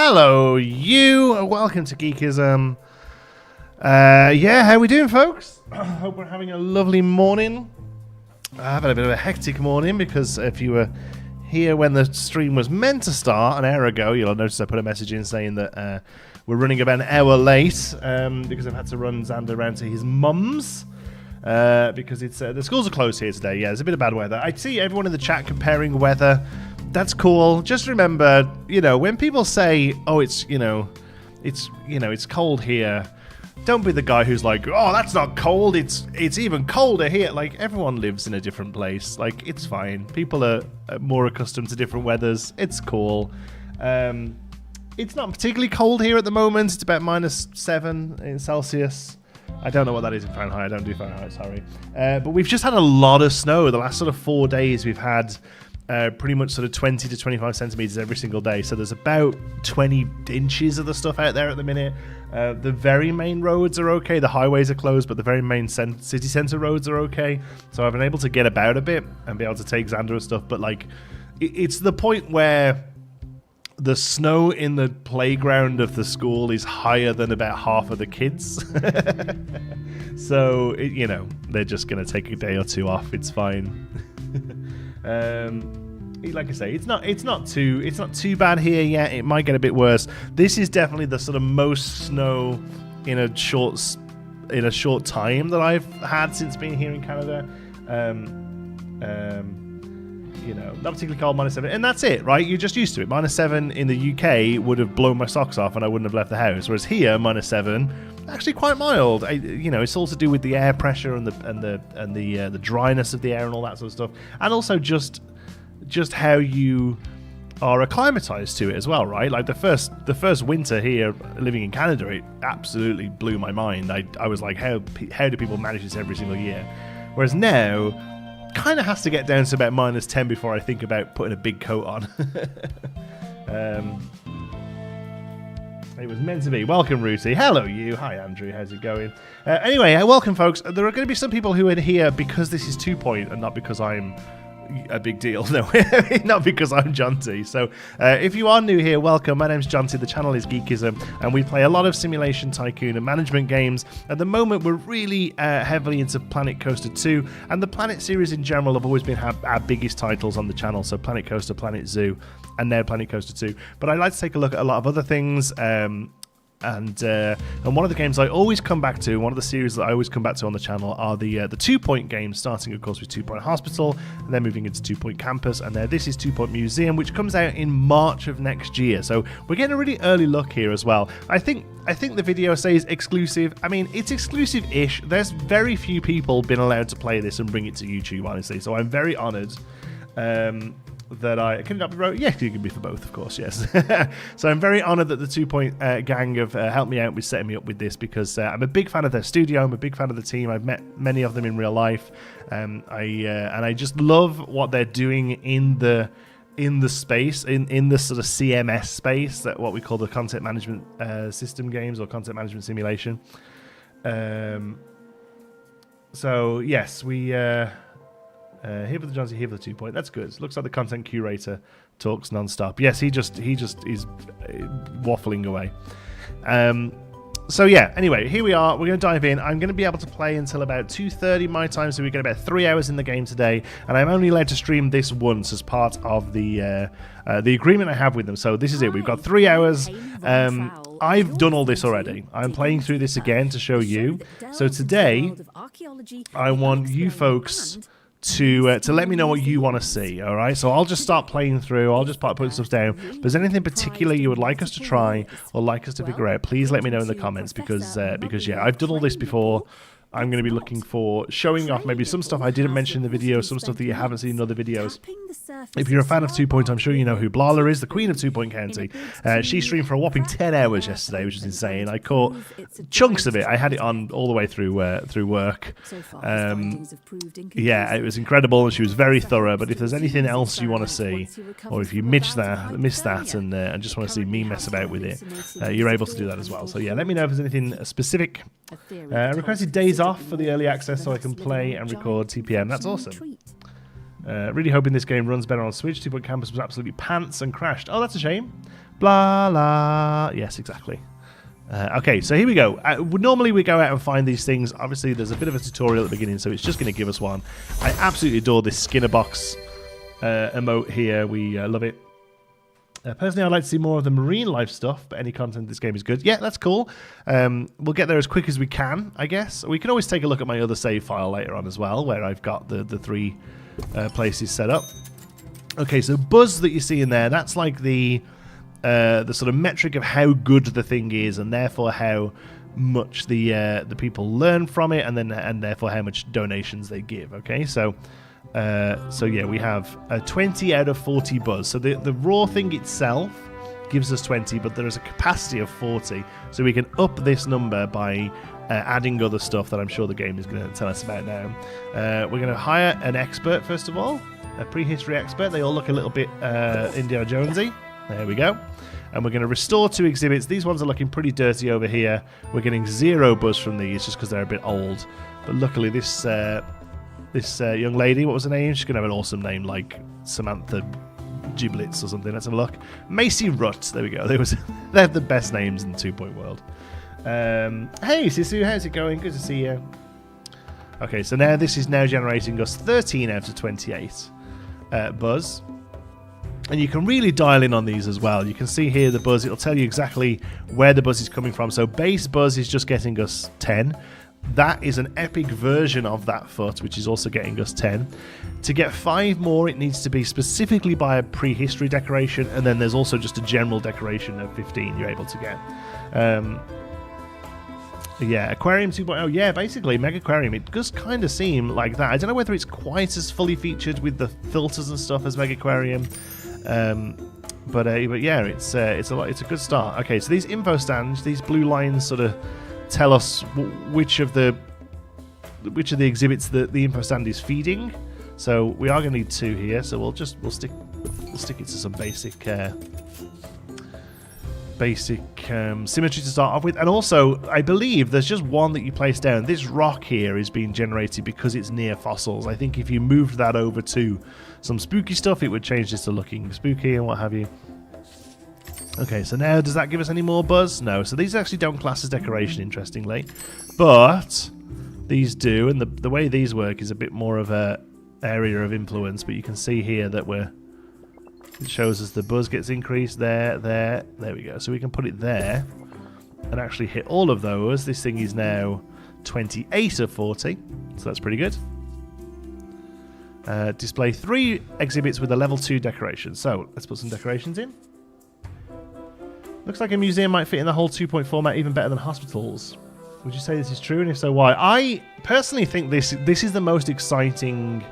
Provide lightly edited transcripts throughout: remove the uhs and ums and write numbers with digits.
Hello, you. Welcome to Geekism. How we doing, folks? Hope we're having a lovely morning. I've had a bit of a hectic morning because if you were here when the stream was meant to start an hour ago, you'll have noticed I put a message in saying that we're running about an hour late because I've had to run Xander around to his mum's. Because it's the schools are closed here today. Yeah, there's a bit of bad weather. I see everyone in the chat comparing weather. That's cool. Just remember, when people say, "Oh, it's cold here," don't be the guy who's like, "Oh, that's not cold. It's even colder here." Like, everyone lives in a different place. Like, it's fine. People are more accustomed to different weathers. It's cool. It's not particularly cold here at the moment. It's about -7 in Celsius. I don't know what that is in Fahrenheit. I don't do Fahrenheit, sorry. But we've just had a lot of snow. The last sort of 4 days we've had pretty much sort of 20 to 25 centimeters every single day. So there's about 20 inches of the stuff out there at the minute. The very main roads are okay. The highways are closed, but the very main city center roads are okay. So I've been able to get about a bit and be able to take Xander and stuff. But like, it's the point where the snow in the playground of the school is higher than about half of the kids. So, they're just going to take a day or two off. It's fine. Like I say, it's not too bad here yet. It might get a bit worse. This is definitely the sort of most snow in a short time that I've had since being here in Canada. Not particularly cold, -7, and that's it, right? You're just used to it. -7 in the UK would have blown my socks off, and I wouldn't have left the house. Whereas here, -7, actually quite mild. It's all to do with the air pressure and the dryness of the air and all that sort of stuff, and also just how you are acclimatized to it as well, right? Like the first winter here, living in Canada, it absolutely blew my mind. I was like, how do people manage this every single year? Whereas now, kind of has to get down to about -10 before I think about putting a big coat on. It was meant to be. Welcome, Ruthie. Hello, you. Hi, Andrew. How's it going? Anyway, welcome, folks. There are going to be some people who are here because this is 2 Point and not because I'm a big deal. No, not because I'm Jonty. So if you are new here, welcome. My name's Jonty. The channel is Geekism, and we play a lot of simulation, tycoon, and management games. At the moment, we're really heavily into Planet Coaster 2, and the Planet series in general have always been our biggest titles on the channel. So Planet Coaster, Planet Zoo, and now Planet Coaster 2. But I like to take a look at a lot of other things. And one of the games I always come back to, one of the series that I always come back to on the channel, are the 2 Point games, starting of course with 2 Point Hospital, and then moving into 2 Point Campus, and this is 2 Point Museum, which comes out in March of next year. So we're getting a really early look here as well. I think the video says exclusive. I mean, it's exclusive-ish. There's very few people been allowed to play this and bring it to YouTube, honestly. So I'm very honoured. That can it be both? Yes, you can be for both, of course. Yes. So I'm very honoured that the 2 Point gang have helped me out with setting me up with this, because I'm a big fan of their studio. I'm a big fan of the team. I've met many of them in real life. I just love what they're doing in the space, in the sort of CMS space, that what we call the content management system games, or content management simulation. So yes, we. Here for the Johnson, here for the 2 Point. That's good. Looks like the content curator talks non-stop. Yes, he just is waffling away. So yeah, anyway, here we are. We're going to dive in. I'm going to be able to play until about 2:30 my time, so we get about 3 hours in the game today. And I'm only allowed to stream this once as part of the agreement I have with them. So this is it. We've got 3 hours. I've done all this already. I'm playing through this again to show you. So today, I want you folks to let me know what you want to see, all right? So I'll just start playing through. I'll just start putting stuff down. If there's anything particular you would like us to try or like us to figure out, please let me know in the comments, because yeah, I've done all this before. I'm going to be looking for showing off maybe some stuff I didn't mention in the video, some stuff that you haven't seen in other videos. If you're a fan of 2 Point, I'm sure you know who Blala is, the queen of 2 Point County. She streamed for a whopping 10 hours yesterday, which is insane. I caught chunks of it. I had it on all the way through work. Yeah, it was incredible, and she was very thorough. But if there's anything else you want to see, or if you missed that and just want to see me mess about with it, you're able to do that as well. So yeah, let me know if there's anything specific. I requested days off for the early access so I can play and record TPM. That's awesome. Really hoping this game runs better on Switch. 2 Point Campus was absolutely pants and crashed. Oh, that's a shame. Blah, blah. Yes, exactly. Okay, so here we go. Normally we go out and find these things. Obviously, there's a bit of a tutorial at the beginning, so it's just going to give us one. I absolutely adore this Skinner box emote here. We love it. Personally, I'd like to see more of the marine life stuff, but any content in this game is good. Yeah, that's cool. We'll get there as quick as we can, I guess. We can always take a look at my other save file later on as well, where I've got the 3 places set up. Okay, so Buzz that you see in there, that's like the sort of metric of how good the thing is, and therefore how much the people learn from it, and therefore how much donations they give. Okay, so yeah, we have a 20 out of 40 Buzz. So the raw thing itself gives us 20, but there is a capacity of 40. So we can up this number by adding other stuff that I'm sure the game is going to tell us about now. We're going to hire an expert, first of all, a prehistory expert. They all look a little bit Indiana Jonesy. There we go. And we're going to restore 2 exhibits. These ones are looking pretty dirty over here. We're getting 0 Buzz from these just because they're a bit old. But luckily this young lady, what was her name? She's going to have an awesome name like Samantha Giblets or something. Let's have a look. Macy Rutt. There we go. They have the best names in the 2 Point world. Hey, Sisu, how's it going? Good to see you. Okay, so now this is now generating us 13 out of 28 Buzz. And you can really dial in on these as well. You can see here the Buzz. It'll tell you exactly where the Buzz is coming from. So base Buzz is just getting us 10. That is an epic version of that foot, which is also getting us 10. To get 5 more, it needs to be specifically by a prehistory decoration, and then there's also just a general decoration of 15 you're able to get. Yeah, Aquarium 2.0. Yeah, basically, Mega Aquarium. It does kind of seem like that. I don't know whether it's quite as fully featured with the filters and stuff as Mega Aquarium. But yeah, it's a good start. Okay, so these info stands, these blue lines sort of tell us which of the exhibits that the info stand is feeding. So we are going to need 2 here. So we'll stick it to some basic symmetry to start off with. And also, I believe there's just one that you place down. This rock here is being generated because it's near fossils. I think if you moved that over to some spooky stuff, it would change this to looking spooky and what have you. Okay, so now does that give us any more buzz? No. So these actually don't class as decoration, interestingly, but these do. And the way these work is a bit more of a area of influence. But you can see here that it shows us the buzz gets increased there. There we go. So we can put it there and actually hit all of those. This thing is now 28 of 40, so that's pretty good. Display 3 exhibits with a level 2 decoration. So let's put some decorations in. Looks like a museum might fit in the whole 2-point format even better than hospitals. Would you say this is true, and if so, why? I personally think this is the most exciting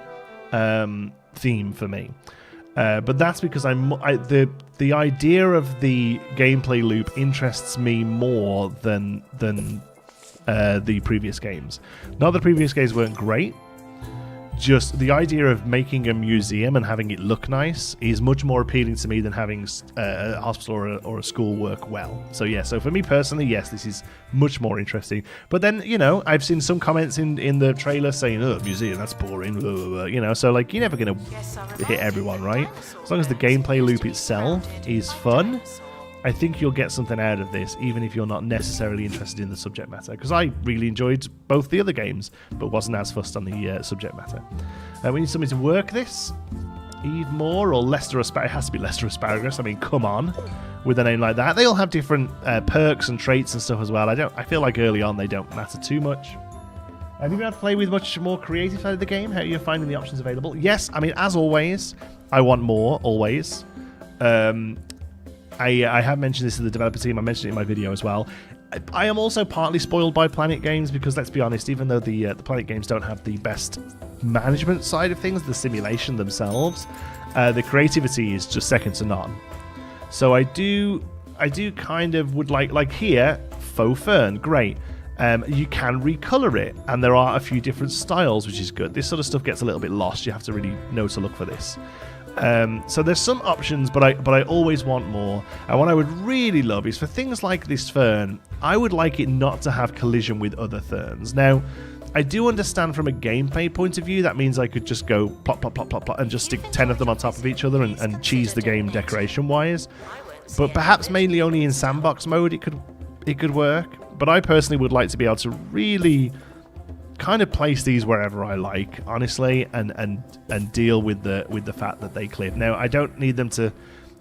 theme for me. But that's because the idea of the gameplay loop interests me more than the previous games. Not that the previous games weren't great, just the idea of making a museum and having it look nice is much more appealing to me than having a hospital or a school work well. So yeah, so for me personally, yes, this is much more interesting. But then, you know, I've seen some comments in the trailer saying, oh, museum, that's boring, blah, blah, blah. You know, so like, you're never going to hit everyone, right? As long as the gameplay loop itself is fun, I think you'll get something out of this, even if you're not necessarily interested in the subject matter. Because I really enjoyed both the other games, but wasn't as fussed on the subject matter. We need somebody to work this. Eve Moore or Lester Asparagus. It has to be Lester Asparagus. I mean, come on, with a name like that. They all have different perks and traits and stuff as well. I feel like early on they don't matter too much. Have you been able to play with much more creative side of the game? How are you finding the options available? Yes, I mean, as always, I want more, always. I have mentioned this to the developer team. I mentioned it in my video as well. I am also partly spoiled by Planet Games because, let's be honest, even though the Planet Games don't have the best management side of things, the simulation themselves, the creativity is just second to none. So I do kind of would like here, Faux Fern, great. You can recolor it, and there are a few different styles, which is good. This sort of stuff gets a little bit lost. You have to really know to look for this. So there's some options, but I always want more. And what I would really love is for things like this fern, I would like it not to have collision with other ferns. Now, I do understand from a gameplay point of view, that means I could just go plop, plop, plop, plop, plop, and just stick 10 of them on top of each other and cheese the game decoration-wise. But perhaps mainly only in sandbox mode it could work. But I personally would like to be able to really kind of place these wherever I like, honestly, and deal with the fact that they clip. Now, I don't need them to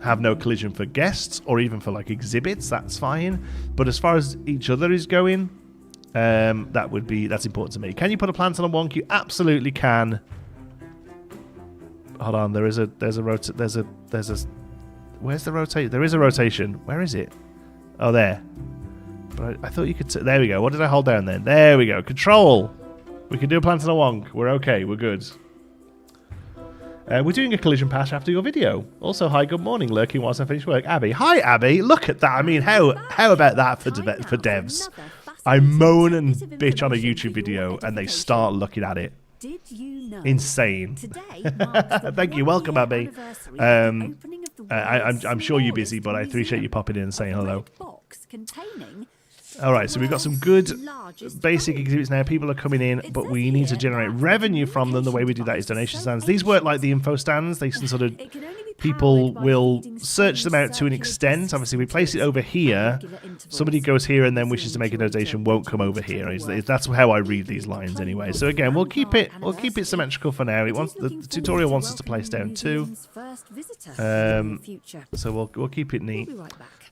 have no collision for guests or even for like exhibits. That's fine. But as far as each other is going, that's important to me. Can you put a plant on a wonk? You absolutely can. Hold on, there's a where's the rotate? There is a rotation. Where is it? Oh, there. But I thought you could. There we go. What did I hold down then? There we go. Control. We can do a plant on a wonk. We're okay. We're good. We're doing a collision patch after your video. Also, hi, good morning, lurking whilst I finish work. Abby. Hi, Abby. Look at that. I mean, how about that for devs? I moan and bitch on a YouTube video, and they start looking at it. Did you know? Insane. Thank you. Welcome, Abby. I'm sure you're busy, but I appreciate you popping in and saying hello. All right, so we've got some good basic exhibits now. People are coming in, but we need to generate revenue from them. The way we do that is donation stands. These work like the info stands. They can sort of, people will search them out to an extent. Obviously, we place it over here. Somebody goes here and then wishes to make a donation, won't come over here. That's how I read these lines anyway. So again, we'll keep it symmetrical for now. The tutorial wants us to place down 2. So we'll keep it neat.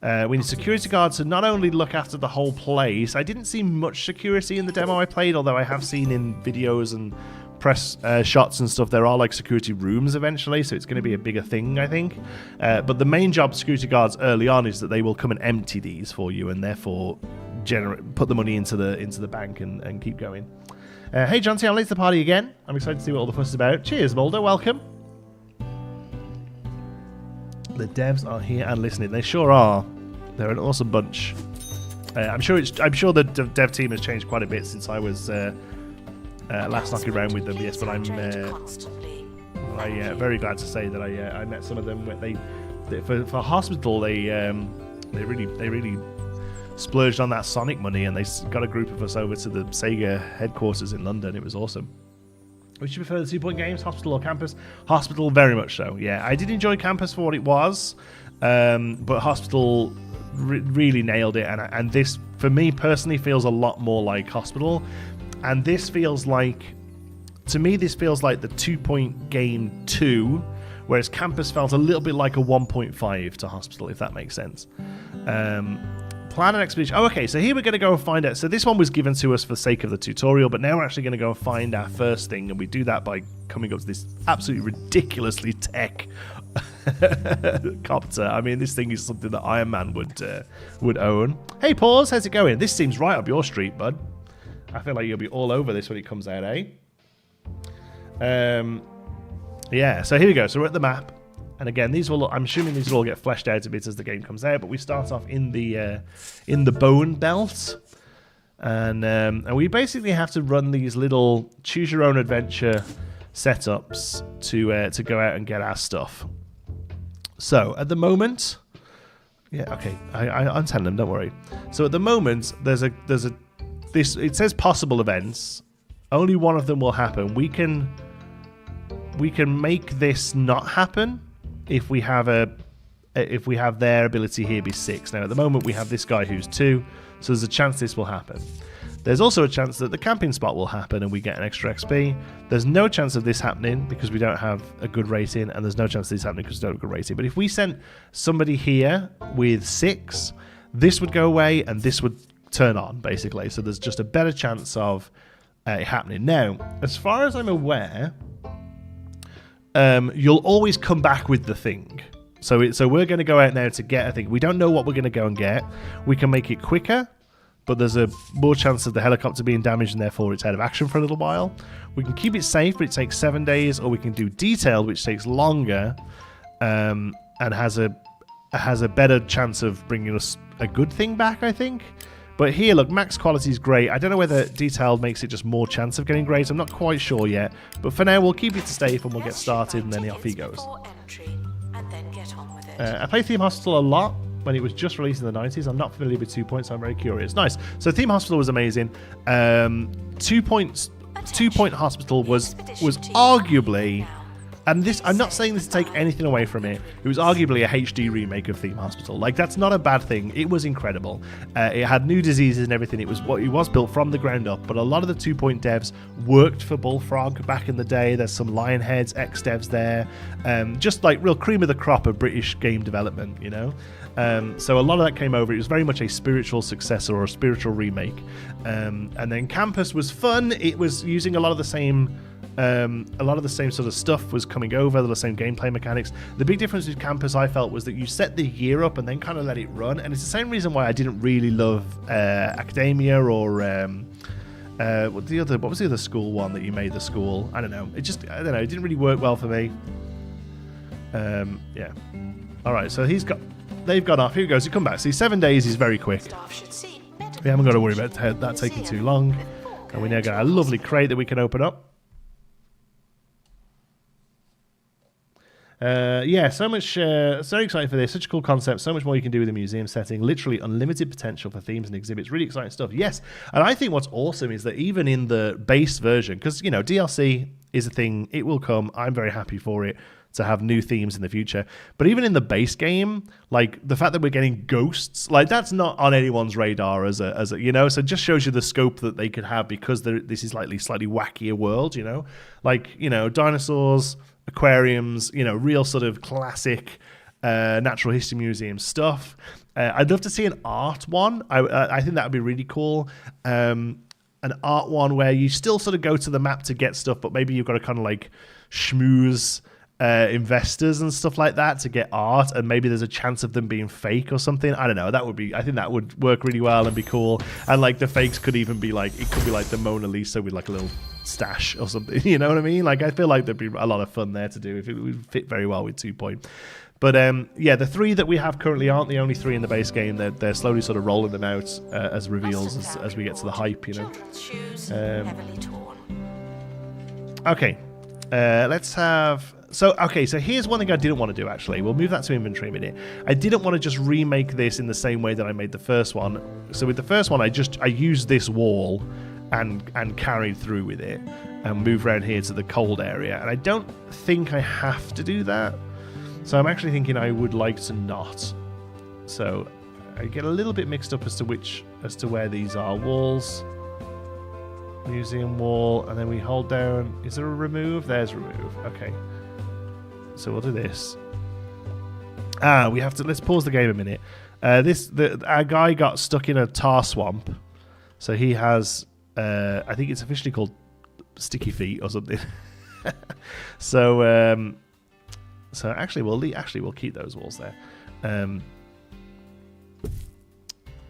We need security guards to not only look after the whole place. I didn't see much security in the demo I played, although I have seen in videos and press shots and stuff, there are like security rooms eventually, so it's going to be a bigger thing, I think. But the main job of security guards early on is that they will come and empty these for you, and therefore put the money into the bank and keep going. Hey, John T, I'm late to the party again. I'm excited to see what all the fuss is about. Cheers, Mulder. Welcome. The devs are here and listening. They sure are. They're an awesome bunch. I'm sure the dev team has changed quite a bit since I was last knocking around with them. Yes, but I'm very glad to say that I met some of them. For Hospital, they really splurged on that Sonic money, and they got a group of us over to the Sega headquarters in London. It was awesome. Would you prefer the 2 Point games, Hospital or Campus? Hospital, very much so. Yeah, I did enjoy Campus for what it was, but Hospital really nailed it. And this, for me personally, feels a lot more like Hospital. And this feels like, to me, this feels like the 2 Point game 2, whereas Campus felt a little bit like a 1.5 to Hospital, if that makes sense. Plan an expedition. Oh, okay, so here we're going to go and find out. So this one was given to us for the sake of the tutorial, but now we're actually going to go and find our first thing, and we do that by coming up to this absolutely ridiculously tech copter. I mean, this thing is something that Iron Man would own. Hey, Pause, how's it going? This seems right up your street, bud. I feel like you'll be all over this when it comes out, eh? Yeah, so here we go. So we're at the map. And again, I'm assuming these will all get fleshed out a bit as the game comes out, but we start off in the Bone Belt, and we basically have to run these little choose your own adventure setups to go out and get our stuff. So at the moment, yeah, okay, I'm telling them, don't worry. So at the moment, it says possible events. Only one of them will happen. We can make this not happen if we have their ability here be 6. Now at the moment we have this guy who's 2, so there's a chance this will happen. There's also a chance that the camping spot will happen and we get an extra XP. There's no chance of this happening because we don't have a good rating, and there's no chance of this happening because we don't have a good rating. But if we sent somebody here with 6, this would go away and this would turn on, basically. So there's just a better chance of it happening. Now, as far as I'm aware, you'll always come back with the thing. So we're going to go out now to get a thing. We don't know what we're going to go and get. We can make it quicker, but there's a more chance of the helicopter being damaged and therefore it's out of action for a little while. We can keep it safe, but it takes 7 days, or we can do detailed, which takes longer, and has a better chance of bringing us a good thing back, I think. But here, look, max quality is great. I don't know whether detailed makes it just more chance of getting great. I'm not quite sure yet. But for now, we'll keep it to safe and we'll get started, and then off he goes. I played Theme Hospital a lot when it was just released in the 90s. I'm not familiar with 2 Point, so I'm very curious. Nice. So Theme Hospital was amazing. 2 Point Hospital was arguably... And this, I'm not saying this to take anything away from it. It was arguably a HD remake of Theme Hospital. Like, that's not a bad thing. It was incredible. It had new diseases and everything. It was built from the ground up. But a lot of the 2 Point devs worked for Bullfrog back in the day. There's some Lionheads ex-devs there. Just like real cream of the crop of British game development, you know? So a lot of that came over. It was very much a spiritual successor or a spiritual remake. And then Campus was fun. It was using a lot of the same sort of stuff was coming over, the same gameplay mechanics. The big difference with Campus, I felt, was that you set the year up and then kind of let it run. And it's the same reason why I didn't really love Academia or what was the other school one that you made the school? I don't know. It didn't really work well for me. Yeah. All right, so they've gone off. Here he goes. He come back. See, 7 days is very quick. We haven't got to worry about that taking too long. And we now got a lovely crate that we can open up. Yeah, so excited for this. Such a cool concept. So much more you can do with a museum setting. Literally unlimited potential for themes and exhibits. Really exciting stuff. Yes, and I think what's awesome is that even in the base version, because, you know, DLC is a thing. It will come. I'm very happy for it to have new themes in the future. But even in the base game, like, the fact that we're getting ghosts, like, that's not on anyone's radar as a you know, so it just shows you the scope that they could have, because this is slightly wackier world, you know? Like, you know, dinosaurs, aquariums, you know, real sort of classic natural history museum stuff. I'd love to see an art one. I think that would be really cool. An art one where you still sort of go to the map to get stuff, but maybe you've got to kind of like schmooze investors and stuff like that to get art, and maybe there's a chance of them being fake or something. I don't know. I think that would work really well and be cool. And like the fakes could even be like, it could be like the Mona Lisa with like a little stash or something. You know what I mean? Like, I feel like there'd be a lot of fun there to do. If it would fit very well with 2 Point. But yeah, the 3 that we have currently aren't the only 3 in the base game. They're slowly sort of rolling them out as reveals as we get to the hype, you know. Okay, let's have... So here's one thing I didn't want to do, actually. We'll move that to inventory in a minute. I didn't want to just remake this in the same way that I made the first one. So with the first one, I used this wall and carried through with it and moved around here to the cold area. And I don't think I have to do that. So I'm actually thinking I would like to not. So I get a little bit mixed up as to where these are. Walls, museum wall, and then we hold down. Is there a remove? There's remove. Okay. So we'll do this. We have to. Let's pause the game a minute. Our guy got stuck in a tar swamp, so he has. I think it's officially called sticky feet or something. So. So actually, we'll keep those walls there.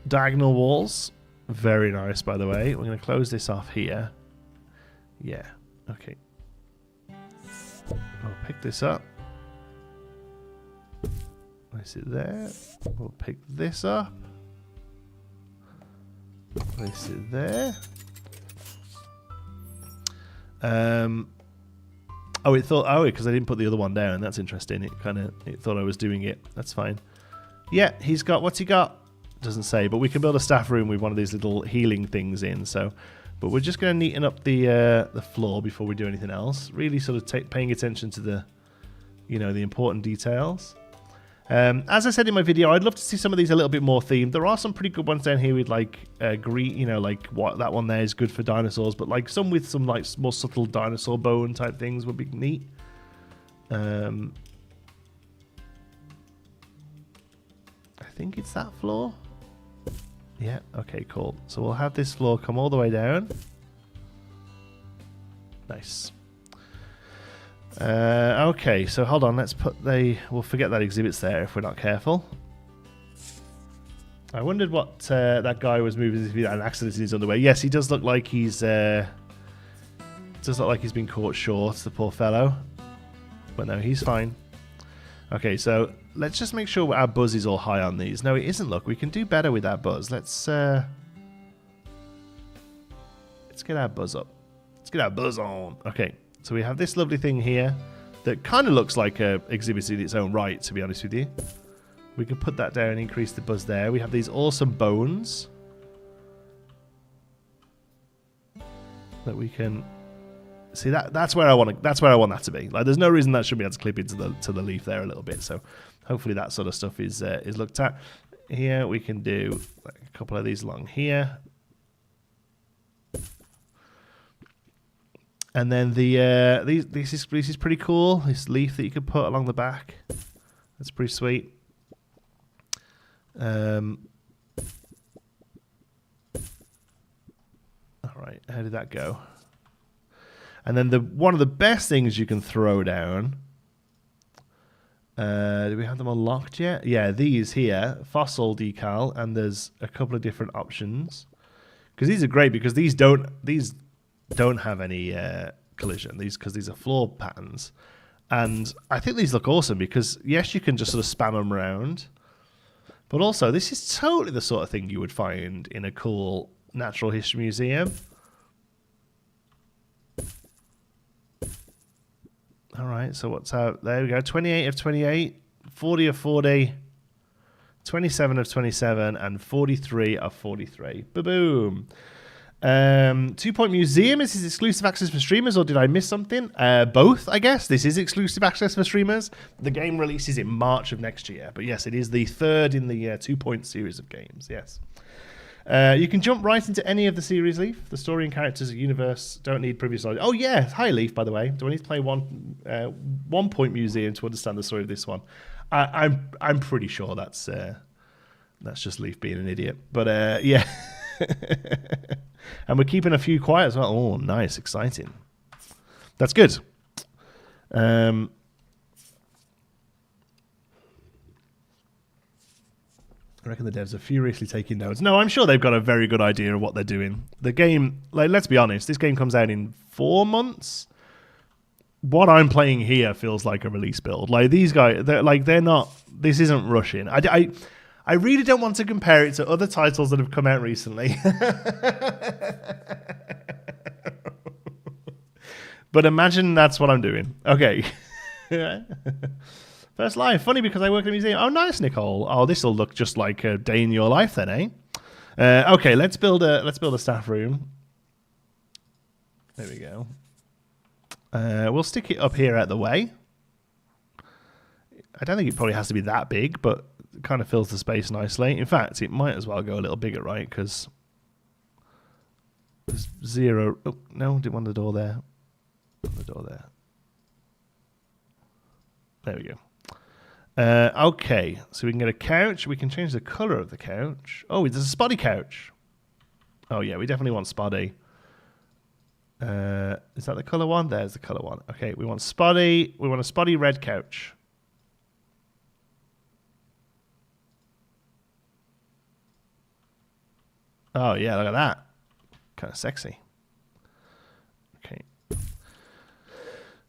Diagonal walls, very nice, by the way. We're going to close this off here. Yeah, okay. I'll pick this up. Place it there. We'll pick this up. Place it there. Because I didn't put the other one down. That's interesting. It thought I was doing it. That's fine. Yeah, he's got... What's he got? Doesn't say, but we can build a staff room with one of these little healing things in. So, but we're just going to neaten up the floor before we do anything else. Really sort of paying attention to the, the important details. As I said in my video, I'd love to see some of these a little bit more themed. There are some pretty good ones down here with like green, like what that one there is good for dinosaurs, but like some with some like more subtle dinosaur bone type things would be neat. I think it's that floor. Yeah, okay, cool. So we'll have this floor come all the way down. Nice. Okay, so hold on, let's put we'll forget that exhibit's there if we're not careful. I wondered what that guy was moving if he had an accident in his underwear. Yes, he does look like he's been caught short, the poor fellow. But no, he's fine. Okay, so let's just make sure our buzz is all high on these. No, it isn't. Look, we can do better with our buzz. Let's get our buzz up. Let's get our buzz on. Okay. So we have this lovely thing here that kind of looks like a exhibit in its own right, to be honest with you. We can put that down and increase the buzz there. We have these awesome bones that we can see. That's where I want that to be. Like, there's no reason that should be able to clip into the leaf there a little bit. So hopefully that sort of stuff is looked at. Here we can do like a couple of these along here. And then this is pretty cool. This leaf that you can put along the back, that's pretty sweet. All right, how did that go? And then one of the best things you can throw down. Do we have them unlocked yet? Yeah, these here, fossil decal, and there's a couple of different options. Because these are great because these don't have any collision, because these are floor patterns. And I think these look awesome because, yes, you can just sort of spam them around. But also, this is totally the sort of thing you would find in a cool natural history museum. All right, so what's out? There we go. 28 of 28, 40 of 40, 27 of 27, and 43 of 43. Ba-boom. 2 Point Museum, is this exclusive access for streamers, or did I miss something? Both, I guess. This is exclusive access for streamers. The game releases in March of next year, but yes, it is the third in the 2 Point series of games, yes. You can jump right into any of the series, Leaf. The story and characters of the universe don't need previous knowledge. Oh yeah, hi Leaf, by the way. Do I need to play 1 Point Museum to understand the story of this one? I'm pretty sure that's just Leaf being an idiot. But yeah. And we're keeping a few quiet as well. Oh, nice, exciting. That's good. I reckon the devs are furiously taking notes. No, I'm sure they've got a very good idea of what they're doing. The game, like, let's be honest, this game comes out in 4 months. what I'm playing here feels like a release build. Like these guys, they're not. This isn't rushing. I really don't want to compare it to other titles that have come out recently. But imagine that's what I'm doing. Okay. First live. Funny because I work in a museum. Oh, nice, Nicole. Oh, this will look just like a day in your life then, eh? Okay, let's build a staff room. There we go. We'll stick it up here out the way. I don't think it probably has to be that big, but it kind of fills the space nicely. In fact, it might as well go a little bigger, right? Because there's 0. Oh, no, didn't want the door there. The door there. There we go. Okay, so we can get a couch. We can change the color of the couch. Oh, there's a spotty couch. Oh, yeah, we definitely want spotty. Is that the color one? There's the color one. Okay, we want spotty. We want a spotty red couch. Oh, yeah, look at that. Kind of sexy. Okay.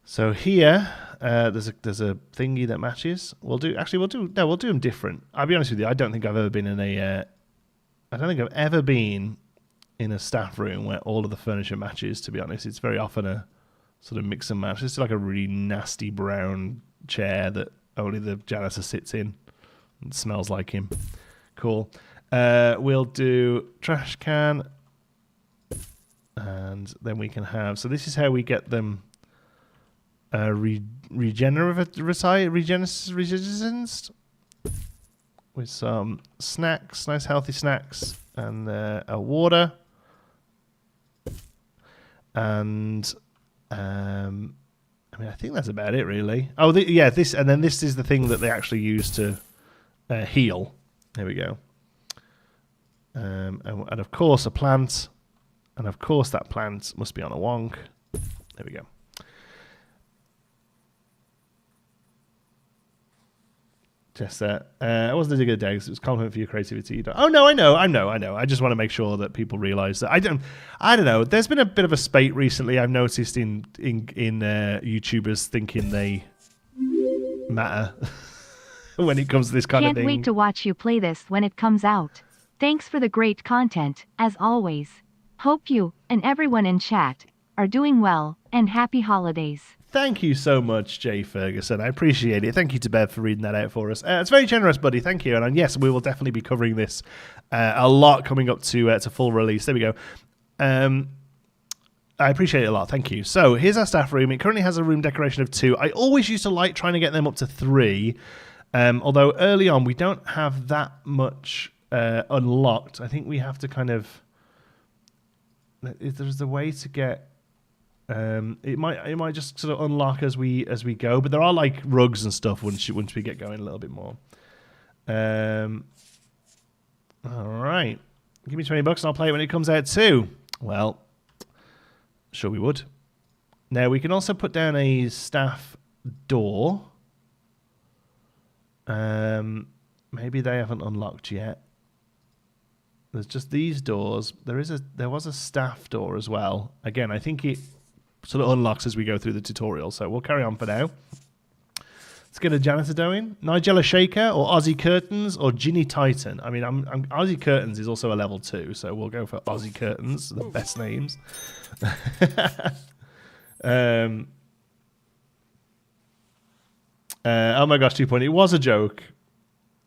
So here, there's a thingy that matches. We'll do them different. I'll be honest with you. I don't think I've ever been in a staff room where all of the furniture matches. To be honest, it's very often a sort of mix and match. It's like a really nasty brown chair that only the janitor sits in and smells like him. Cool. We'll do trash can, and then we can have. So this is how we get them. Regenerescence with some snacks, nice healthy snacks, and a water, and I mean I think that's about it really. Oh this and then this is the thing that they actually use to heal. There we go. And of course a plant, and of course that plant must be on a wonk. There we go. Just that. I wasn't a good day because it was compliment for your creativity. Oh no, I know. I just want to make sure that people realise that I don't know. There's been a bit of a spate recently. I've noticed in YouTubers thinking they matter when it comes to this kind of thing. Can't wait to watch you play this when it comes out. Thanks for the great content, as always. Hope you and everyone in chat are doing well, and happy holidays. Thank you so much, Jay Ferguson. I appreciate it. Thank you to Bev for reading that out for us. It's very generous, buddy. Thank you. And yes, we will definitely be covering this a lot coming up to full release. There we go. I appreciate it a lot. Thank you. So here's our staff room. It currently has a room decoration of 2. I always used to like trying to get them up to 3. Although early on, we don't have that much unlocked. I think we have to kind of... There's a way to get... it might just sort of unlock as we go, but there are like rugs and stuff once we get going a little bit more. All right, give me $20 and I'll play it when it comes out too. Well, sure we would. Now we can also put down a staff door. Maybe they haven't unlocked yet. There's just these doors. There was a staff door as well. Again, I think it sort of unlocks as we go through the tutorial, so we'll carry on for now. Let's get a janitor going. Nigella Shaker or Aussie Curtains or Ginny Titan. I mean, Aussie Curtains is also a level 2, so we'll go for Aussie Curtains, the best names. Oh my gosh, 2 point. It was a joke.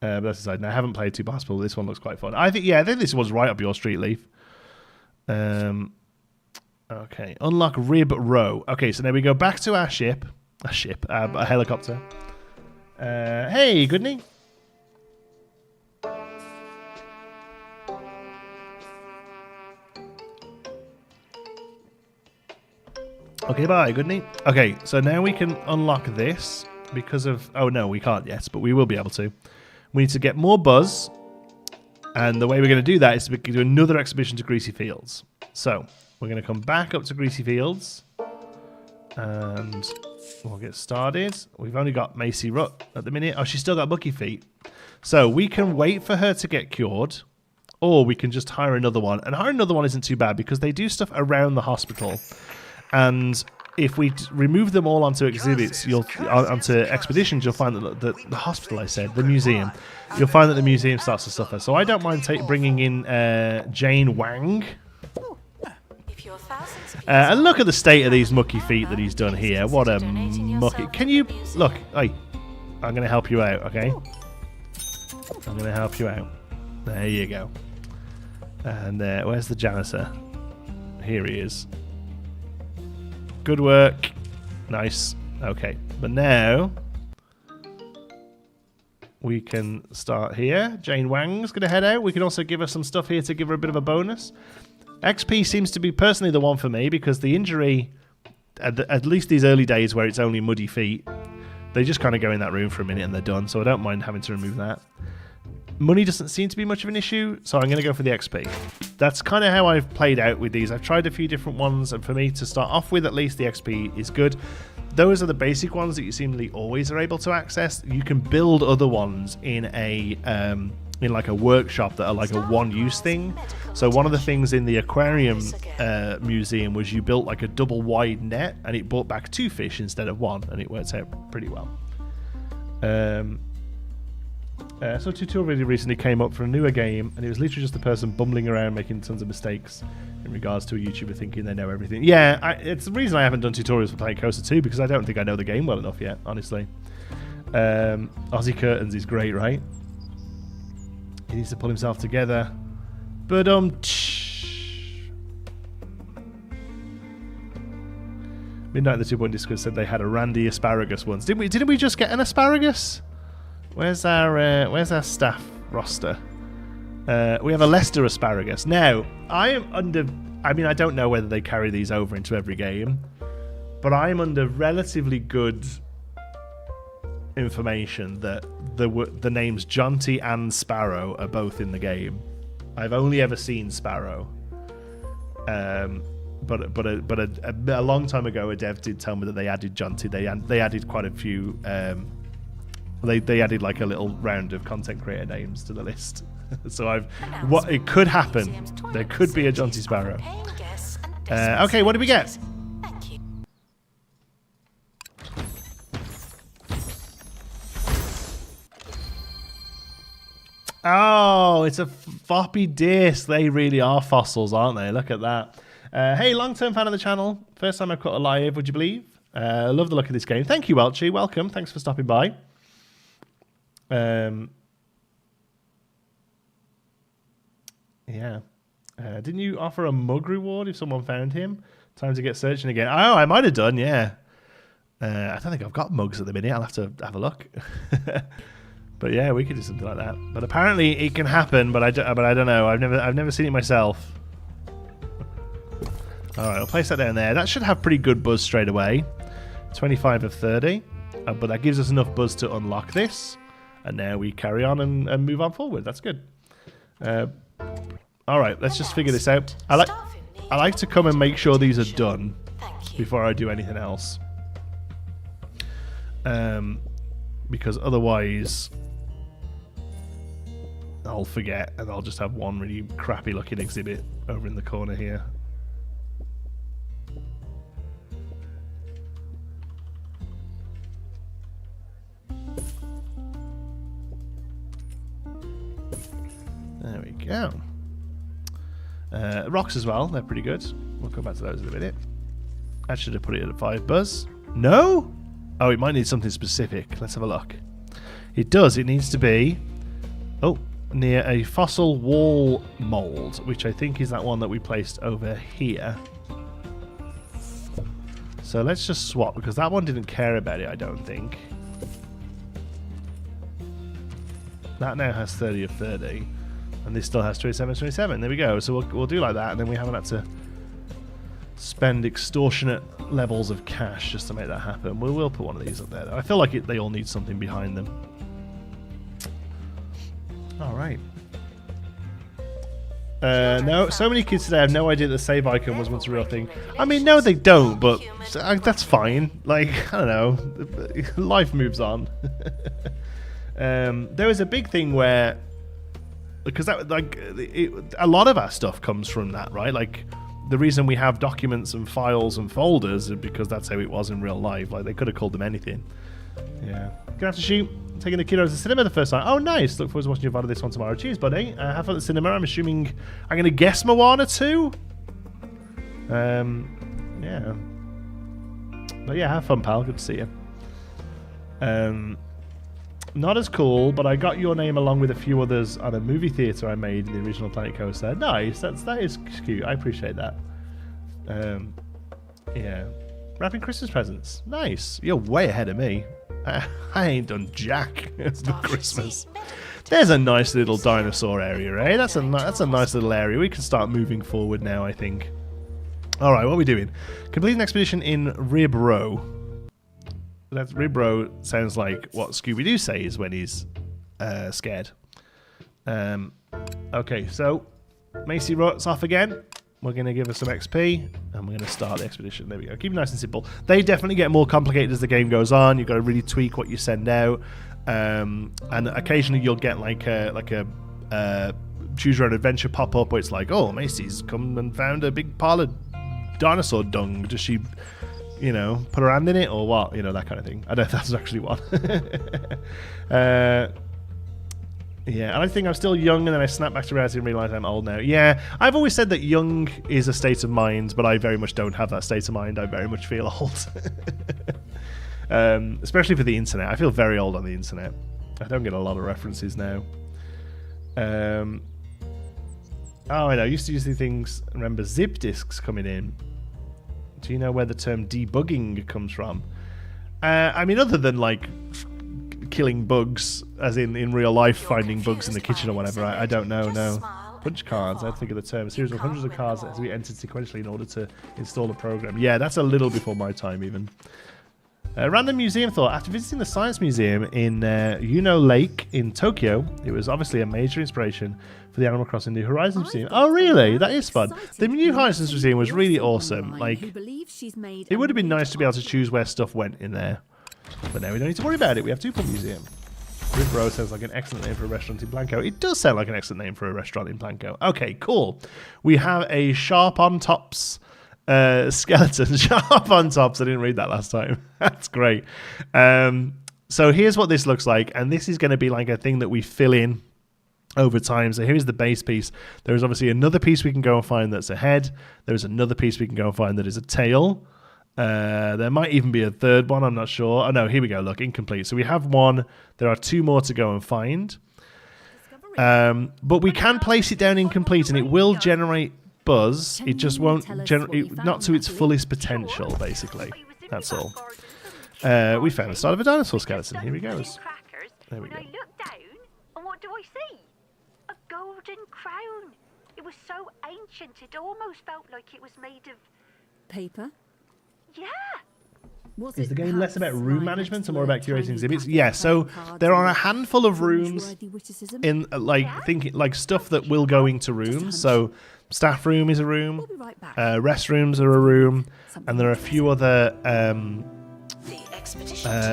But that's aside. Now, I haven't played 2 Possible. This one looks quite fun. I think this one's right up your street, Leaf. Okay, unlock rib row. Okay, so now we go back to our ship. A helicopter. Hey, Goodney. Okay, bye, Goodney. Okay, so now we can unlock this because of... Oh, no, we can't yet, but we will be able to. We need to get more buzz, and the way we're going to do that is to do another expedition to Greasy Fields. So... We're going to come back up to Greasy Fields and we'll get started. We've only got Macy Rutt at the minute. Oh, she's still got Bucky feet. So we can wait for her to get cured, or we can just hire another one. And hire another one isn't too bad because they do stuff around the hospital. And if we remove them all onto exhibits, onto expeditions, you'll find that the hospital, I said, the museum, you'll find that the museum starts to suffer. So I don't mind bringing in Jane Wang. And look at the state of these mucky feet that he's done here. What a mucky. Can you look? Hey, I'm going to help you out, okay? I'm going to help you out. There you go. And where's the janitor? Here he is. Good work. Nice. Okay. But now we can start here. Jane Wang's going to head out. We can also give her some stuff here to give her a bit of a bonus. XP seems to be personally the one for me because the injury, at least these early days where it's only muddy feet, they just kind of go in that room for a minute and they're done. So I don't mind having to remove that. Money doesn't seem to be much of an issue, so I'm going to go for the XP. That's kind of how I've played out with these. I've tried a few different ones, and for me to start off with, at least the XP is good. Those are the basic ones that you seemingly always are able to access. You can build other ones in a in like a workshop that are like a one-use thing. So one of the things in the aquarium museum was you built like a double wide net, and it brought back 2 fish instead of 1, and it worked out pretty well. So tutorial video recently came up for a newer game, and it was literally just a person bumbling around making tons of mistakes in regards to a YouTuber thinking they know everything. Yeah, it's the reason I haven't done tutorials for playing Coaster 2, because I don't think I know the game well enough yet, honestly. Ozzy Curtains is great, right? He needs to pull himself together. But Midnight the 2 Discord said they had a Randy asparagus once. Didn't we just get an asparagus? Where's our staff roster? We have a Leicester asparagus. Now, I don't know whether they carry these over into every game, but I'm under relatively good information that the names Jonty and Sparrow are both in the game. I've only ever seen Sparrow. But a long time ago, a dev did tell me that they added Jonty. They added quite a few. They added like a little round of content creator names to the list. So it could happen. There could be a Jonty Sparrow. Okay, what did we get? Oh, it's a floppy disk. They really are fossils, aren't they? Look at that. Hey, long-term fan of the channel. First time I've caught a live, would you believe? Love the look of this game. Thank you, Welchie. Welcome. Thanks for stopping by. Yeah. Didn't you offer a mug reward if someone found him? Time to get searching again. Oh, I might have done, yeah. I don't think I've got mugs at the minute. I'll have to have a look. But yeah, we could do something like that. But apparently it can happen, but I don't know. I've never seen it myself. All right, I'll place that down there. That should have pretty good buzz straight away. 25 of 30. But that gives us enough buzz to unlock this. And now we carry on and move on forward. That's good. All right, let's just figure this out. I like to come and make sure these are done before I do anything else. Because otherwise I'll forget and I'll just have one really crappy looking exhibit over in the corner here. There we go. Rocks as well, they're pretty good. We'll come back to those in a minute. I should have put it at 5 buzz. No? Oh, it might need something specific. Let's have a look. It does. It needs to be near a fossil wall mold, which I think is that one that we placed over here. So let's just swap, because that one didn't care about it, I don't think. That now has 30 of 30. And this still has 27, 27. There we go. So we'll do like that, and then we haven't had to spend extortionate levels of cash just to make that happen. We will put one of these up there, though. I feel like they all need something behind them. All right. No, so many kids today have no idea that the save icon was once a real thing. I mean, no, they don't, but that's fine. Like, I don't know. Life moves on. There was a big thing where... Because that, like, a lot of our stuff comes from that, right? Like, the reason we have documents and files and folders is because that's how it was in real life. Like, they could have called them anything. Yeah. Gonna have to shoot. Taking the kiddos to the cinema the first time. Oh, nice. Look forward to watching your VOD of this one tomorrow. Cheers, buddy. Have fun at the cinema. I'm assuming... I'm going to guess Moana 2? Yeah. But yeah, have fun, pal. Good to see you. Not as cool, but I got your name along with a few others on a movie theatre I made in the original Planet Coaster. Nice. That is cute. I appreciate that. Yeah. Wrapping Christmas presents. Nice. You're way ahead of me. I ain't done jack. It's the Christmas. There's a nice little dinosaur area, eh? That's a nice little area. We can start moving forward now, I think. Alright, what are we doing? Complete an expedition in Rib Row. Rib Row sounds like what Scooby-Doo says when he's scared. Okay, so Macy Rutt's off again. We're going to give her some XP, and we're going to start the expedition. There we go. Keep it nice and simple. They definitely get more complicated as the game goes on. You've got to really tweak what you send out. And occasionally you'll get like a choose your own adventure pop up where it's like, oh, Macy's come and found a big pile of dinosaur dung. Does she, put her hand in it or what? That kind of thing. I don't know if that's actually one. Yeah, and I think I'm still young, and then I snap back to reality and realise I'm old now. Yeah, I've always said that young is a state of mind, but I very much don't have that state of mind. I very much feel old. Especially for the internet. I feel very old on the internet. I don't get a lot of references now. Oh, I know. I used to use these things. Remember zip disks coming in. Do you know where the term debugging comes from? I mean, other than like killing bugs, as in real life, finding bugs in the kitchen or whatever, I don't know. No. Punch cards. I think of the term. A series of hundreds of cards that has to be entered sequentially in order to install a program. Yeah, that's a little before my time even. Random museum thought. After visiting the Science Museum in Uno Lake in Tokyo, it was obviously a major inspiration for the Animal Crossing New Horizons Museum. Oh, really? That is fun. The New Horizons Museum was really awesome. Like, it would have been nice to be able to choose where stuff went in there. But now we don't need to worry about it. We have Tupel Museum. Rib Row sounds like an excellent name for a restaurant in Blanco. It does sound like an excellent name for a restaurant in Blanco. Okay, cool. We have a Sharp on Tops skeleton. Sharp on Tops. I didn't read that last time. That's great. So here's what this looks like. And this is going to be like a thing that we fill in over time. So here's the base piece. There is obviously another piece we can go and find that's a head. There's another piece we can go and find that is a tail. There might even be a third one, I'm not sure. Oh no, here we go, look, incomplete. So we have one, there are two more to go and find. But we can place it down incomplete and it will generate buzz. It just won't generate, not to its fullest potential, basically. That's all. We found the start of a dinosaur skeleton. Here he goes. There we go. I looked down, and what do I see? A golden crown. It was so ancient, it almost felt like it was made of paper. Yeah. Is the game less about room management or more about curating exhibits? Yeah, so there are a handful of rooms in like stuff that will go into rooms. So staff room is a room, restrooms are a room, and there are a few other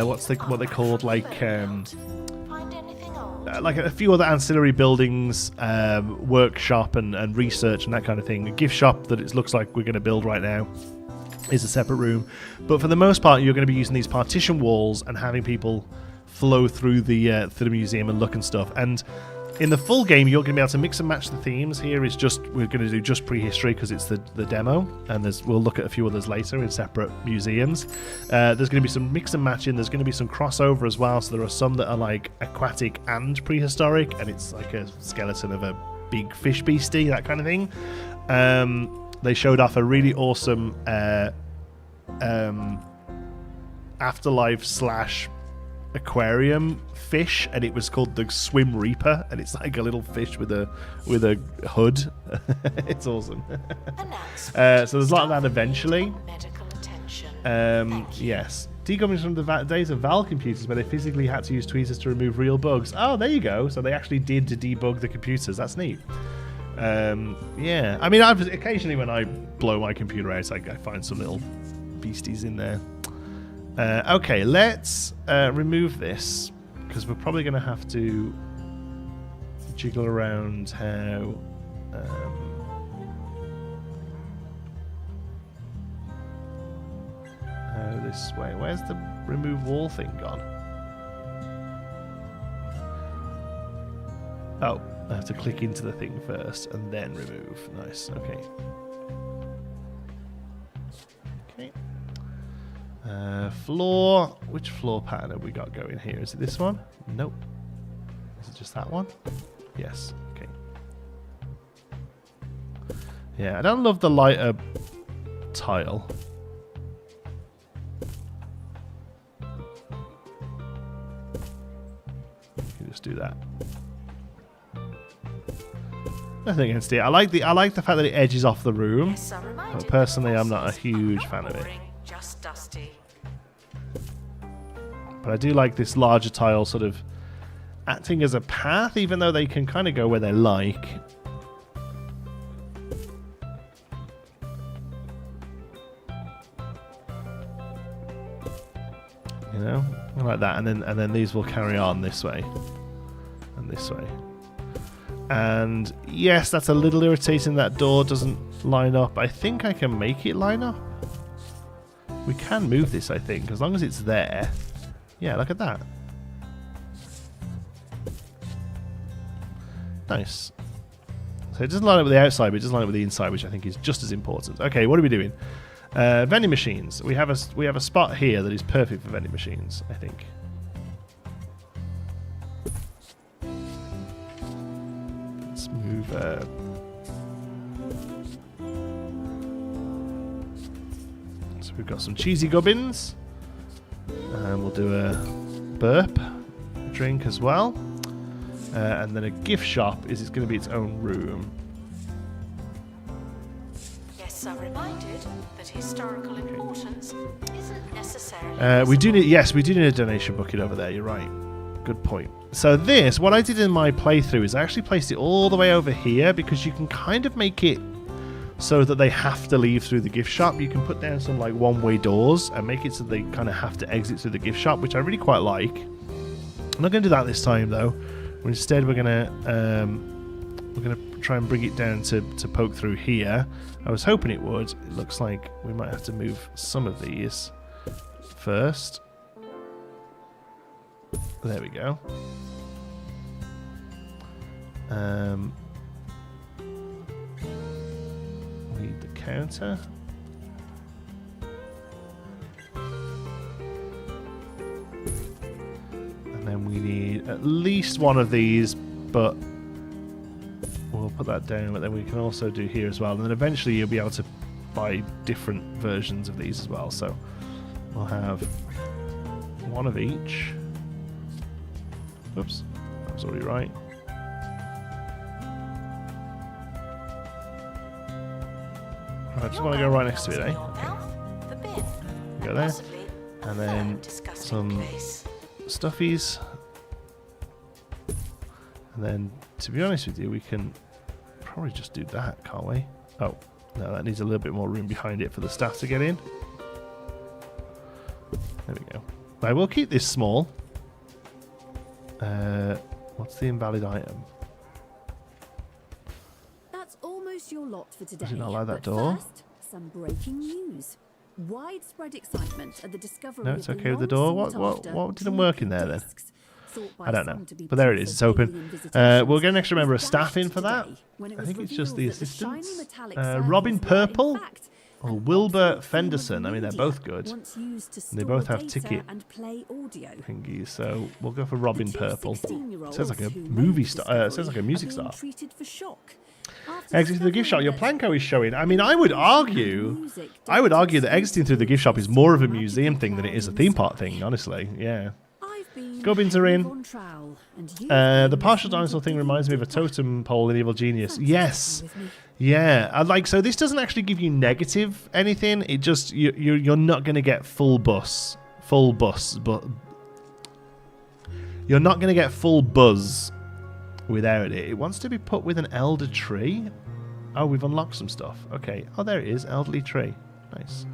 what they called like a few other ancillary buildings, workshop and research and that kind of thing. A gift shop that it looks like we're going to build right now is a separate room, but for the most part you're going to be using these partition walls and having people flow through the museum and look and stuff. And in the full game you're going to be able to mix and match the themes. Here is just, we're going to do just prehistory because it's the demo, and we'll look at a few others later in separate museums. There's going to be some mix and matching. There's going to be some crossover as well, so there are some that are like aquatic and prehistoric, and it's like a skeleton of a big fish beastie, that kind of thing. They showed off a really awesome afterlife / aquarium fish, and it was called the Swim Reaper, and it's like a little fish with a hood. It's awesome. So there's a lot of that eventually. Yes. Decoming from the days of Val computers where they physically had to use tweezers to remove real bugs. Oh, there you go. So they actually did debug the computers. That's neat. Yeah, I mean, occasionally when I blow my computer out, I find some little beasties in there. Okay, let's remove this, because we're probably going to have to jiggle around how... this way. Where's the remove wall thing gone? Oh, I have to click into the thing first and then remove. Nice, okay. Okay. Floor. Which floor pattern have we got going here? Is it this one? Nope. Is it just that one? Yes, okay. Yeah, I don't love the lighter tile. You can just do that. Nothing against it. I like the fact that it edges off the room. Yes, But personally, I'm not a huge fan of it. Just dusty. But I do like this larger tile sort of acting as a path, even though they can kind of go where they like. You know, like that, and then these will carry on this way and this way. And yes, that's a little irritating. That door doesn't line up. I think I can make it line up. We can move this, I think, as long as it's there. Yeah, look at that. Nice. So it doesn't line up with the outside, but it does line up with the inside, which I think is just as important. Okay, what are we doing? Vending machines. We have a spot here that is perfect for vending machines, I think. Let's move. So we've got some cheesy gubbins. And we'll do a burp drink as well. And then a gift shop is going to be its own room. Yes, I'm reminded that historical importance isn't necessarily. We do need a donation bucket over there. You're right. Good point. So this, what I did in my playthrough is I actually placed it all the way over here because you can kind of make it so that they have to leave through the gift shop. You can put down some like one-way doors and make it so they kind of have to exit through the gift shop, which I really quite like. I'm not going to do that this time though. Instead, we're gonna try and bring it down to poke through here. I was hoping it would. It looks like we might have to move some of these first. There we go. We need the counter. And then we need at least one of these, but we'll put that down, but then we can also do here as well. And then eventually you'll be able to buy different versions of these as well. So we'll have one of each. Oops, that was already right. Right, I just want to go right next to it, eh? Okay. Go there. And then some stuffies. And then, to be honest with you, we can probably just do that, can't we? Oh, no, that needs a little bit more room behind it for the staff to get in. There we go. I will keep this small. What's the invalid item? That's almost your lot for today. Does it not like that But door? First, some breaking news. Widespread excitement at the discovery No, it's of okay with the door. long-sought-after What didn't work in there then? discs, thought by I don't know. some to be But there it proof is. It's of open. alien visitations, We'll get an extra member of was staff in dashed for that. today when it I was think it's just the revealed that shiny assistants. metallic Robin circles were, in Purple fact, or an Wilbur obsolete form of Fenderson. I mean, they're media both good. once used to And they both store have data ticket and play audio. thingies. So we'll go for Robin The two Purple. 16-year-olds Sounds like a who made movie the star. Sounds like a discovery music are being star. treated for shock. After Exiting the gift shop. Your discovering Planko is showing. I mean, I would argue that exiting through the gift shop is more of a museum thing than it is a theme park thing. Honestly, yeah. Gubbins are in. The partial dinosaur thing reminds me of a totem pole in Evil Genius. Yes. Yeah. So this doesn't actually give you negative anything. It just you're not going to get full buzz, but you're not going to get full buzz without it. It wants to be put with an elder tree. Oh, we've unlocked some stuff. Okay. Oh, there it is. Elderly tree. Nice.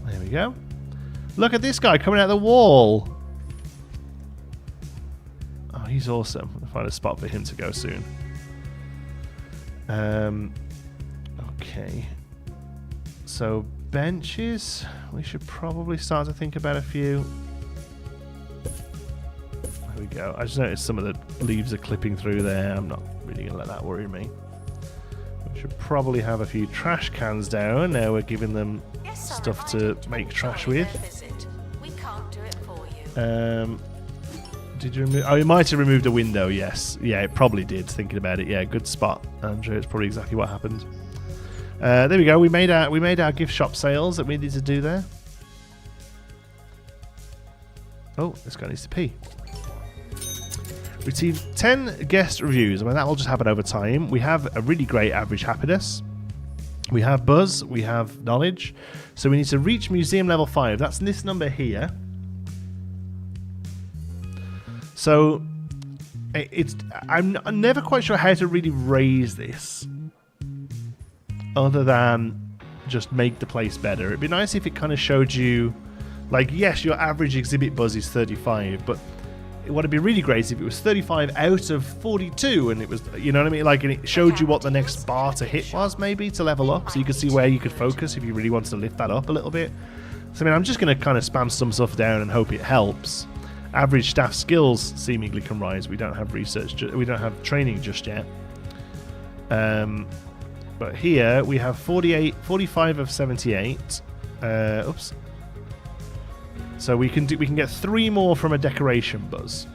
There we go. Look at this guy coming out the wall. Oh, he's awesome. I'll find a spot for him to go soon. Okay. So benches, we should probably start to think about a few. There we go. I just noticed some of the leaves are clipping through there. I'm not really going to let that worry me. We should probably have a few trash cans down. Now we're giving them stuff to make trash with. We can't do it for you. Did you remove? Oh, it might have removed a window. Yes, yeah, it probably did. Thinking about it, yeah, good spot, Andrew. It's probably exactly what happened. There we go. We made our gift shop sales that we needed to do there. Oh, this guy needs to pee. Received 10 guest reviews. I mean, that will just happen over time. We have a really great average happiness. We have buzz. We have knowledge. So we need to reach museum level 5. That's this number here. So I'm never quite sure how to really raise this other than just make the place better. It'd be nice if it kind of showed you, like, yes, your average exhibit buzz is 35, but what would be really great if it was 35 out of 42 and it was, you know what I mean? Like, and it showed you what the next bar to hit was, maybe, to level up, so you could see where you could focus if you really wanted to lift that up a little bit. So, I mean, I'm just going to kind of spam some stuff down and hope it helps. Average staff skills seemingly can rise. We don't have research, we don't have training just yet. But here we have 45 of 78. Oops. So we can get 3 more from a decoration buzz.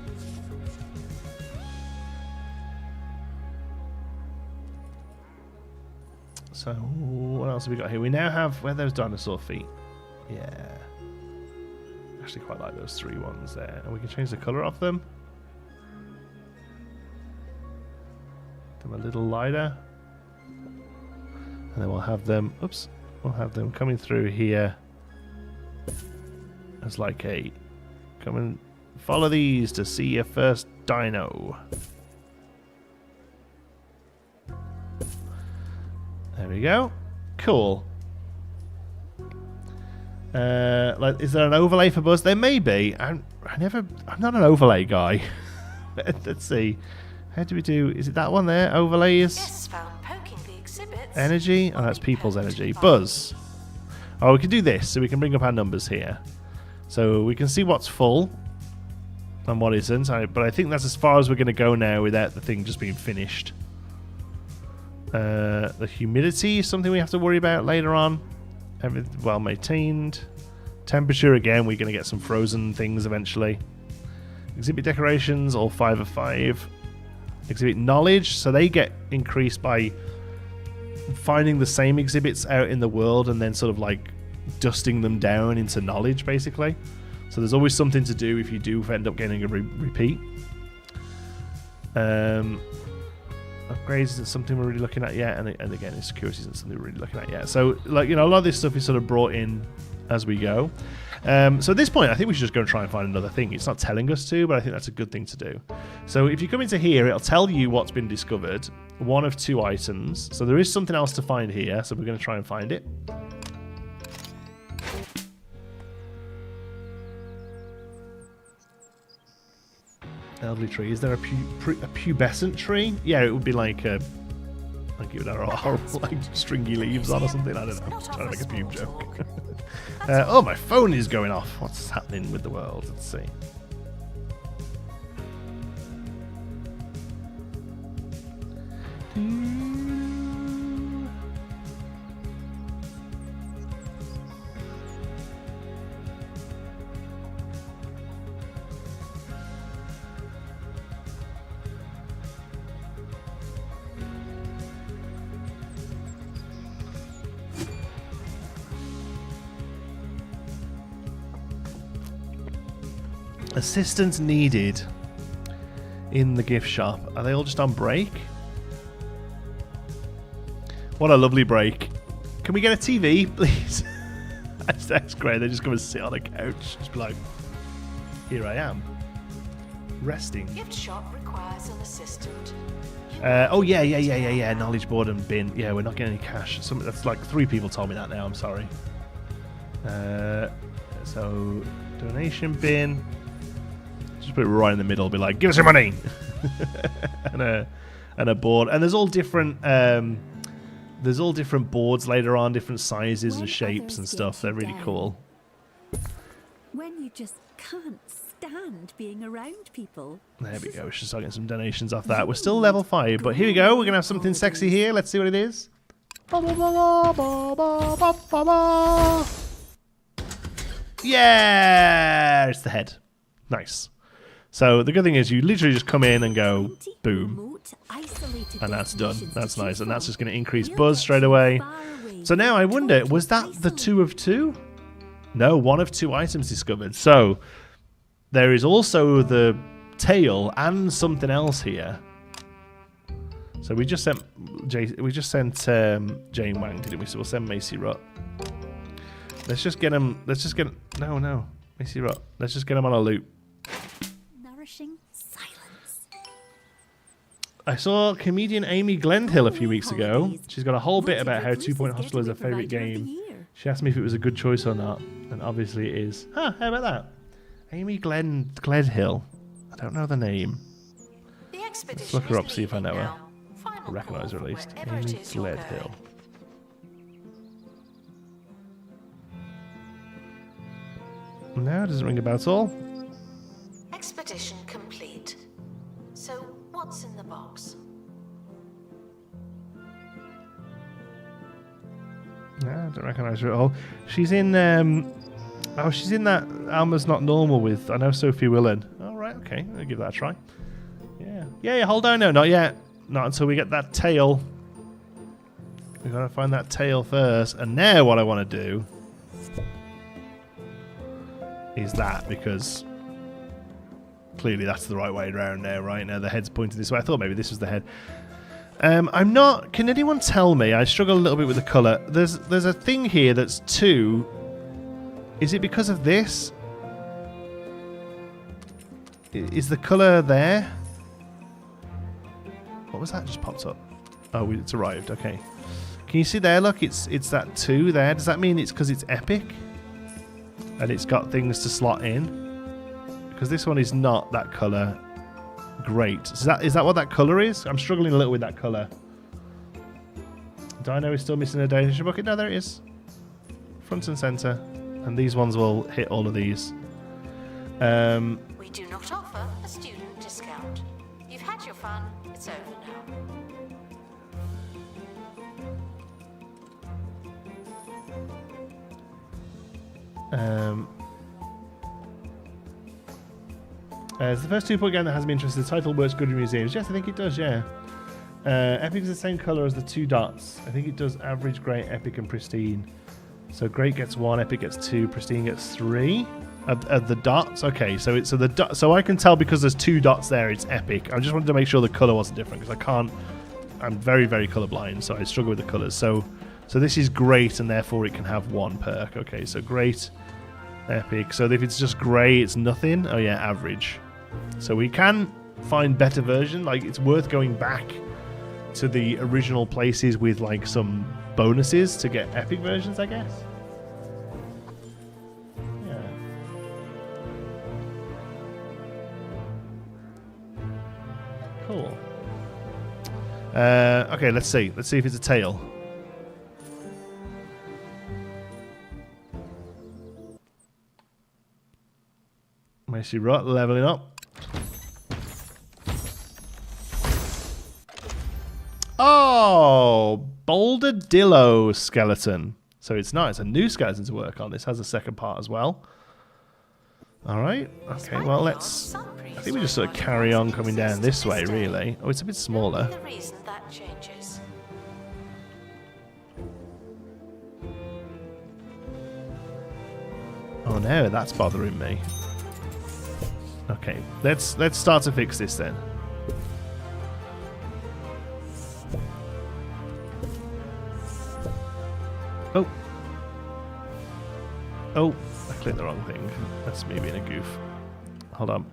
So what else have we got here? We now have where are those dinosaur feet? Yeah. Actually quite like those 3 ones there. And we can change the colour of them. Them a little lighter. And then we'll have them, oops, we'll have them coming through here as like a, come and follow these to see your first dino. There we go. Cool. Like, is there an overlay for Buzz? There may be. I'm not an overlay guy. Let's see. How do we do? Is it that one there? Overlays. Guests found poking the exhibits. Energy. Oh, that's people's energy. Buzz. Oh, we can do this, so we can bring up our numbers here, so we can see what's full and what isn't. But I think that's as far as we're going to go now without the thing just being finished. The humidity is something we have to worry about later on. Everything well maintained. Temperature, again, we're going to get some frozen things eventually. Exhibit decorations, all 5 of 5. Exhibit knowledge, so they get increased by finding the same exhibits out in the world and then sort of like dusting them down into knowledge, basically. So there's always something to do if you do end up getting a repeat. Upgrades isn't something we're really looking at yet, and again, security isn't something we're really looking at yet. So, like, you know, a lot of this stuff is sort of brought in as we go. So at this point, I think we should just go and try and find another thing. It's not telling us to, but I think that's a good thing to do. So if you come into here, it'll tell you what's been discovered. 1 of 2 items. So there is something else to find here, so we're going to try and find it. Elderly tree. Is there a pubescent tree? Yeah, it would be like a... Like it would have like stringy leaves on or something. I don't know. I'm trying to make a pube joke. Oh, my phone is going off. What's happening with the world? Let's see. Assistance needed in the gift shop. Are they all just on break? What a lovely break. Can we get a TV, please? That's great. They just come and sit on a couch. Just be like, here I am. Resting. Gift shop requires an assistant. Oh, yeah. Knowledge board and bin. Yeah, we're not getting any cash. That's like 3 people told me that now. I'm sorry. So, donation bin. Just put it right in the middle. Be like, give us your money, and a board. And there's all different. There's all different boards later on, different sizes and shapes and stuff. They're really cool. When you just can't stand being around people. There we go. We should start getting some donations off that. We're still level 5, but here we go. We're gonna have something sexy here. Let's see what it is. Yeah, it's the head. Nice. So the good thing is you literally just come in and go boom, and that's done. That's nice, and that's just going to increase buzz straight away. So now I wonder, was that the 2 of 2? No, 1 of 2 items discovered. So there is also the tail and something else here. So we just sent Jane Wang, didn't we? So we'll send Macy Rutt. Let's just get him. No, Macy Rutt. Let's just get him on a loop. Nourishing silence. I saw comedian Amy Glendhill a few weeks ago. She's got a whole bit about how 2 Point Hospital is her favourite game. She asked me if it was a good choice or not, and obviously it is. Huh, how about that? Amy Glendhill. I don't know the name. Let's look her up, see if I know her. I recognise her at least. Amy Glendhill. No, it doesn't ring a bell at all. Expedition complete. So, what's in the box? No, I don't recognise her at all. She's in, she's in that Alma's Not Normal with, I know, Sophie Willan. Oh, right, okay, I'll give that a try. Yeah, hold on, no, not yet. Not until we get that tail. We've got to find that tail first. And now what I want to do is that, because clearly that's the right way around now, right? Now the head's pointing this way. I thought maybe this was the head. I'm not... Can anyone tell me? I struggle a little bit with the colour. There's a thing here that's 2. Is it because of this? Is the colour there? What was that just popped up? Oh, it's arrived. Okay. Can you see there? Look, it's that 2 there. Does that mean it's because it's epic? And it's got things to slot in? Because this one is not that colour. Great. So is that what that colour is? I'm struggling a little with that colour. Dino is still missing a donation bucket. No, there it is. Front and centre. And these ones will hit all of these. We do not offer a student discount. You've had your fun. It's over now. It's the first 2 Point game that has me interested. The title works good in museums. Yes, I think it does, yeah. Epic is the same colour as the 2 dots. I think it does average, great, epic, and pristine. So great gets 1, epic gets 2, pristine gets 3 of the dots. Okay, so I can tell because there's 2 dots there, it's epic. I just wanted to make sure the colour wasn't different because I can't. I'm very, very colourblind, so I struggle with the colours. So this is great, and therefore it can have 1 perk. Okay, so great, epic. So if it's just grey, it's nothing. Oh yeah, average. So we can find better version. Like, it's worth going back to the original places with like some bonuses to get epic versions, I guess. Yeah. Cool. Okay, let's see. Let's see if it's a tail. Macy Rutt leveling up. Oh, Boulder-Dillo skeleton. So it's nice. A new skeleton to work on. This has a second part as well. All right. Okay, well, let's... I think we just sort of carry on coming down this way, really. Oh, it's a bit smaller. The reason that changes. Oh, no, that's bothering me. Okay, let's start to fix this then. Oh, I clicked the wrong thing. That's me being a goof. Hold on.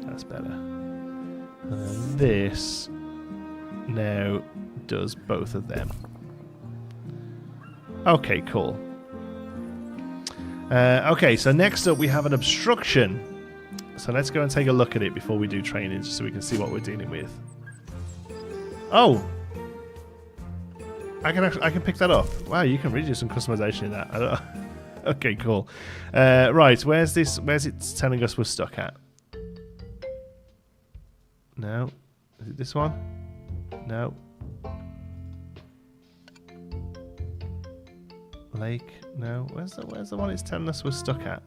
That's better. And then this now does both of them. Okay, cool. Okay, so next up we have an obstruction. So let's go and take a look at it before we do training, just so we can see what we're dealing with. Oh! I can pick that up. Wow, you can really do some customization in that. I don't Okay, cool. Right, where's this? Where's it telling us we're stuck at? No. Is it this one? No. Lake? No. Where's the one it's telling us we're stuck at?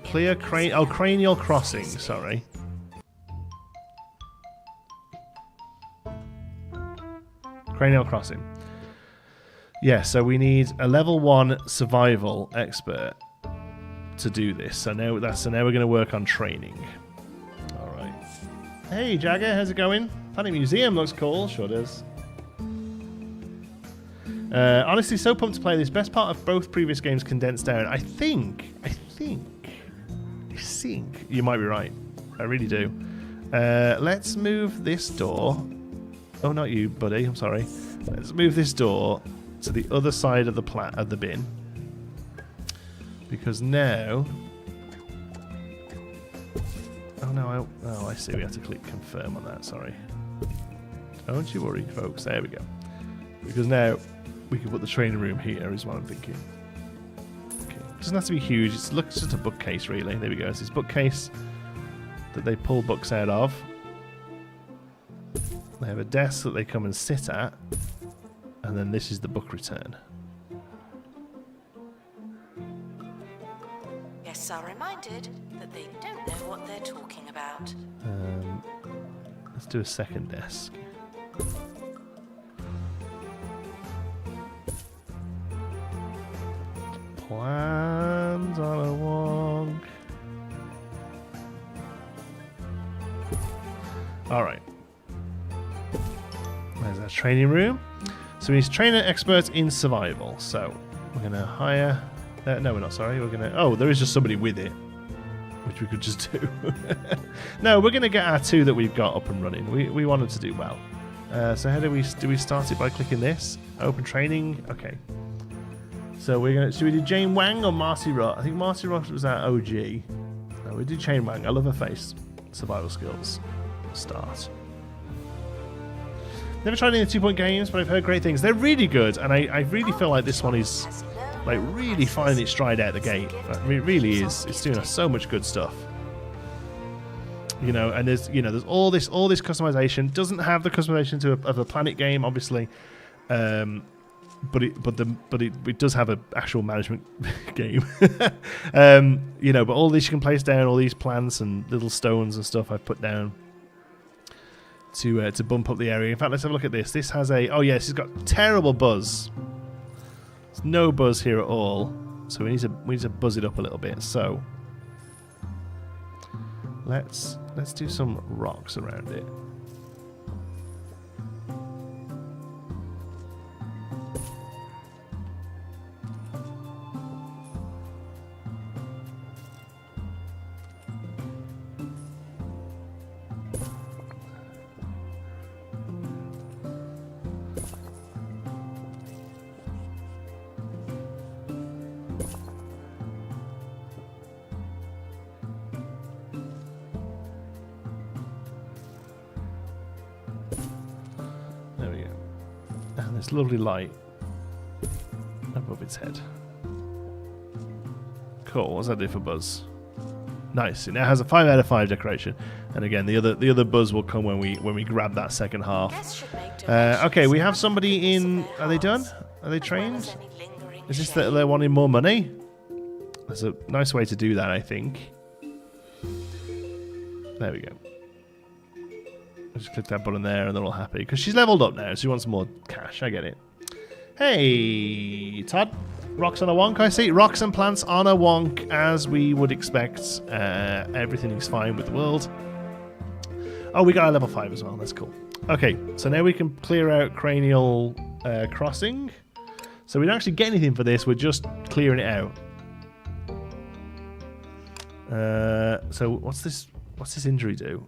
Clear cranial crossing, sorry. Cranial crossing. Yeah, so we need a level 1 survival expert to do this. So now we're going to work on training. All right. Hey Jagger, how's it going? Planet Museum looks cool. Sure does. Honestly, so pumped to play this. Best part of both previous games condensed down. I think you might be right. I really do. Let's move this door. Oh, not you, buddy. I'm sorry. Let's move this door to the other side of the bin. Because now... Oh, no. I see. We have to click confirm on that. Sorry. Don't you worry, folks. There we go. Because now we can put the training room here is what I'm thinking. Okay. It doesn't have to be huge. It looks just a bookcase, really. There we go. It's this bookcase that they pull books out of. They have a desk that they come and sit at, and then this is the book return. Guests are reminded that they don't know what they're talking about. Let's do a second desk. Plans on a wonk. All right. There's our training room. So we need to train an expert in survival. So we're going to hire... no, we're not, sorry. We're going to... Oh, there is just somebody with it, which we could just do. No, we're going to get our 2 that we've got up and running. We wanted to do well. So how do we start it by clicking this? Open training. Okay. So we're going to... Should we do Jane Wang or Marcy Roth? I think Marcy Roth was our OG. No, we do Jane Wang. I love her face. Survival skills. Start. Never tried any 2-point games, but I've heard great things. They're really good, and I really feel like this one is like really finding its stride out the gate. It really is. It's doing so much good stuff. You know, and there's all this customization. Doesn't have the customization of a Planet game, obviously, but it does have an actual management game. You know, but all this you can place down, all these plants and little stones and stuff I've put down to bump up the area. In fact, let's have a look at this. This has a... Oh, yes, it's got terrible buzz. There's no buzz here at all. So we need to buzz it up a little bit. So let's do some rocks around it. This lovely light above its head. Cool. What's that do for buzz? Nice. It now has a 5 out of 5 decoration. And again, the other buzz will come when we grab that second half. Okay, we have somebody in. Are they done? Are they trained? Is this that they're wanting more money? That's a nice way to do that, I think. There we go. Just click that button there and they're all happy. Because she's leveled up now, so she wants more cash. I get it. Hey, Todd. Rocks on a wonk, I see. Rocks and plants on a wonk, as we would expect. Everything is fine with the world. Oh, we got a level 5 as well. That's cool. Okay, so now we can clear out cranial crossing. So we don't actually get anything for this. We're just clearing it out. So what's this injury do?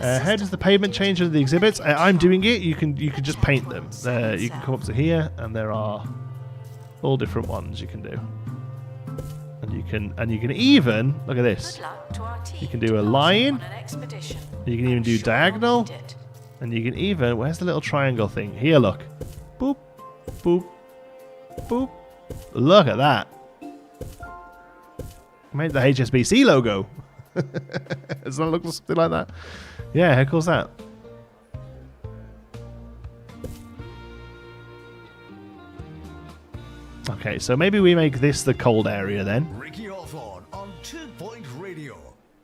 How does the pavement change under the exhibits? I'm doing it. You can just paint them. You can come up to here, and there are all different ones you can do. And you can even look at this. Good luck to our team. You can do a line. On an expedition. You can even do Sure we'll diagonal. need it. And you can even, where's the little triangle thing? Here, look. Boop, boop, boop. Look at that. Made the HSBC logo. Does that look something like that? Yeah, how cool is that? Okay, so maybe we make this the cold area then. Ricky Hawthorne on 2 Point Radio.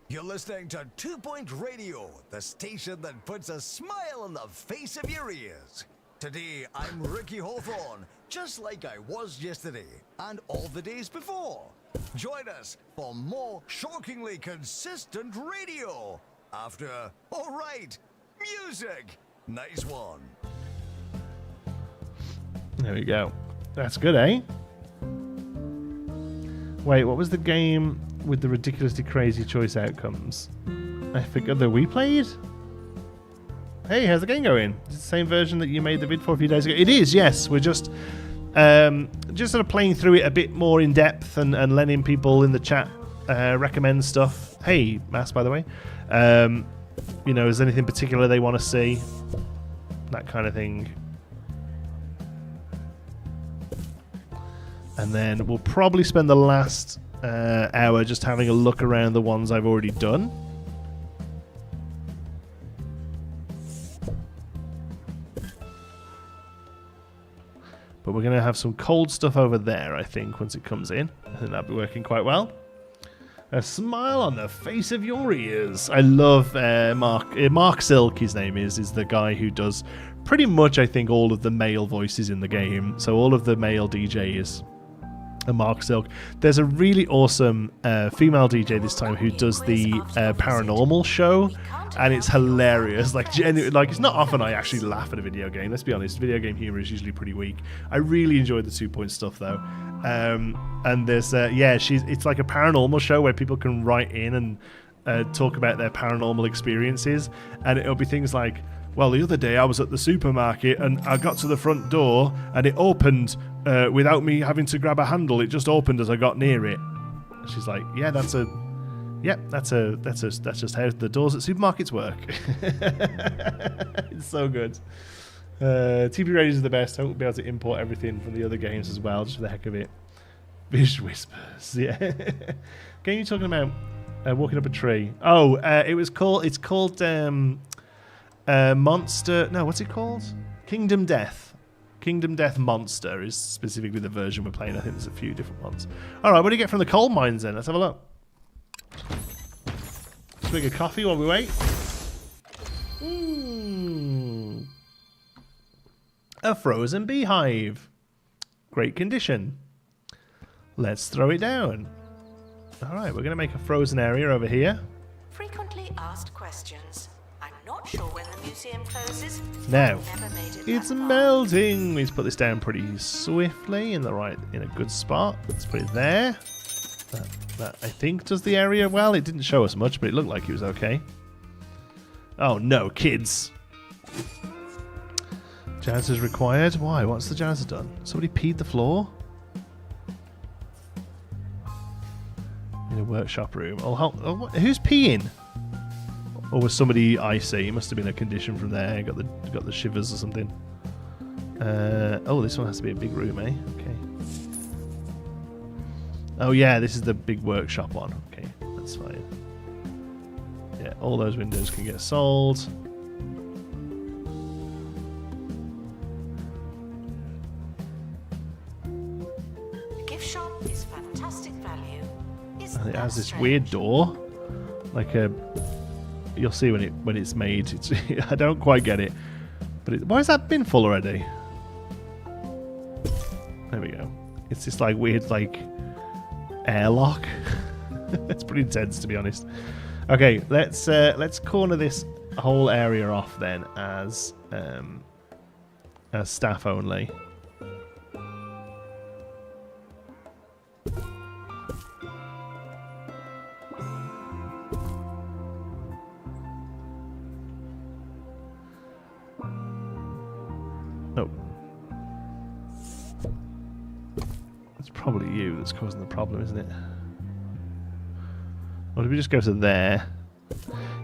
You're listening to 2 Point Radio, the station that puts a smile on the face of your ears. Today, I'm Ricky Hawthorne, just like I was yesterday and all the days before. Join us for more shockingly consistent radio. After, all right, music. Nice one. There we go. That's good, eh? Wait, what was the game with the ridiculously crazy choice outcomes? I forgot that we played? Hey, how's the game going? Is it the same version that you made the vid for a few days ago? It is, yes. We're just sort of playing through it a bit more in depth and letting people in the chat recommend stuff. Hey, Mass, by the way. You know, is there anything particular they want to see? That kind of thing. And then we'll probably spend the last hour just having a look around the ones I've already done. But we're going to have some cold stuff over there, I think, once it comes in. I think that'll be working quite well. A smile on the face of your ears. I love Mark Silk, his name is the guy who does pretty much, I think, all of the male voices in the game. So all of the male DJs are Mark Silk. There's a really awesome female DJ this time who does the paranormal show, and it's hilarious. Like, it's not often I actually laugh at a video game. Let's be honest, video game humor is usually pretty weak. I really enjoyed the 2 Point stuff though. And there's it's like a paranormal show where people can write in and talk about their paranormal experiences, and it'll be things like, well, the other day I was at the supermarket and I got to the front door and it opened without me having to grab a handle. It just opened as I got near it. And she's like, yeah, that's just how the doors at supermarkets work. It's so good. TP Raiders is the best. I won't be able to import everything from the other games as well, just for the heck of it. Vision Whispers, yeah. Game you're talking about, walking up a tree. Oh, it's called Monster. No, what's it called? Kingdom Death. Kingdom Death Monster is specifically the version we're playing. I think there's a few different ones. All right, what do you get from the coal mines then? Let's have a look. Swig of coffee while we wait. A frozen beehive. Great condition. Let's throw it down. All right, we're going to make a frozen area over here. Frequently asked questions. I'm not sure when the museum closes. Now, Never made it it's that far. melting. Let's put this down pretty swiftly in a good spot. Let's put it there. That I think does the area well. It didn't show us much, but it looked like it was okay. Oh no, kids. Janitor's required. Why? What's the janitor done? Somebody peed the floor? In a workshop room. Who's peeing? Or was somebody icy? It must have been a condition from there. Got the shivers or something. This one has to be a big room, eh? Okay. Oh yeah, this is the big workshop one. Okay, that's fine. Yeah, all those windows can get sold. The gift shop is fantastic value. Isn't And it that has this strange? weird door, like a. You'll see when it's made. It's I don't quite get it, but why has that been full already? There we go. It's this like weird like airlock. It's pretty intense, to be honest. Okay, let's corner this whole area off then as staff only. probably you that's causing the problem, isn't it? Or did we just go to there?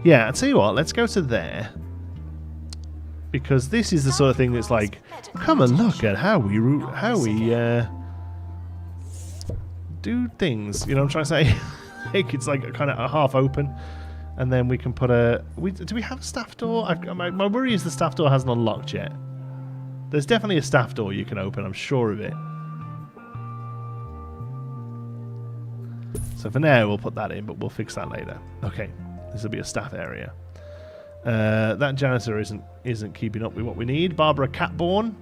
Yeah, I'll tell you what, let's go to there. Because this is the sort of thing that's like, come and look at how we do things. You know what I'm trying to say? Like it's like kind of a half open. And then we can put a... do we have a staff door? My worry is the staff door hasn't unlocked yet. There's definitely a staff door you can open, I'm sure of it. So for now, we'll put that in, but we'll fix that later. Okay, this will be a staff area. That janitor isn't keeping up with what we need. Barbara Catborn.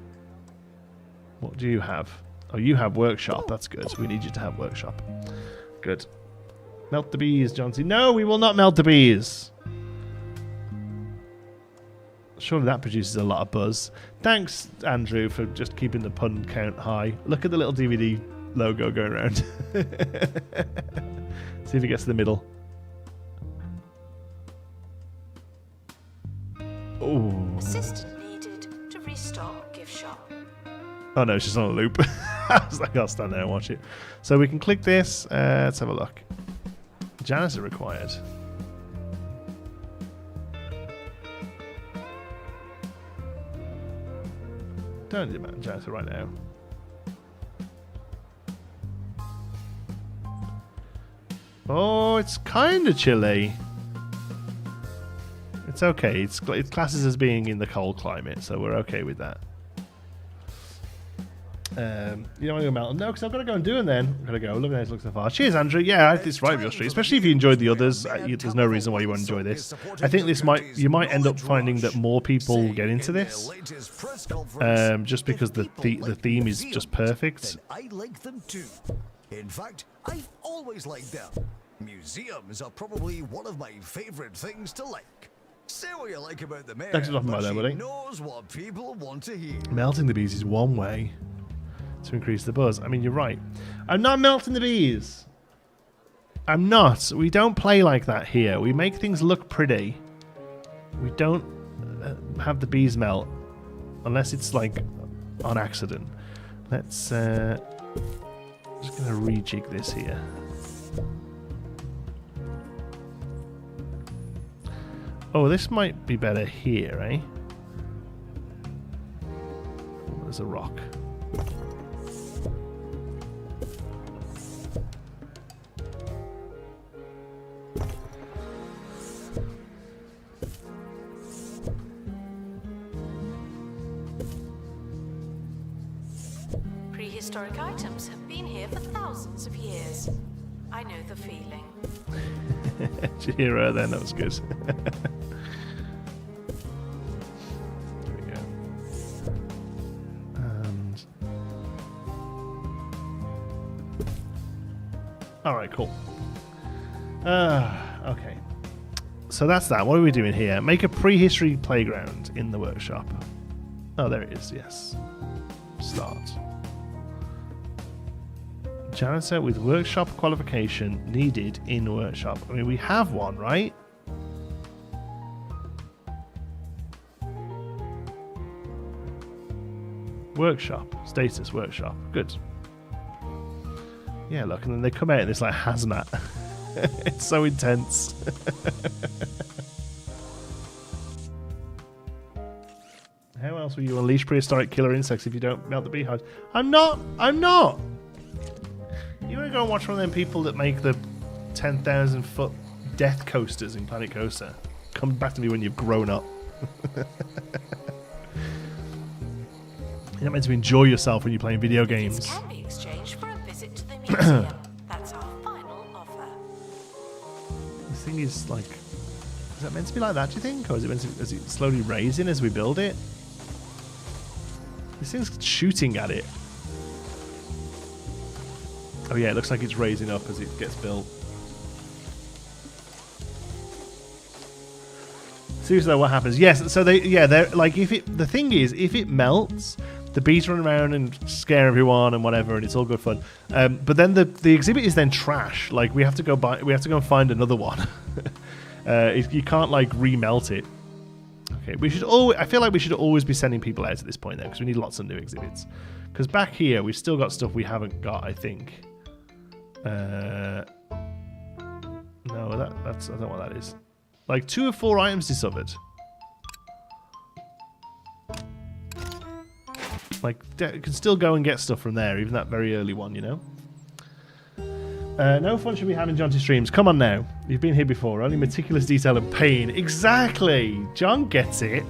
What do you have? Oh, you have workshop. That's good. We need you to have workshop. Good. Melt the bees, Johnsy. No, we will not melt the bees. Surely that produces a lot of buzz. Thanks, Andrew, for just keeping the pun count high. Look at the little DVD logo going around. See if it gets to the middle. Oh. Assistant needed to restock gift shop. Oh no, it's just on a loop. I was like, I'll stand there and watch it. So we can click this. Let's have a look. Janitor required. Don't need a janitor right now. Oh, it's kind of chilly. It's okay. It classes as being in the cold climate, so we're okay with that. You don't want to go melt? No, because I've got to go and do them then. I've got to go. Look at it looks so far. Cheers, Andrew. Yeah, it's right up your street. Especially if you enjoyed the others. There's no reason why you won't enjoy this. I think you might end up finding that more people get into this. Just because the theme is just perfect. I like them too. In fact, I've always liked them. Museums are probably one of my favorite things to like. Say what you like about the mayor, Thanks for dropping by there, buddy. knows what people want to hear. Melting the bees is one way to increase the buzz. I mean, you're right. I'm not melting the bees. I'm not. We don't play like that here. We make things look pretty. We don't have the bees melt unless it's like on accident. Let's I'm just gonna rejig this here. Oh, this might be better here, eh? Oh, there's a rock. Prehistoric items have been here for thousands of years. I know the feeling. Did you hear her then? That was good. There we go. And... alright, cool. Okay. So that's that. What are we doing here? Make a prehistory playground in the workshop. Oh, there it is, yes. Start. Janitor with workshop qualification needed in workshop. I mean, we have one, right? Workshop. Status workshop. Good. Yeah, look, and then they come out and it's like hazmat. It's so intense. How else will you unleash prehistoric killer insects if you don't melt the beehives? I'm not! You want to go and watch one of them people that make the 10,000 foot death coasters in Planet Coaster? Come back to me when you've grown up. You're not meant to enjoy yourself when you're playing video games. This can be exchanged for a visit to the museum. That's our final offer. This thing is like... is that meant to be like that, do you think? Or is it slowly raising as we build it? This thing's shooting at it. Oh yeah, it looks like it's raising up as it gets built. Seriously, what happens? Yes, so they're like, the thing is, if it melts, the bees run around and scare everyone and whatever, and it's all good fun. But then the exhibit is then trash. Like we have to go and find another one. You can't like remelt it. Okay, I feel like we should always be sending people out at this point though, because we need lots of new exhibits. Because back here, we've still got stuff we haven't got, I think. No, that's I don't know what that is. Like 2 of 4 items discovered. Like, you can still go and get stuff from there, even that very early one, you know? No fun should be having Jonty streams. Come on now. You've been here before. Only meticulous detail and pain. Exactly. John gets it.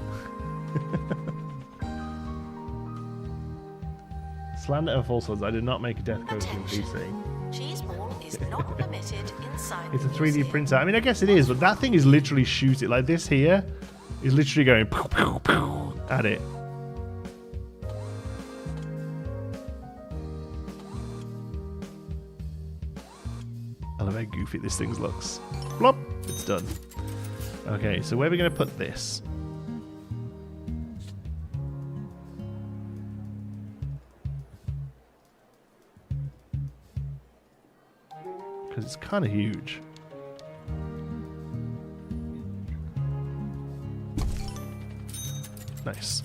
Slander and falsehoods. I did not make a death code in PC. Cheese ball is not permitted inside. It's a the 3D museum. printer. I mean, I guess it is, but that thing is literally shooting. Like this here is literally going pew, pew, pew at it. I love how goofy this thing looks. Plop! It's done. Okay, so where are we going to put this? Because it's kind of huge. Nice.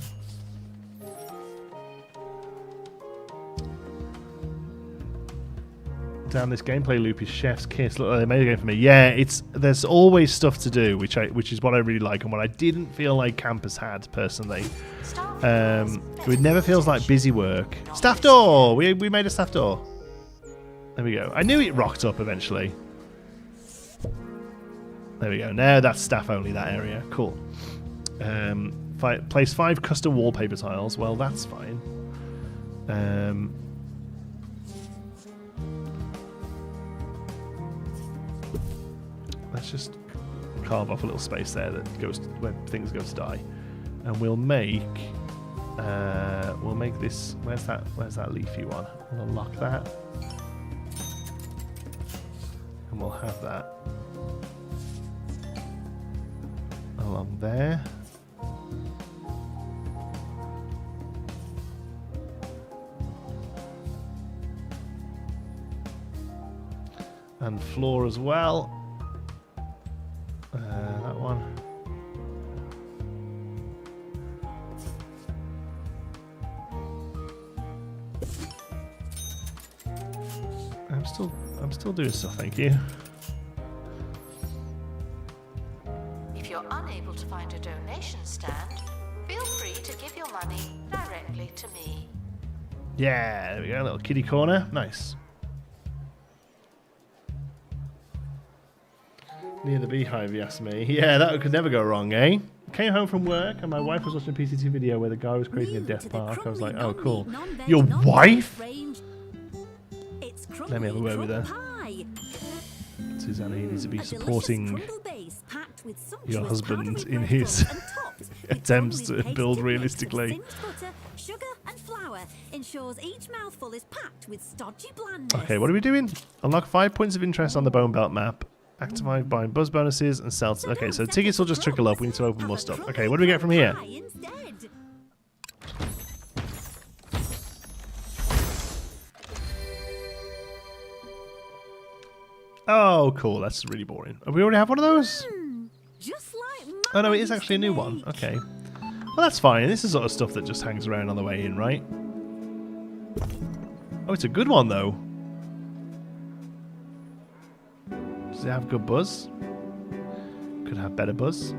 Down this gameplay loop is Chef's Kiss. Look, they made a game for me. Yeah, there's always stuff to do, which is what I really like, and what I didn't feel like Campus had personally. It never feels like busy work. Staff door. We made a staff door. There we go. I knew it rocked up eventually. There we go. Now that's staff only, that area. Cool. Place 5 custom wallpaper tiles. Well, that's fine. Let's just carve off a little space there that goes where things go to die, and we'll make this. Where's that leafy one? We'll unlock that, and we'll have that along there. And floor as well. That one. I'm still doing stuff, thank you. If you're unable to find a donation stand, feel free to give your money directly to me. Yeah, there we go, a little kiddie corner. Nice. Near the beehive, you asked me. Yeah, that could never go wrong, eh? Came home from work and my wife was watching a PCT video where the guy was creating a death park. I was like, oh, cool. Your wife? Let me have a word with her. Susanna, you need to be supporting your husband in his attempts to build realistically. Sugar and flour ensures each mouthful is packed with stodgy blandness. Okay, what are we doing? Unlock 5 points of interest on the Bone Belt map. Activate buying buzz bonuses and sell. Okay, so tickets will just trickle up. We need to open more stuff. Okay, what do we get from here? Oh, cool. That's really boring. We already have one of those? Just like Oh, no, it is actually a new one. Okay. Well, that's fine. This is sort of stuff that just hangs around on the way in, right? Oh, it's a good one, though. Does it have good buzz? Could have better buzz.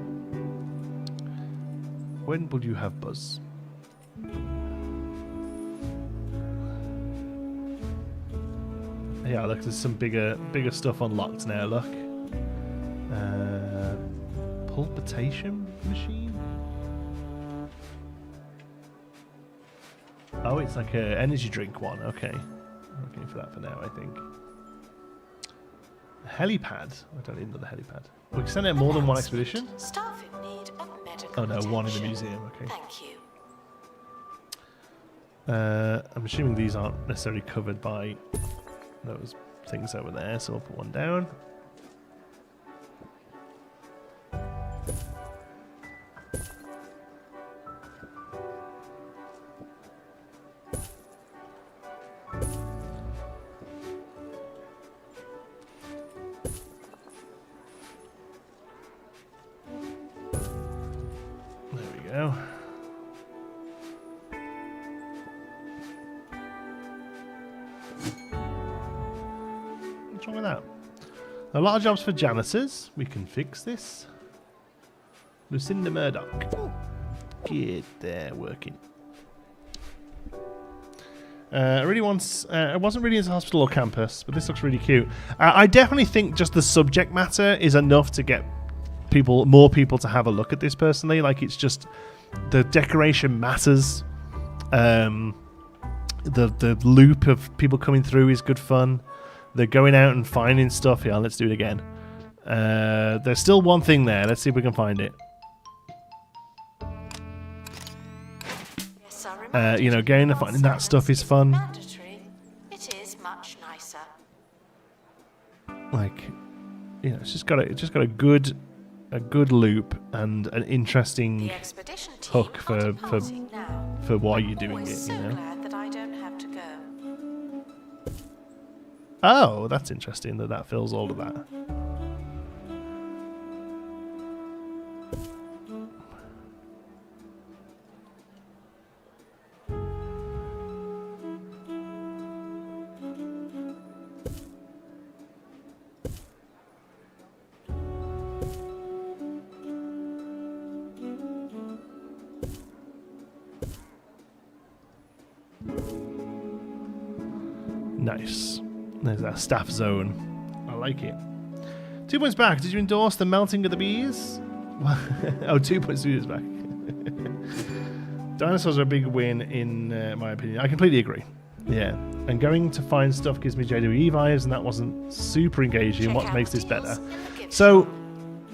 When would you have buzz? Yeah, look, there's some bigger stuff unlocked now, look. Pulpitation machine? Oh, it's like a energy drink one. Okay. I'm looking for that for now, I think. Helipad. I don't even know the helipad. We can send out more than one expedition? Staff in need of medical Oh no, one in the attention. museum. Okay. Thank you. I'm assuming these aren't necessarily covered by those things over there, so I'll put one down. There we go. A lot of jobs for janitors. We can fix this. Lucinda Murdoch. Get there working. I wasn't really into hospital or campus, but this looks really cute. I definitely think just the subject matter is enough to get more people to have a look at this personally. Like, it's just the decoration matters. The loop of people coming through is good fun. They're going out and finding stuff. Yeah, let's do it again. There's still one thing there. Let's see if we can find it. You know, going and finding that stuff is fun. Mandatory. It is much nicer. Like, you know, it's just got a good loop and an interesting The expedition team hook are for departing now. why you're doing Always it. so You know. glad that I don't have to go. Oh, that's interesting that fills all of that. Nice. There's that staff zone. I like it. 2 points back. Did you endorse the melting of the bees? Oh, 2 points back. Dinosaurs are a big win in my opinion. I completely agree. Yeah. And going to find stuff gives me JWE vibes, and that wasn't super engaging. What makes this better? So,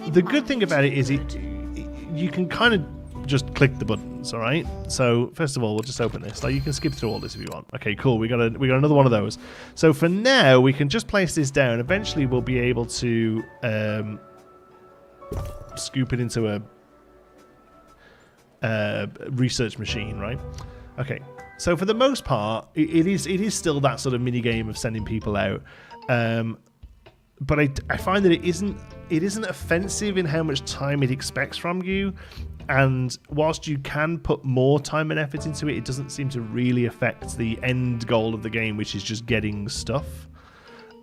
the good thing about it is you can kind of just click the buttons, all right? So first of all, we'll just open this. Like, you can skip through all this if you want. Okay, cool. We got another one of those. So for now, we can just place this down. Eventually, we'll be able to scoop it into a research machine, right? Okay. So for the most part, it is still that sort of mini game of sending people out. But I find that it isn't offensive in how much time it expects from you. And whilst you can put more time and effort into it, it doesn't seem to really affect the end goal of the game, which is just getting stuff.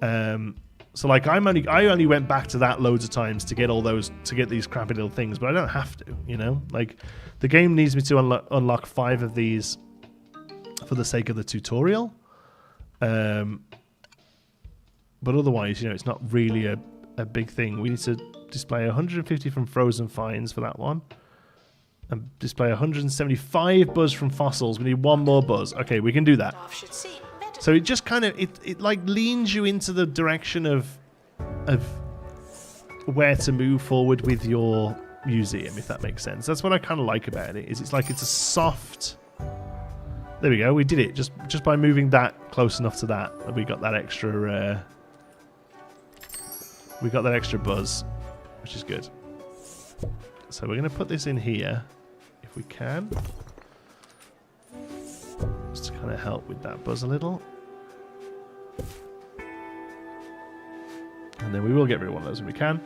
So like I only went back to that loads of times to get these crappy little things, but I don't have to, you know? Like, the game needs me to unlock 5 of these for the sake of the tutorial. But otherwise, you know, it's not really a big thing. We need to display 150 from frozen finds for that one. And display 175 buzz from fossils. We need 1 more buzz. Okay, we can do that. Staff should see medical. So it just kind of it like leans you into the direction of where to move forward with your museum, if that makes sense. That's what I kind of like about it. Is it's like it's a soft. There we go. We did it just by moving that close enough to that. We got that extra. We got that extra buzz, which is good. So we're going to put this in here, if we can. Just to kind of help with that buzz a little. And then we will get rid of one of those if we can.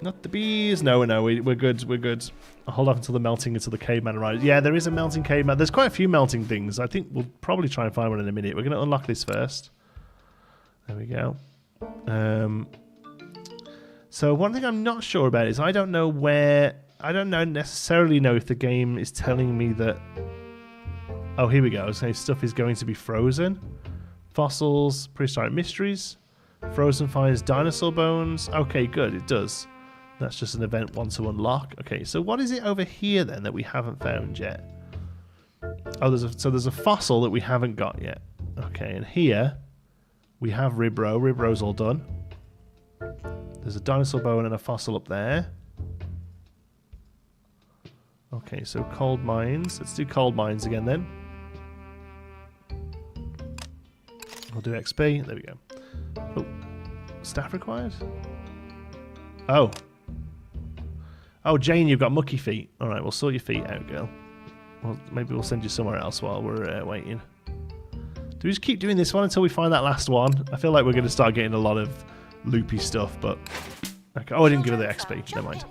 Not the bees. No, we're good. We're good. I'll hold off until the melting, until the caveman arrives. Yeah, there is a melting caveman. There's quite a few melting things. I think we'll probably try and find one in a minute. We're going to unlock this first. There we go. So one thing I'm not sure about is I don't necessarily know if the game is telling me that. Oh, here we go. So stuff is going to be frozen. Fossils, prehistoric mysteries, frozen finds, dinosaur bones. Okay, good. It does. That's just an event one to unlock. Okay, so what is it over here then that we haven't found yet? Oh, there's a fossil that we haven't got yet. Okay, and here we have Ribro. Ribro's all done. There's a dinosaur bone and a fossil up there. Okay, so cold mines. Let's do cold mines again then. We'll do XP. There we go. Oh, staff required? Oh. Oh, Jane, you've got mucky feet. All right, we'll sort your feet out, girl. Well, maybe we'll send you somewhere else while we're waiting. Do we just keep doing this one until we find that last one? I feel like we're going to start getting a lot of loopy stuff, but... Okay. Oh, I didn't give her the XP. Never mind.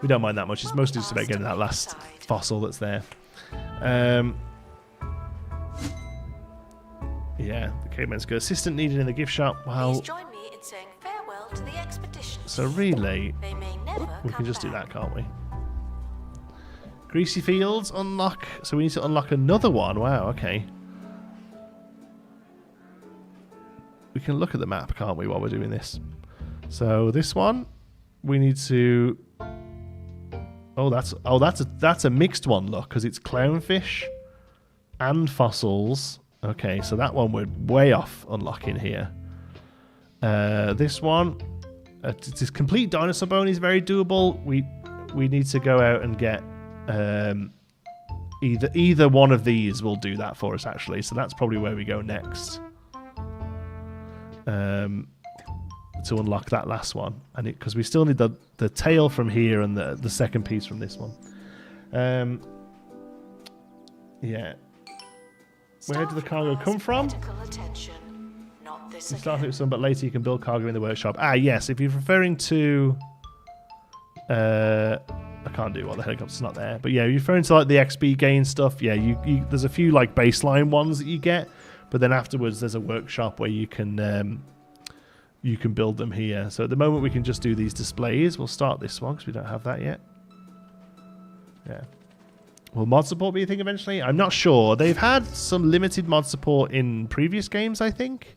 We don't mind that much. It's mostly just about getting that last fossil that's there. Yeah, yeah, the caveman's good. Assistant needed in the gift shop. Please Well, join me in saying farewell to the expedition. so really, They may never we can come just do back. that, can't we? Greasy Fields, unlock. So we need to unlock another one. Wow, okay. We can look at the map, can't we, while we're doing this? So this one, we need to... that's a mixed one, look, because it's clownfish and fossils. Okay, so that one we're way off unlocking here. This one, this complete dinosaur bone is very doable. We need to go out and get either one of these will do that for us, actually. So that's probably where we go next. To unlock that last one, and because we still need the tail from here and the second piece from this one. Yeah. Where did the cargo come from? Medical attention. Not this You start again. with some, but later you can build cargo in the workshop. Ah, yes. If you're referring to, I can't do what the helicopter's not there. But yeah, you're referring to like the XP gain stuff. Yeah, you there's a few like baseline ones that you get, but then afterwards there's a workshop where you can build them here. So at the moment we can just do these displays. We'll start this one because we don't have that yet. Yeah. Will mod support be a thing eventually? I'm not sure. They've had some limited mod support in previous games, I think.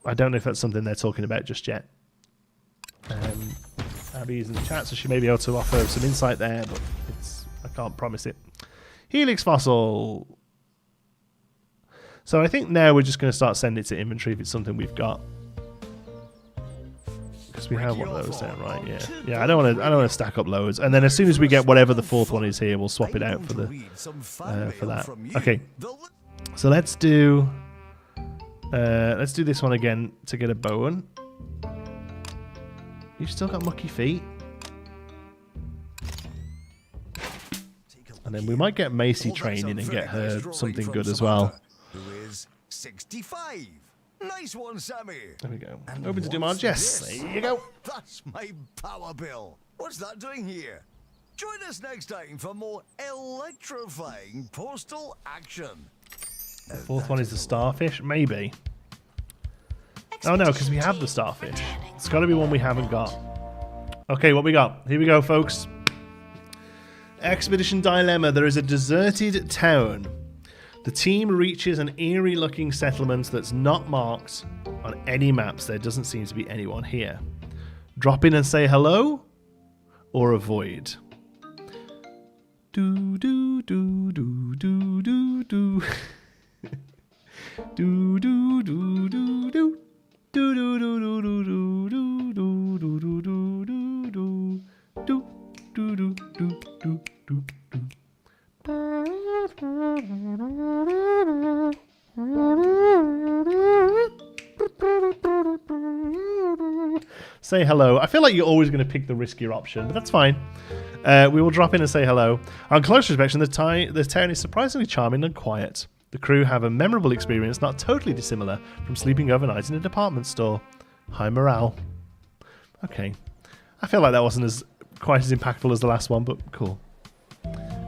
I don't know if that's something they're talking about just yet. Abby's in the chat, so she may be able to offer some insight there, but I can't promise it. Helix Fossil. So I think now we're just going to start sending it to inventory if it's something we've got. Because we have one of those there, right? Yeah. Yeah, I don't want to stack up loads. And then as soon as we get whatever the fourth one is here, we'll swap it out for that. Okay. So let's do this one again to get a Bowen. You've still got mucky feet. And then we might get Macy training and get her something good as well. Who is 65. Nice one, Sammy. There we go. And Open to what's demand. Yes, this? there you go. That's my power bill. What's that doing here? Join us next time for more electrifying postal action. The fourth one is the starfish, maybe. Oh no, because we have the starfish. It's got to be one we haven't got. Okay, what we got? Here we go, folks. Expedition Dilemma. There is a deserted town. The team reaches an eerie-looking settlement that's not marked on any maps. There doesn't seem to be anyone here. Drop in and say hello, or avoid. Do do do do do do do. Do do do do do. Do do do do do do do do do do do do do do do do do do do. Say hello. I feel like you're always going to pick the riskier option, but that's fine. We will drop in and say hello. On close inspection, the town is surprisingly charming and quiet. The crew have a memorable experience, not totally dissimilar from sleeping overnight in a department store. High morale. Okay. I feel like that wasn't quite as impactful as the last one, but cool.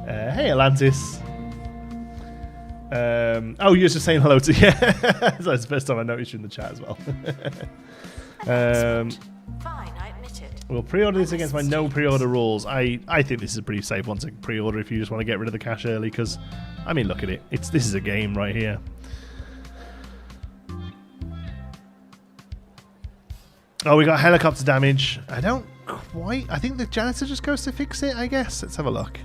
Hey, Atlantis. Oh, you're just saying hello to... Yeah. That's the first time I noticed you in the chat as well. Fine, I admit it. We'll pre-order this against my no pre-order rules. I think this is a pretty safe one to pre-order if you just want to get rid of the cash early, because, I mean, look at it. This is a game right here. Oh, we got helicopter damage. I think the janitor just goes to fix it, I guess. Let's have a look.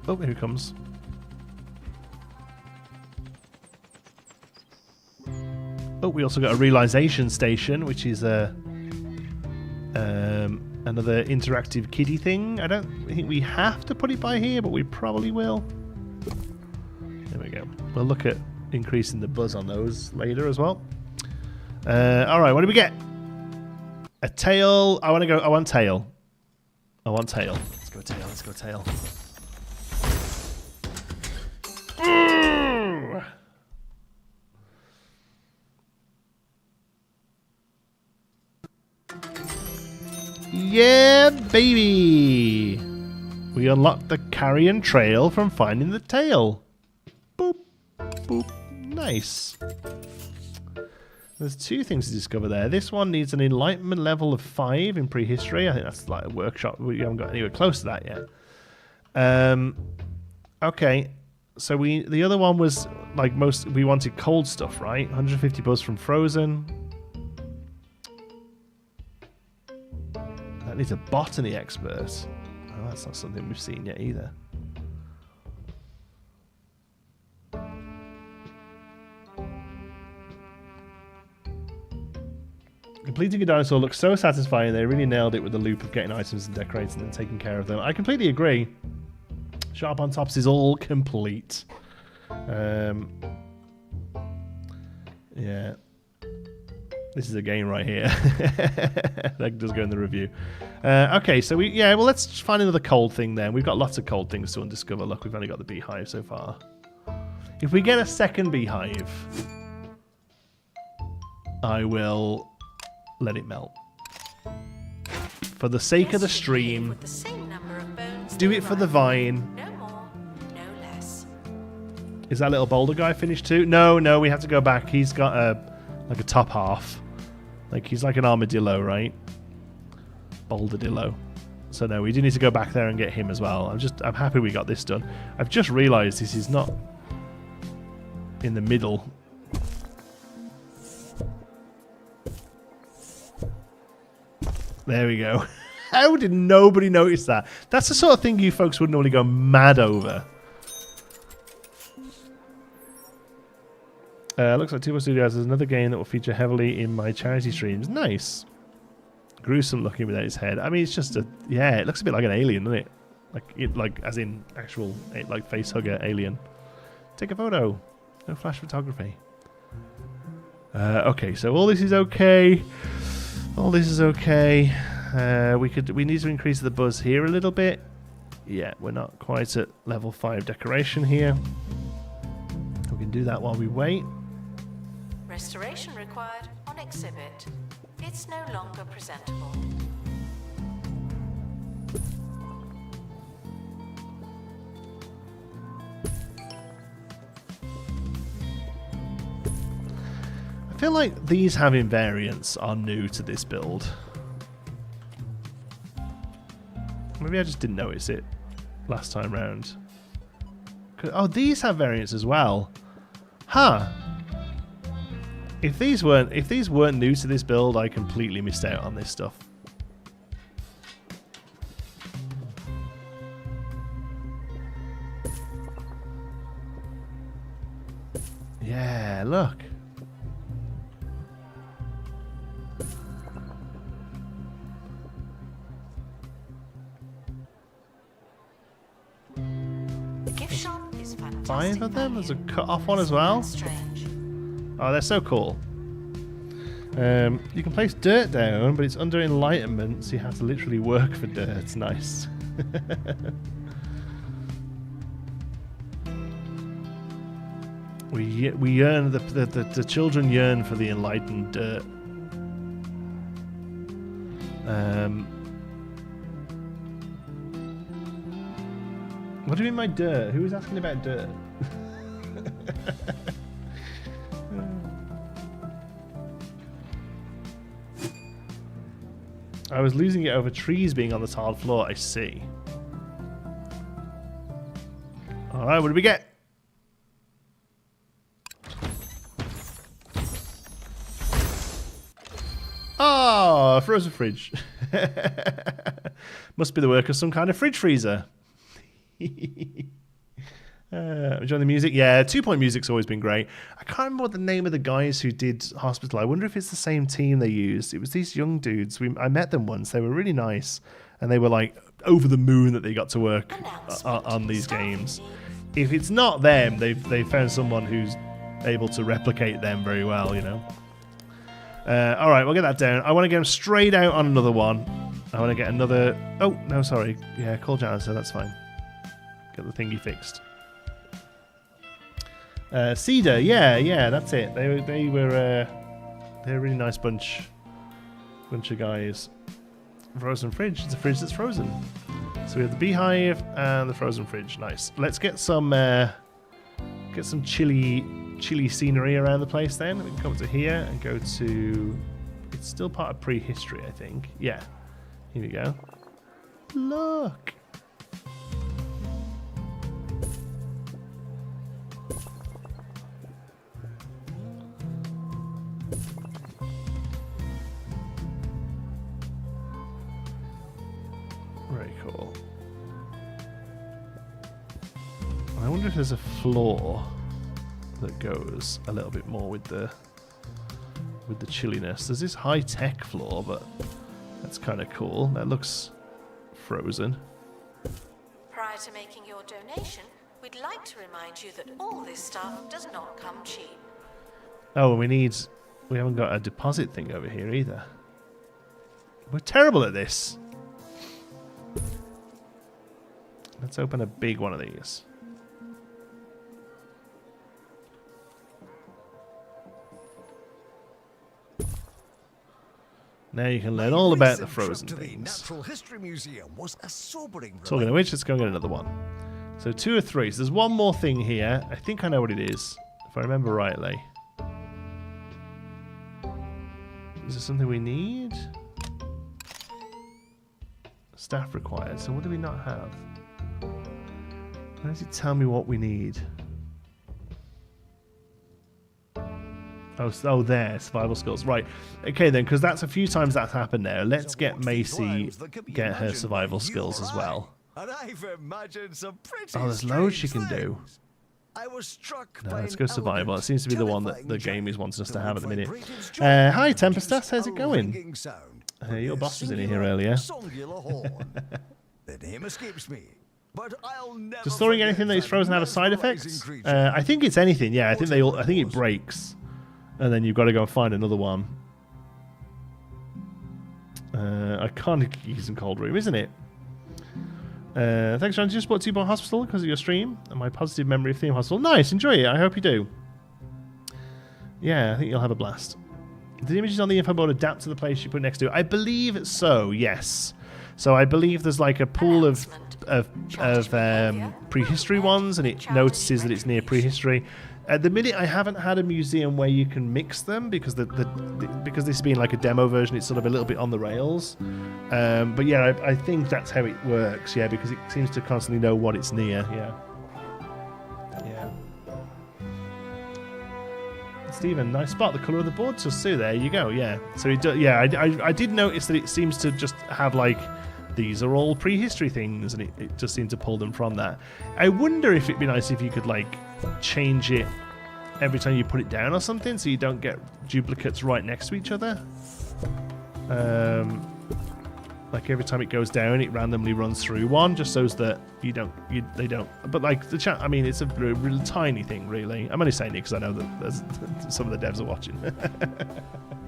Oh, here he comes. Oh, we also got a realization station, which is another interactive kiddie thing. I don't think we have to put it by here, but we probably will. There we go. We'll look at increasing the buzz on those later as well. All right, what do we get? A tail. I want tail. I want tail. Let's go tail. Let's go tail. Yeah, baby. We unlocked the carrion trail from finding the tail. Boop, boop. Nice. There's 2 things to discover there. This one needs an enlightenment level of 5 in prehistory. I think that's like a workshop. We haven't got anywhere close to that yet. Okay. So the other one was like we wanted cold stuff, right? 150 buzz from Frozen. That needs a botany expert. Oh, that's not something we've seen yet either. Completing a dinosaur looks so satisfying. They really nailed it with the loop of getting items and decorating and taking care of them. I completely agree. Sharp on Tops is all complete. Yeah. This is a game right here. That does go in the review. Okay, so well, let's find another cold thing then. We've got lots of cold things to undiscover. Look, we've only got the beehive so far. If we get a second beehive, I will let it melt. For the sake of the stream, With the same number of bones do it for the vine. No more, no less. Is that little boulder guy finished too? No, we have to go back. He's got a top half. Like he's like an armadillo, right? Boulderdillo. So no, we do need to go back there and get him as well. I'm happy we got this done. I've just realised this is not in the middle. There we go. How did nobody notice that? That's the sort of thing you folks would normally go mad over. Looks like Tubo Studios has another game that will feature heavily in my charity streams. Nice. Gruesome looking without his head. I mean, it's just it looks a bit like an alien, doesn't it? Like as in actual, like face hugger alien. Take a photo. No flash photography. Okay, so all this is okay. All this is okay. We need to increase the buzz here a little bit. Yeah, we're not quite at level 5 decoration here. We can do that while we wait. Restoration required on exhibit. It's no longer presentable. I feel like these having variants are new to this build. Maybe I just didn't notice it last time round. Oh, these have variants as well. Huh. If these weren't new to this build, I completely missed out on this stuff. Yeah, look. The gift shop is fantastic. 5 of them? There's a value. cut-off one as well? Strange. Oh, they're so cool. You can place dirt down, but it's under enlightenment, so you have to literally work for dirt. It's nice. We yearn, the children yearn for the enlightened dirt. What do you mean by dirt? Who was asking about dirt? I was losing it over trees being on the tiled floor. I see. Alright, what do we get? Oh, a frozen fridge. Must be the work of some kind of fridge freezer. Enjoying the music? Yeah, 2-point music's always been great. I can't remember what the name of the guys who did Hospital. I wonder if it's the same team they used. It was these young dudes. I met them once. They were really nice. And they were like over the moon that they got to work on these games. If it's not them, they found someone who's able to replicate them very well, you know. Alright, we'll get that down. I want to get them straight out on another one. I want to get another... Oh, no, sorry. Yeah, call Janitor, that's fine. Get the thingy fixed. Cedar, yeah, that's it. They were a really nice bunch of guys. Frozen fridge. It's a fridge that's frozen. So we have the beehive and the frozen fridge. Nice. Let's get some chilly scenery around the place then. We can come to here and go to... It's still part of prehistory, I think. Yeah. Here we go. Look! Very cool. I wonder if there's a floor that goes a little bit more with the chilliness. There's this high-tech floor, but that's kind of cool. That looks frozen. Prior to making your donation, we'd like to remind you that all this stuff does not come cheap. Oh, and we haven't got a deposit thing over here either. We're terrible at this. Let's open a big one of these. Now you can learn all about the frozen trip to the things. Natural History Museum was a sobering Talking of which, let's go and get another one. So 2 or 3. So there's one more thing here. I think I know what it is, if I remember rightly. Is there something we need? Staff required. So what do we not have? Why does it tell me what we need? Oh, there, survival skills. Right. Okay, then, because that's a few times that's happened now. Let's get Macy, get her survival skills as well. And I've imagined some pretty Oh, there's loads she strange can do. things. I was struck No, by let's an go survival. It elegant, seems to be the one that the terrifying game is wanting us to giant have at the minute. vibrating joint Hi, that Tempestus. produced How's it a going? ringing sound. Your A boss was in here singular, earlier. songular horn. The name escapes me, but I'll never Does storing forget anything that is that frozen have a side mesmerizing effects? creature. I think it's anything. Yeah, I think I think it breaks, and then you've got to go and find another one. I can't use in cold room, isn't it? Thanks, John. Just bought T-Bone Hospital because of your stream and my positive memory of Theme Hospital. Nice, enjoy it. I hope you do. Yeah, I think you'll have a blast. Did the images on the info board adapt to the place you put next to it? I believe so. Yes. So I believe there's like a pool of prehistory ones, and it notices that it's near prehistory. At the minute, I haven't had a museum where you can mix them because because this being like a demo version, it's sort of a little bit on the rails. But yeah, I think that's how it works. Yeah, because it seems to constantly know what it's near. Yeah. Yeah. Stephen, nice spot. The colour of the board to Sue. There you go. Yeah. So it yeah, I did notice that it seems to just have like these are all prehistory things, and it just seemed to pull them from that. I wonder if it'd be nice if you could like change it every time you put it down or something, so you don't get duplicates right next to each other. Like every time it goes down, it randomly runs through one, just so that they don't. But like the chat, I mean, it's a really tiny thing, really. I'm only saying it because I know that there's some of the devs are watching.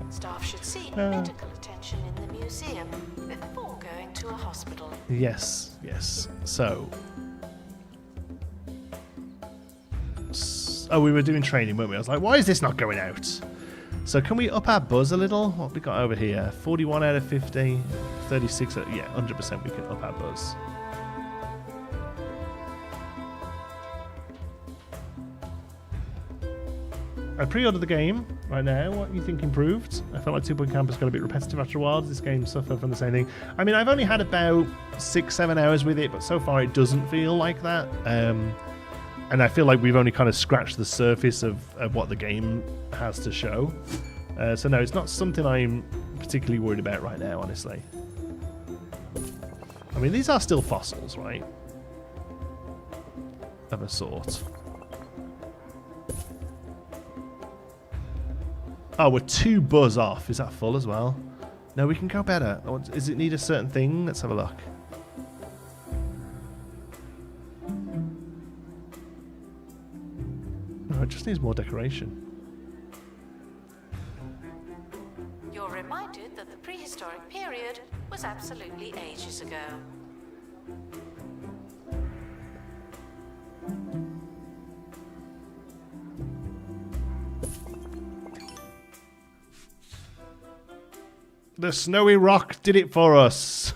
Staff should seek medical attention in the museum before going to a hospital. Yes. So. Oh, we were doing training, weren't we? I was like, why is this not going out? So can we up our buzz a little? What have we got over here? 41 out of 50, 36. Yeah, 100% we can up our buzz. I pre-ordered the game right now. What do you think improved? I felt like 2 Point Campus got a bit repetitive after a while. Does this game suffer from the same thing? I mean, I've only had about 6-7 hours with it, but so far it doesn't feel like that. And I feel like we've only kind of scratched the surface of what the game has to show. So no, it's not something I'm particularly worried about right now, honestly. I mean, these are still fossils, right? Of a sort. Oh, we're 2 buzz off. Is that full as well? No, we can go better. Does it need a certain thing? Let's have a look. No, it just needs more decoration. You're reminded that the prehistoric period was absolutely ages ago. The snowy rock did it for us.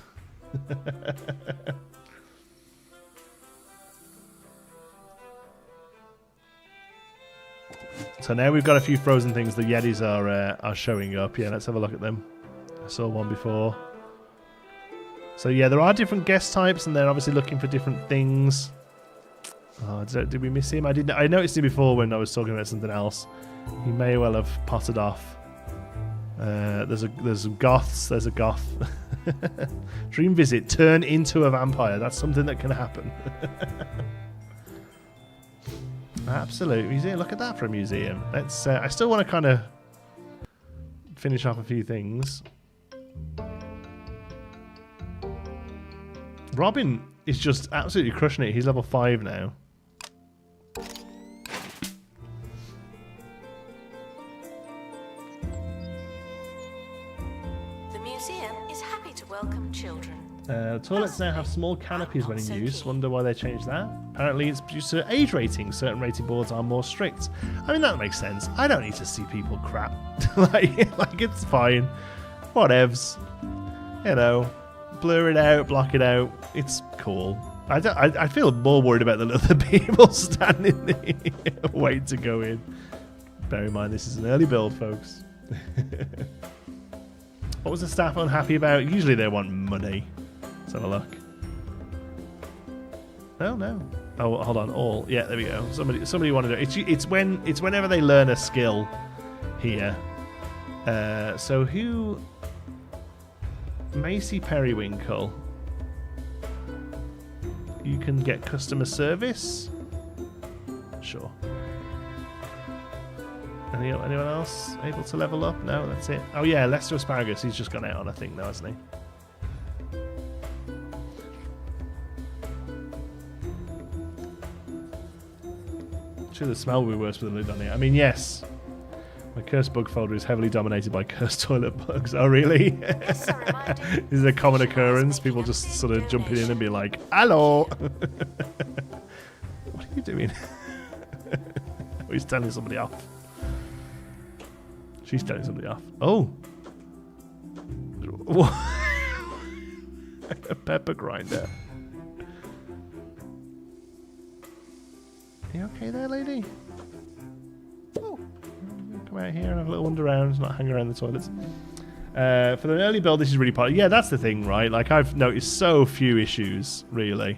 So now we've got a few frozen things. The Yetis are showing up. Yeah, let's have a look at them. I saw one before. So yeah, there are different guest types, and they're obviously looking for different things. Oh, did we miss him? I noticed him before when I was talking about something else. He may well have potted off. There's goths. There's a goth. Dream visit. Turn into a vampire. That's something that can happen. Absolute museum. Look at that for a museum. Let's. I still want to kind of finish off a few things. Robin is just absolutely crushing it. He's level 5 now. The museum is happy to welcome children. Toilets now have small canopies when in use. Wonder why they changed that. Apparently it's due to age ratings. Certain rating boards are more strict. I mean, that makes sense. I don't need to see people crap. like it's fine. Whatevs. You know, blur it out, block it out. It's cool. I feel more worried about the other people standing there waiting to go in. Bear in mind, this is an early build, folks. What was the staff unhappy about? Usually they want money. Let's have a look. No. Oh, hold on. All. Yeah, there we go. Somebody wanted it. It's whenever they learn a skill here. So who? Macy Periwinkle. You can get customer service. Sure. Anyone else able to level up? No, that's it. Oh yeah, Lester Asparagus. He's just gone out on a thing now, hasn't he? Sure, the smell will be worse with the lid on it. I mean, yes. My cursed bug folder is heavily dominated by cursed toilet bugs. Oh, really? This is a common occurrence. People just sort of jumping in and be like, "Hello." What are you doing? Oh, he's telling somebody off. She's telling somebody off. Oh. A pepper grinder. Are you okay there, lady? Oh. Come out here and have a little wander around, not hang around the toilets. For the early build, this is really part. Yeah, that's the thing, right? Like, I've noticed so few issues, really.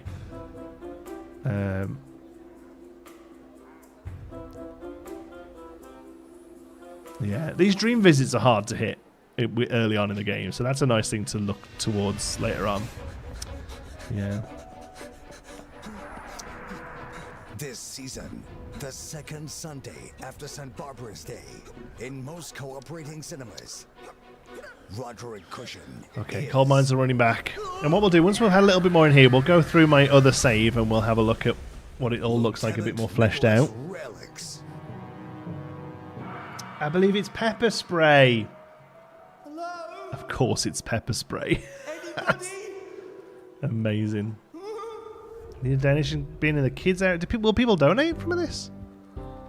Yeah, these dream visits are hard to hit early on in the game, so that's a nice thing to look towards later on. Yeah. This season, the second Sunday after St. Barbara's Day, in most cooperating cinemas, Roderick Cushion. Okay, coal mines are running back. And what we'll do, once we've had a little bit more in here, we'll go through my other save and we'll have a look at what it all looks like a bit more fleshed out. Relics. I believe it's pepper spray. Hello? Of course it's pepper spray. Amazing. The donation being in the kids area. Will people donate from this?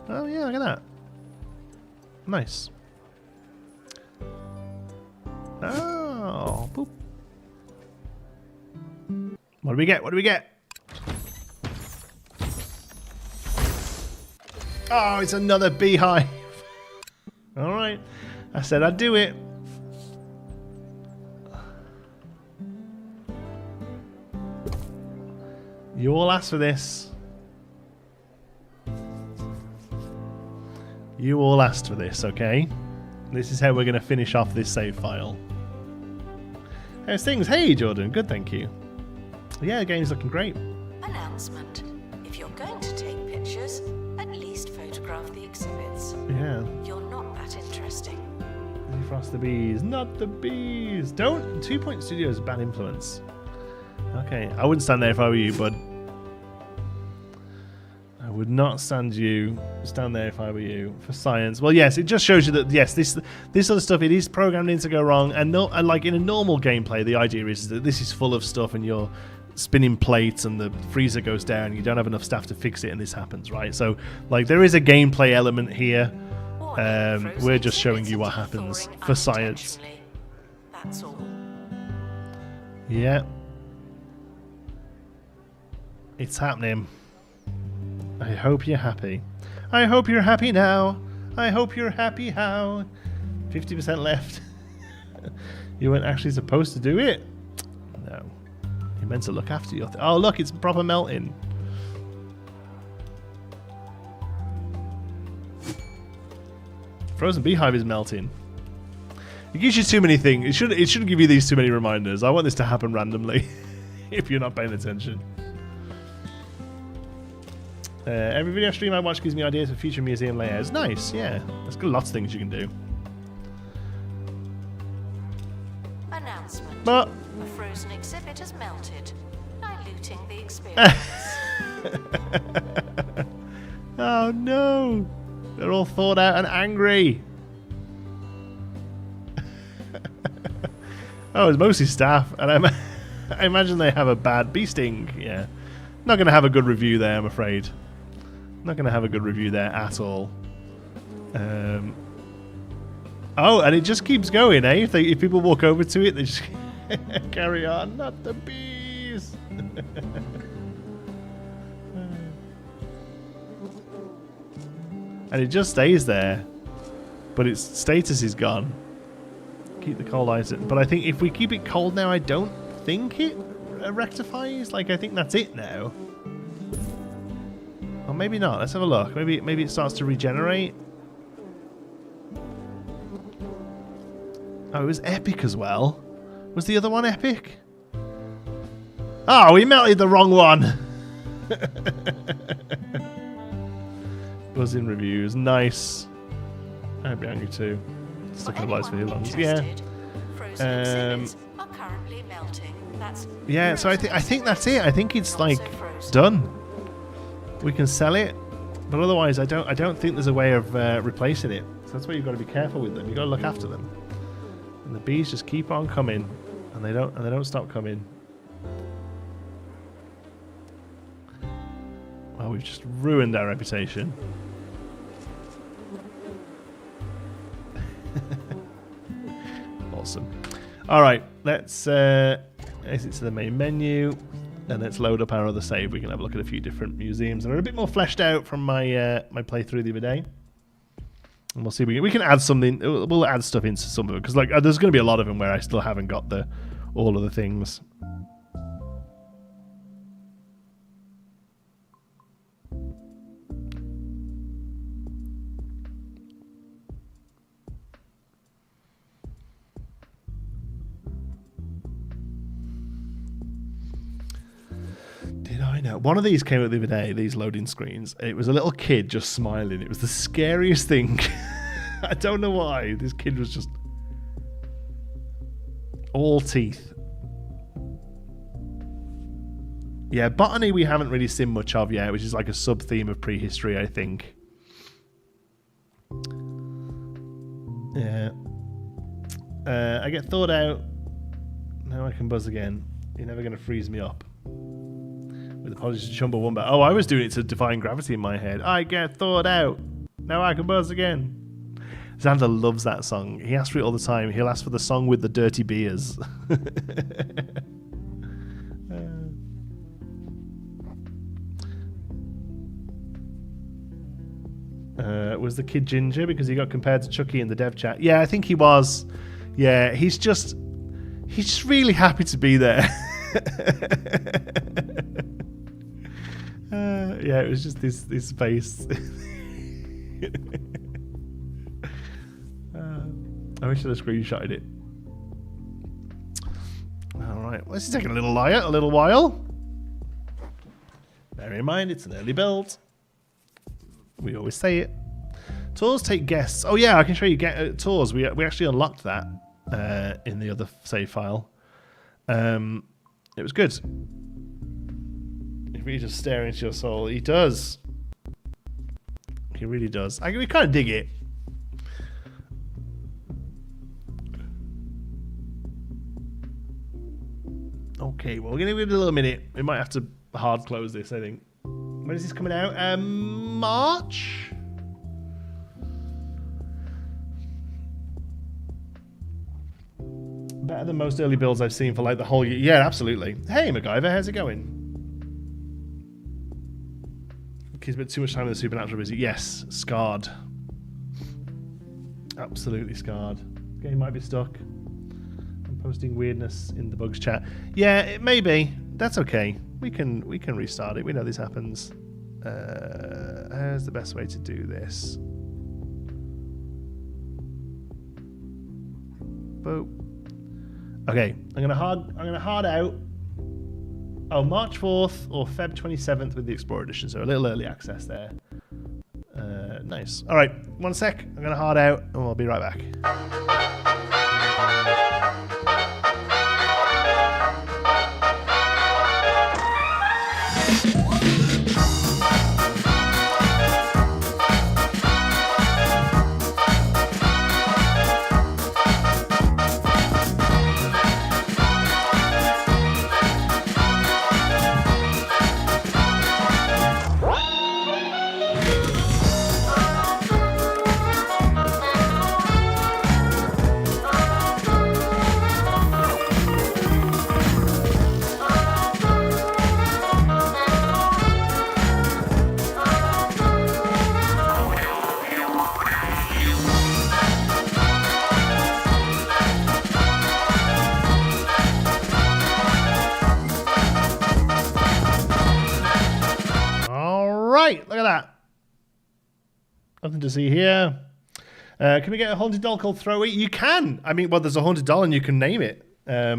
Oh yeah, look at that. Nice. Oh, boop. What do we get? What do we get? Oh, it's another beehive. All right. I said I'd do it. You all asked for this. You all asked for this, okay? This is how we're going to finish off this save file. How's things? Hey, Jordan. Good, thank you. Yeah, the game's looking great. Announcement. If you're going to take pictures, at least photograph the exhibits. Yeah. You're not that interesting. Frost the bees. Not the bees. Don't. 2 Point Studios, bad influence. Okay. I wouldn't stand there if I were you, bud. I would not stand there if I were you for science. Well, yes, it just shows you that yes, this sort of stuff, it is programmed in to go wrong, and like in a normal gameplay, the idea is that this is full of stuff, and you're spinning plates, and the freezer goes down, and you don't have enough staff to fix it, and this happens, right? So, like, there is a gameplay element here. We're just showing you what happens for science. That's all. Yeah, it's happening. I hope you're happy. I hope you're happy now. I hope you're happy how. 50% left. You weren't actually supposed to do it? No. You're meant to look after your... oh, look, it's proper melting. Frozen Beehive is melting. It gives you too many things. It shouldn't give you these too many reminders. I want this to happen randomly if you're not paying attention. Every video stream I watch gives me ideas for future museum layouts. Nice, yeah. There's got lots of things you can do. Announcement. But The frozen exhibit has melted, diluting the experience. oh no, they're all thawed out and angry. Oh, it's mostly staff, and I imagine they have a bad bee sting. Yeah, not going to have a good review there, I'm afraid. Not going to have a good review there at all. Oh, and it just keeps going, eh? If people walk over to it, they just carry on. Not the bees. And it just stays there, but its status is gone. Keep the cold ice. But I think if we keep it cold now, I don't think it rectifies. Like, I think that's it now. Or maybe not. Let's have a look. Maybe it starts to regenerate. Oh, it was epic as well. Was the other one epic? Oh, we melted the wrong one. Was in reviews. Nice. I'd be angry too. Stuck in the lights for your lungs. Yeah. Frozen exhibits are currently melting. That's Yeah, so I think that's it. I think it's not like so frozen. done. We can sell it, but otherwise I don't think there's a way of replacing it. So that's why you've got to be careful with them. You've got to look after them. And the bees just keep on coming, and they don't stop coming. Well, we've just ruined our reputation. Awesome. All right, let's exit to the main menu, and let's load up our other save. We can have a look at a few different museums that are a bit more fleshed out from my my playthrough the other day. And we'll see. We can add something. We'll add stuff into some of it because, like, there's going to be a lot of them where I still haven't got all of the things. Did I know? One of these came up the other day, these loading screens. It was a little kid just smiling. It was the scariest thing. I don't know why. This kid was just all teeth. Yeah, botany we haven't really seen much of yet, which is like a sub-theme of prehistory, I think. Yeah. I get thawed out. Now I can buzz again. You're never going to freeze me up. With apologies to Chumbawamba. Oh, I was doing it to define gravity in my head. I get thawed out. Now I can buzz again. Xander loves that song. He asks for it all the time. He'll ask for the song with the dirty beers. Was the kid ginger because he got compared to Chucky in the dev chat? Yeah, I think he was. Yeah, he's just really happy to be there. Yeah, it was just this face. I wish I'd have screenshotted it. Alright, well, this is taking a little while. Bear in mind, it's an early build. We always say it. Tours take guests. Oh yeah, I can show you tours. We actually unlocked that in the other save file. It was good. If you just stare into your soul, he does. He really does. We kind of dig it. Okay, well, we're going to give it a little minute. We might have to hard close this, I think. When is this coming out? March? Better than most early builds I've seen for like the whole year. Yeah, absolutely. Hey, MacGyver, how's it going? Kids spent too much time in the supernatural busy. Yes, scarred. Absolutely scarred. Game might be stuck. I'm posting weirdness in the bugs chat. Yeah, it may be. That's okay. We can restart it. We know this happens. Here's the best way to do this. Boop. Okay, I'm gonna hard out. Oh, March 4th or Feb 27th with the Explorer Edition, so a little early access there. Nice. All right, 1 sec. I'm gonna hard out, and we'll be right back. Right, look at that. Nothing to see here. Can we get a haunted doll called Throwy? You can. I mean, well, there's a haunted doll and you can name it. There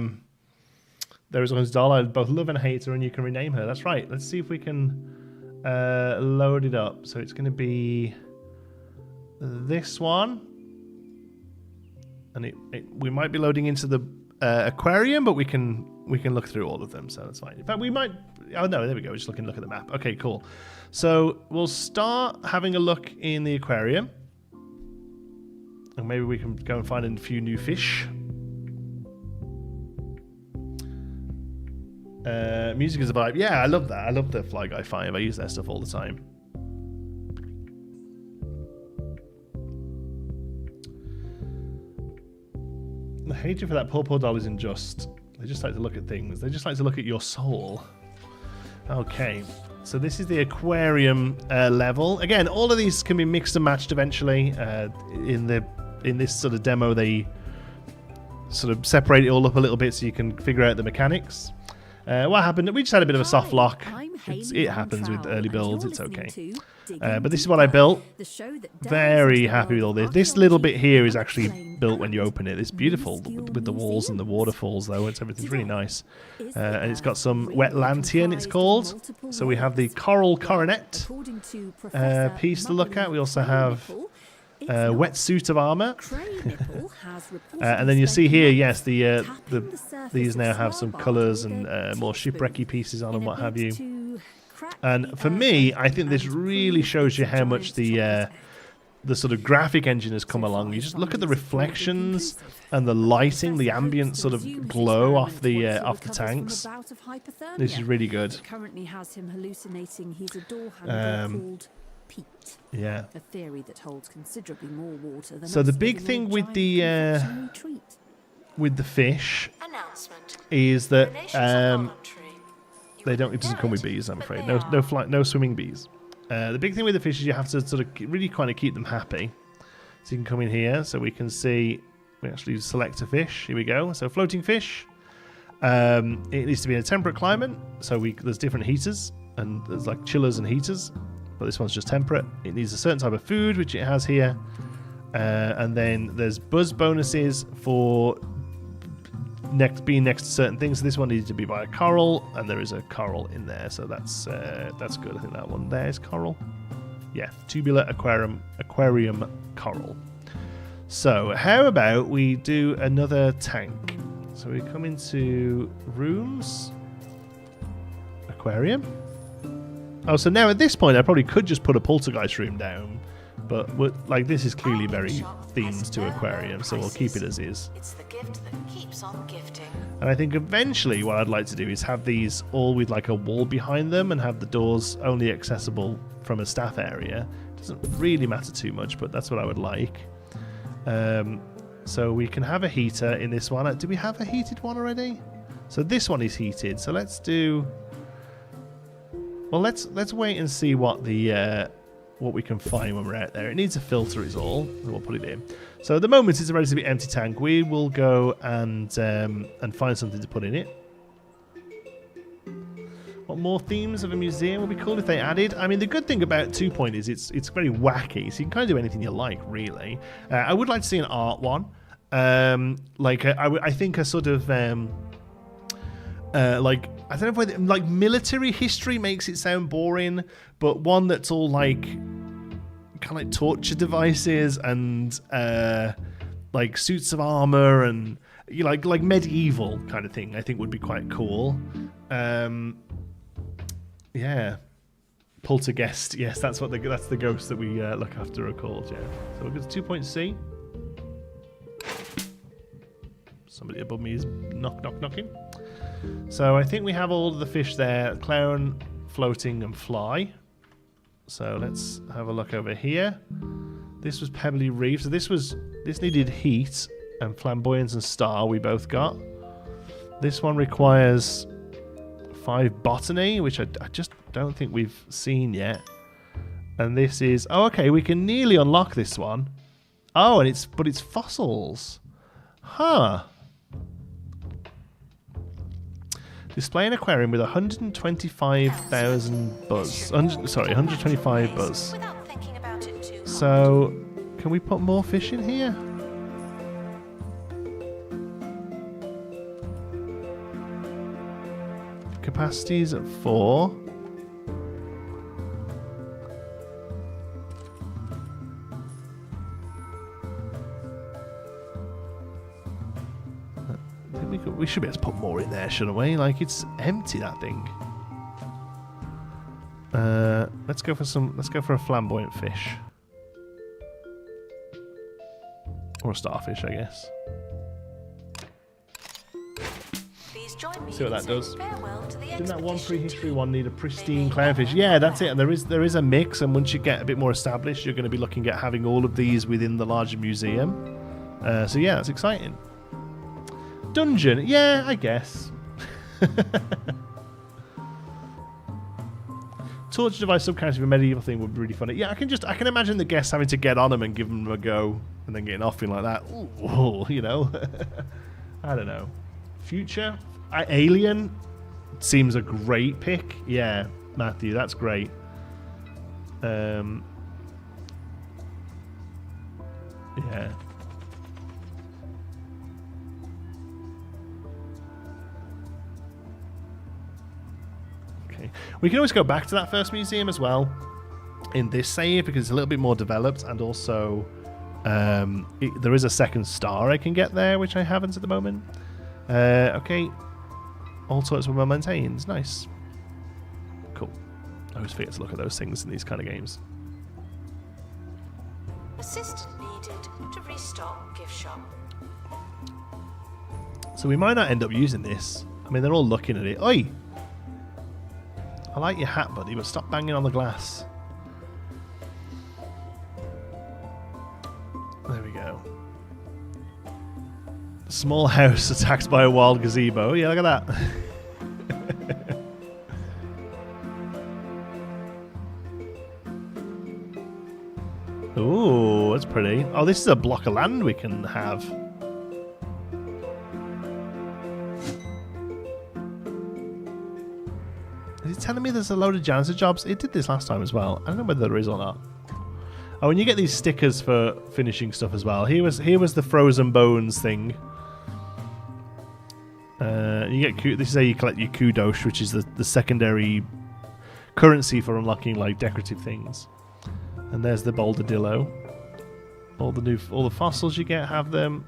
is a haunted doll I both love and hate her, and you can rename her. That's right. Let's see if we can load it up. So it's going to be this one. And we might be loading into the aquarium, but we can look through all of them, so that's fine. In fact, we might... Oh, no, there we go. We're just look at the map. Okay, cool. So we'll start having a look in the aquarium. And maybe we can go and find a few new fish. Music is a vibe. Yeah, I love that. I love the Fly Guy 5. I use their stuff all the time. The hatred for that poor doll isn't just. They just like to look at things. They just like to look at your soul. Okay, so this is the aquarium level. Again, all of these can be mixed and matched eventually. In this sort of demo, they sort of separate it all up a little bit so you can figure out the mechanics. What happened? We just had a bit of a soft lock. It happens with early builds. It's okay. But this is what I built. Very happy with all this. This little bit here is actually built when you open it. It's beautiful with the walls and the waterfalls, though. Everything's really nice. And it's got some wet lantern, it's called. So we have the coral coronet piece to look at. We also have a wetsuit of armor. And then you see here, yes, these now have some colours and more shipwrecky pieces on and what have you. And for me, I think this really shows you how much the sort of graphic engine has come along. You just look at the reflections and the lighting, the ambient sort of glow off the tanks. This is really good. Currently has him hallucinating he's a door handler called Pete. Yeah. A theory that holds considerably more water than so the big thing with the fish is that it doesn't come with bees, I'm afraid. No swimming bees. The big thing with the fish is you have to sort of really kind of keep them happy. So you can come in here, so we can see, we actually select a fish. Here we go. So floating fish. It needs to be in a temperate climate. So there's different heaters, and there's like chillers and heaters, but this one's just temperate. It needs a certain type of food, which it has here. And then there's buzz bonuses for being next to certain things. So this one needs to be by a coral, and there is a coral in there, so that's good. I think that one there is coral. Yeah, tubular aquarium coral. So how about we do another tank? So we come into rooms, aquarium. Oh, so now at this point I probably could just put a poltergeist room down, but like this is clearly very themed to aquarium, so we'll keep it as is. It's the gift that keeps on gifting. And I think eventually what I'd like to do is have these all with like a wall behind them and have the doors only accessible from a staff area. Doesn't really matter too much, but that's what I would like. So we can have a heater in this one. Do we have a heated one already? So this one is heated. So let's do... Well, let's wait and see what the what we can find when we're out there. It needs a filter is all, and we'll put it in. So at the moment it's a relatively empty tank. We will go and find something to put in it. What more themes of a museum would be cool if they added? I mean, the good thing about 2 Point is it's very wacky, so you can kind of do anything you like, really. I would like to see an art one. I think a sort of like, I don't know if whether, like, military history makes it sound boring, but one that's all like kind of like torture devices and like suits of armor and like medieval kind of thing, I think would be quite cool. Yeah, Poltergeist. Yes, that's the ghost that we look after are called. Yeah. So we'll go to 2 Point C. Somebody above me is knocking. So I think we have all of the fish there: clown, floating, and fly. So let's have a look over here. This was Pebbly Reef. So this needed heat and flamboyance and star. We both got. This one requires 5 botany, which I just don't think we've seen yet. And this is okay. We can nearly unlock this one. Oh, and it's fossils, huh? Display an aquarium with 125,000 buzz. 125 buzz. Without thinking about it too So, can we put more fish in here? Capacity's at 4. I think we should be able to put more in there, shouldn't we? Like, it's empty, that thing. Let's go for a flamboyant fish. Or a starfish, I guess. Please join me See what in that does. saying farewell to the Didn't that one expedition prehistory team. one need a pristine clownfish? Yeah, that's it. And there is a mix, and once you get a bit more established, you're going to be looking at having all of these within the larger museum. So yeah, that's exciting. Dungeon, yeah, I guess. Torture device subcategory of a medieval thing would be really funny. Yeah, I can imagine the guests having to get on them and give them a go, and then getting off feeling like that. Ooh, you know, I don't know. Future Alien seems a great pick. Yeah, Matthew, that's great. Yeah. Okay. We can always go back to that first museum as well in this save because it's a little bit more developed, and also there is a second star I can get there, which I haven't at the moment. Okay. All sorts of maintains. Nice. Cool. I always forget to look at those things in these kind of games. Assistant needed to restock gift shop. So we might not end up using this. I mean, they're all looking at it. Oi! I like your hat, buddy, but stop banging on the glass. There we go. Small house attacked by a wild gazebo. Yeah, look at that. Ooh, that's pretty. Oh, this is a block of land we can have. Is it telling me there's a load of janitor jobs? It did this last time as well. I don't know whether there is or not. Oh, and you get these stickers for finishing stuff as well. Here was the frozen bones thing. You get this is how you collect your kudos, which is the secondary currency for unlocking like decorative things. And there's the Boulder-Dillo. All the fossils you get have them.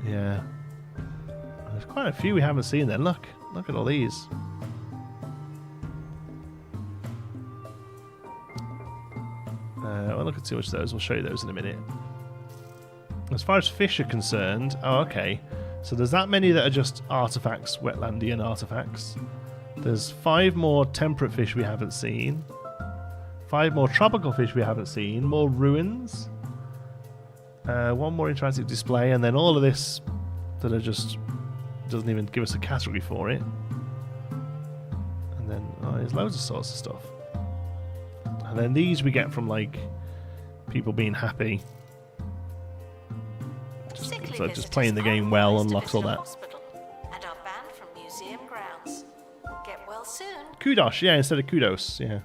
Yeah. There's quite a few we haven't seen then. Look at all these. I won't look at too much of those. We'll show you those in a minute. As far as fish are concerned, oh, okay. So there's that many that are just artifacts, wetlandian artifacts. There's 5 more temperate fish we haven't seen. 5 more tropical fish we haven't seen. More ruins. 1 more interactive display, and then all of this that are just doesn't even give us a category for it. There's loads of sorts of stuff. And then these we get from like people being happy. So just playing the game well unlocks all that. And are banned from museum grounds. Get well soon. Kudos, yeah, instead of kudos, yeah.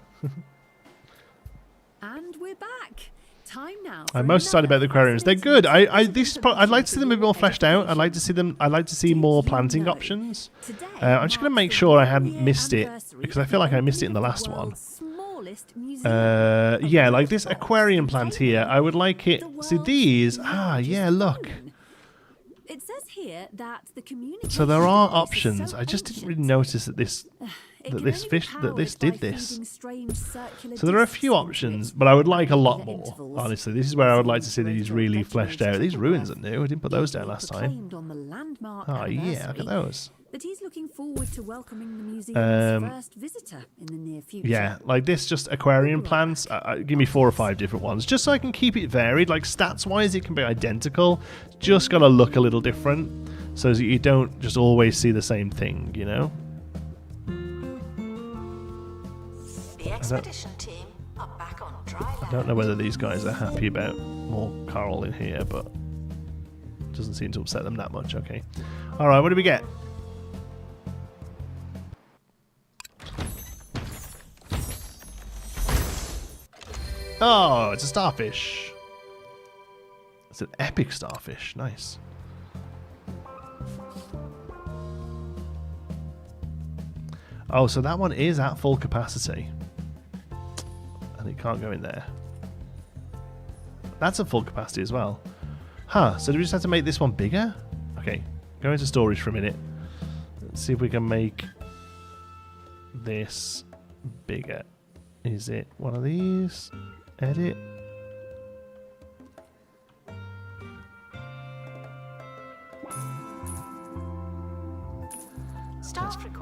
And we're back. Time now. I'm most excited about the aquariums. They're good. I'd like to see them a bit more fleshed out. I'd like to see more planting options. I'm just going to make sure I hadn't missed it because I feel like I missed it in the last one. Yeah, like this aquarium plant here. I would like it. See these? Ah, yeah, look. It says here that the community. So there are options. I just didn't really notice that this did this. So there are a few options, but I would like a lot more. Honestly, this is where I would like to see these really fleshed out. These ruins are new. I didn't put those down last time. Oh yeah, look at those. That he's looking forward to welcoming the museum's first visitor in the near future. Yeah, like this, just aquarium plants. Give me 4 or 5 different ones, just so I can keep it varied. Like stats-wise, it can be identical. Just gotta look a little different, so that you don't just always see the same thing. You know. The expedition team are back on dry land. I don't know whether these guys are happy about more coral in here, but it doesn't seem to upset them that much. Okay. All right. What do we get? Oh, it's a starfish. It's an epic starfish. Nice. Oh, so that one is at full capacity. And it can't go in there. That's at full capacity as well. Huh, so do we just have to make this one bigger? Okay, go into storage for a minute. Let's see if we can make this bigger. Is it one of these? Edit.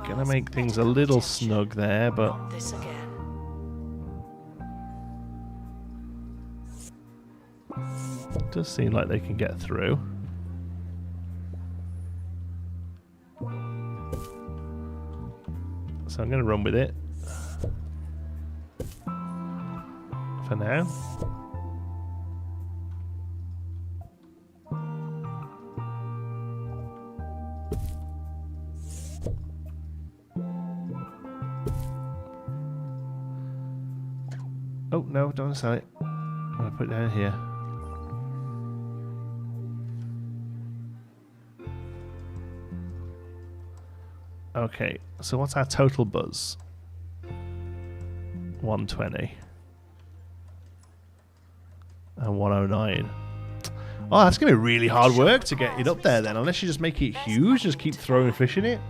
Gonna make things a little snug there, but this again. it does seem like they can get through. So I'm gonna run with it for now. Oh, no, don't sell it. I'm going to put it down here. Okay, so what's our total buzz? 120. And 109. Oh, that's going to be really hard work to get it up there then, unless you just make it huge, just keep throwing fish in it.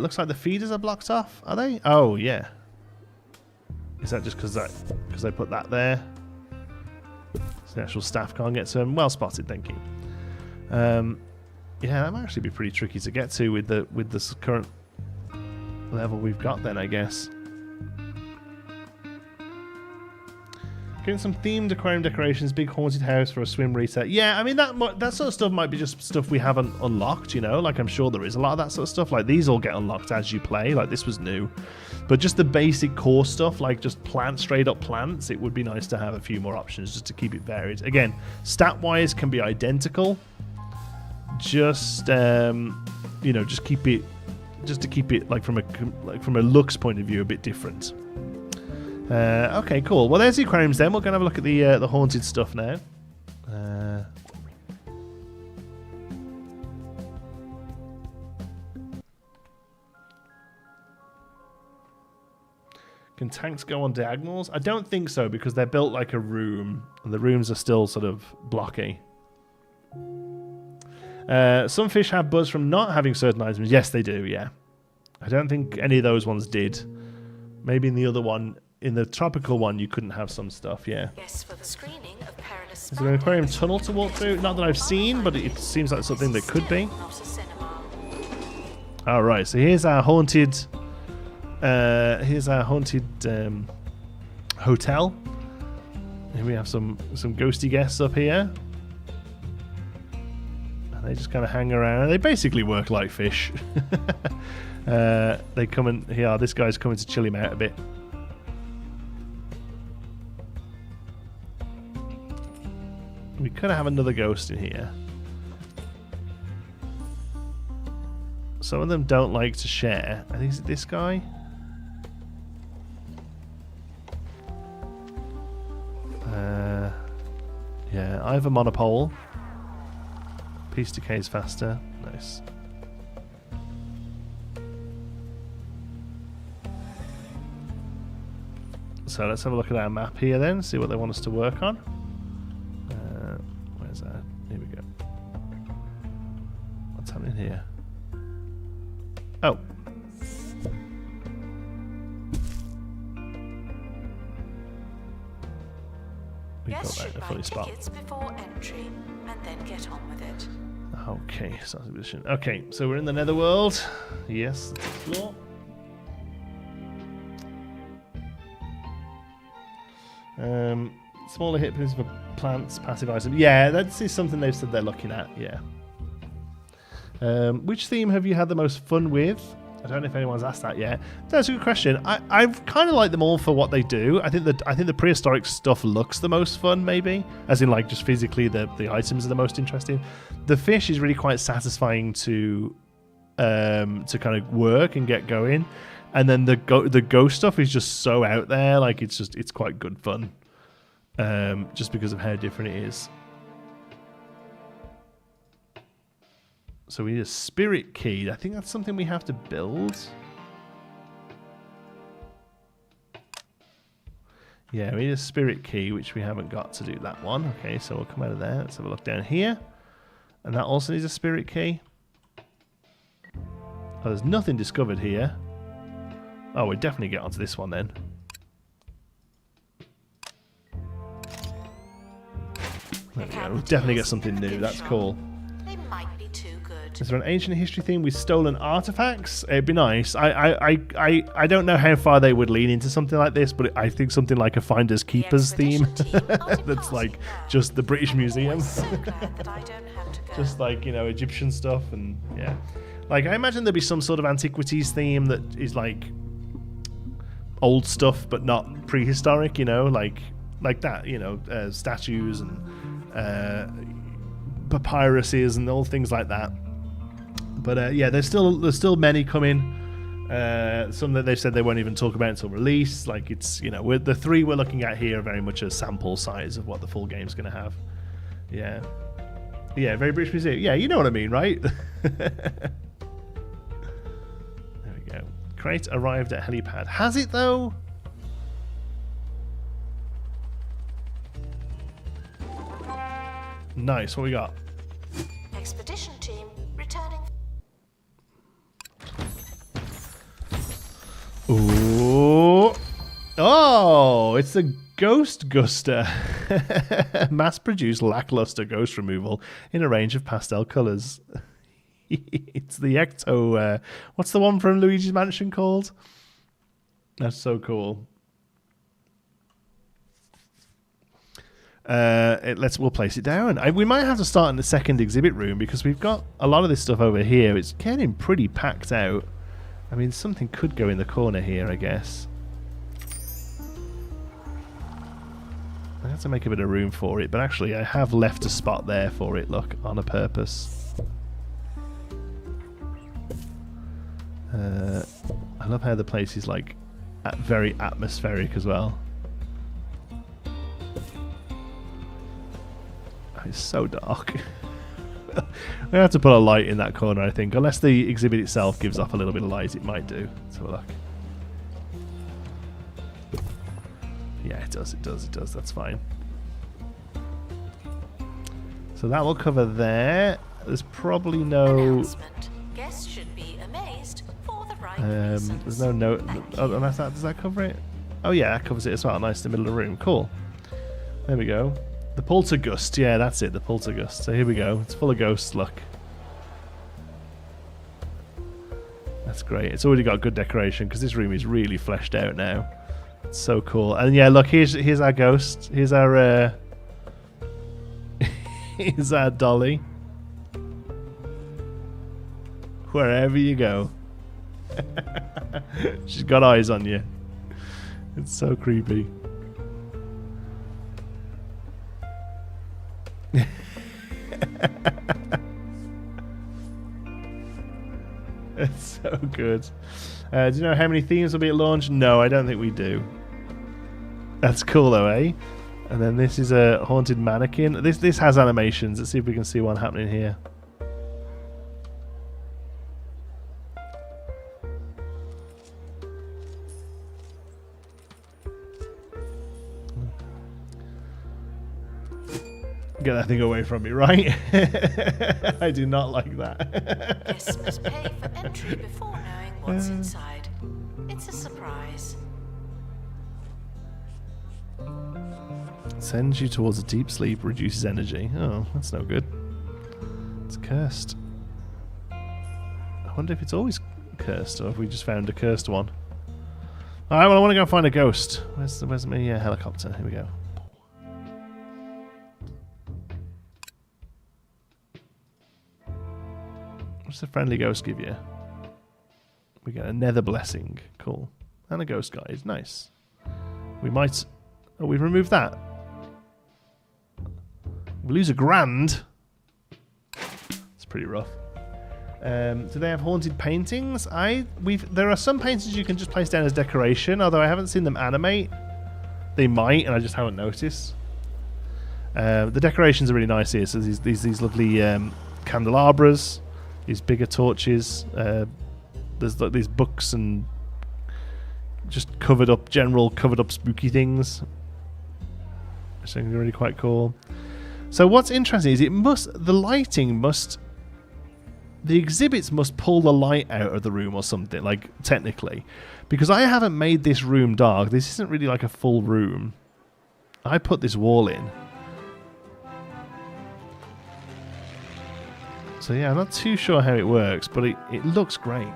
Looks like the feeders are blocked off, are they? Oh, yeah. Is that just because they put that there? So the actual staff can't get to them. Well spotted, thank you. Yeah, that might actually be pretty tricky to get to with the current level we've got then, I guess. Getting some themed aquarium decorations, big haunted house for a swim reset. Yeah, I mean that sort of stuff might be just stuff we haven't unlocked, you know. Like I'm sure there is a lot of that sort of stuff. Like these all get unlocked as you play. Like this was new, but just the basic core stuff, like just straight up plants. It would be nice to have a few more options just to keep it varied. Again, stat wise can be identical. Just you know, just to keep it like from a looks point of view a bit different. Okay, cool. Well, there's the aquariums then. We're going to have a look at the haunted stuff now. Can tanks go on diagonals? I don't think so, because they're built like a room, and the rooms are still sort of blocky. Some fish have buzz from not having certain items. Yes, they do, yeah. I don't think any of those ones did. Maybe in the other one... In the tropical one, you couldn't have some stuff, yeah. Yes, for the screening of Perilous. Is there an aquarium tunnel to walk through? Not that I've seen, but it seems like something that could be. All right, so here's our haunted. Hotel. Here we have some ghosty guests up here, and they just kind of hang around. They basically work like fish. They come and here. This guy's coming to chill him out a bit. We could have another ghost in here. Some of them don't like to share. I think it's this guy. Yeah, I have a monopole. Peace decays faster. Nice. So let's have a look at our map here then, see what they want us to work on. Where's that? Here we go. What's happening here? Oh. We got Guests that in should a buy funny spot. tickets before entry and then get on with it. Okay, starting position. Okay, so we're in the Netherworld. Yes, let's explore. Smaller hit points for plants, passive items. Yeah, that is something they've said they're looking at. Yeah. Which theme have you had the most fun with? I don't know if anyone's asked that yet. That's a good question. I've kind of like them all for what they do. I think the prehistoric stuff looks the most fun, maybe, as in like just physically the items are the most interesting. The fish is really quite satisfying to kind of work and get going, and then the ghost stuff is just so out there. Like it's quite good fun, just because of how different it is. So we need a spirit key. I think that's something we have to build. Yeah, we need a spirit key, which we haven't got to do that one. Okay, so we'll come out of there. Let's have a look down here. And that also needs a spirit key. Oh, there's nothing discovered here. Oh, we'll definitely get onto this one then. There we go. We'll definitely get something new. That's cool. They might be too good. Is there an ancient history theme with stolen artifacts? It'd be nice. I don't know how far they would lean into something like this, but I think something like a Finders Keepers theme. That's like just the British Museum. So glad that I don't have to go. Just like, you know, Egyptian stuff and yeah. Like I imagine there'd be some sort of antiquities theme that is like old stuff but not prehistoric, you know, like that, you know, statues and papyruses and all things like that. But yeah, there's still many coming. Some that they've said they won't even talk about until release. Like it's, you know, the three we're looking at here are very much a sample size of what the full game's going to have. Yeah, yeah, very British Museum. Yeah, you know what I mean, right? There we go. Crate arrived at helipad. Has it though? Nice. What we got? Expedition team returning. Ooh. Oh, it's the Ghost Guster. Mass-produced lackluster ghost removal in a range of pastel colours. It's the Ecto... what's the one from Luigi's Mansion called? That's so cool. We'll place it down. We might have to start in the second exhibit room because we've got a lot of this stuff over here. It's getting pretty packed out. I mean, something could go in the corner here, I guess. I have to make a bit of room for it, but actually I have left a spot there for it, look, on a purpose. I love how the place is like very atmospheric as well. It's so dark. We have to put a light in that corner, I think. Unless the exhibit itself gives off a little bit of light, it might do. Let's have a look. Yeah, it does. That's fine. So that will cover there. There's probably no... Announcement. Guests should be amazed for the right reasons. There's no note. Thank you. Does that cover it? Oh yeah, that covers it as well. Nice in the middle of the room. Cool. There we go. The Poltergust, yeah, that's it, the Poltergust. So here we go, it's full of ghosts, look. That's great. It's already got good decoration because this room is really fleshed out now. It's so cool. And yeah, look, here's our ghost. Here's our here's our dolly. Wherever you go. She's got eyes on you. It's so creepy. It's so good. Do you know how many themes will be at launch? No, I don't think we do. That's cool though, eh? And then this is a haunted mannequin. This has animations. Let's see if we can see one happening here. Get that thing away from me, right? I do not like that. Guests must pay for entry before knowing what's inside. It's a surprise. Sends you towards a deep sleep, reduces energy. Oh, that's no good. It's cursed. I wonder if it's always cursed or if we just found a cursed one. Alright, well I want to go find a ghost. Where's my helicopter? Here we go. What's the friendly ghost give you? We get a nether blessing. Cool. And a ghost guide. Nice. We might... Oh, we've removed that. We lose £1,000. It's pretty rough. Do they have haunted paintings? There are some paintings you can just place down as decoration, although I haven't seen them animate. They might, and I just haven't noticed. The decorations are really nice here. So these lovely candelabras, these bigger torches. There's like these books and just covered up spooky things. Which I think are really quite cool. So what's interesting is the exhibits must pull the light out of the room or something, like technically. Because I haven't made this room dark. This isn't really like a full room. I put this wall in. So yeah, I'm not too sure how it works, but it looks great.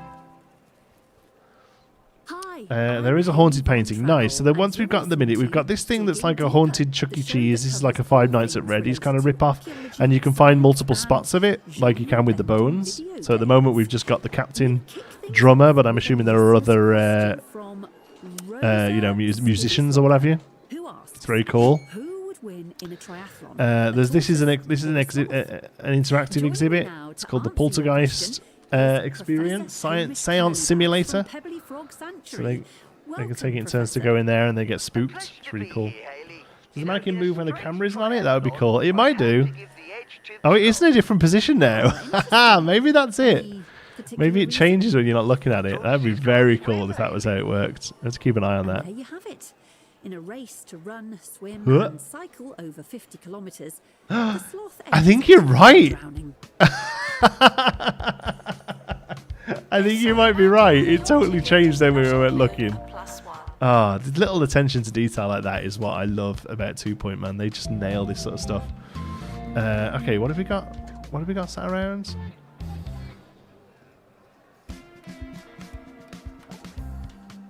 There is a haunted painting. Nice. So then once we've got in the minute, we've got this thing that's like a haunted Chuck E. Cheese. This is like a Five Nights at Reddy's kind of rip-off. And you can find multiple spots of it, like you can with the bones. So at the moment, we've just got the captain drummer, but I'm assuming there are other, musicians or what have you. It's very cool. This is an interactive exhibit. It's called the Poltergeist Experience Seance Simulator. So they can take it in turns to go in there and they get spooked. It's really cool. Does the mannequin move when the camera isn't on it? That would be cool. It might do. Oh, it is in a different position now. Maybe that's it. Maybe it changes when you're not looking at it. That would be very cool if that was how it worked. Let's keep an eye on that. There you have it. In a race to run, swim, and cycle over 50 kilometers, the sloth I think you're right. drowning. I think you might be right. It totally changed then when we went looking. +1. The little attention to detail like that is what I love about 2 Point Man. They just nail this sort of stuff. Okay, what have we got? What have we got sat around?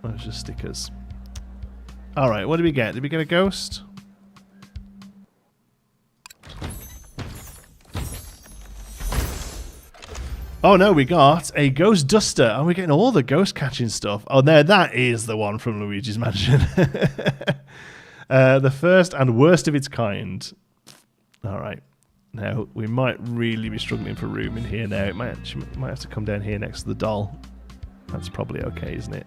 Oh, it's just stickers. Alright, what did we get? Did we get a ghost? Oh no, we got a ghost duster. Oh, we're getting all the ghost catching stuff. Oh, there, that is the one from Luigi's Mansion. The first and worst of its kind. Alright. Now, we might really be struggling for room in here now. It might have to come down here next to the doll. That's probably okay, isn't it?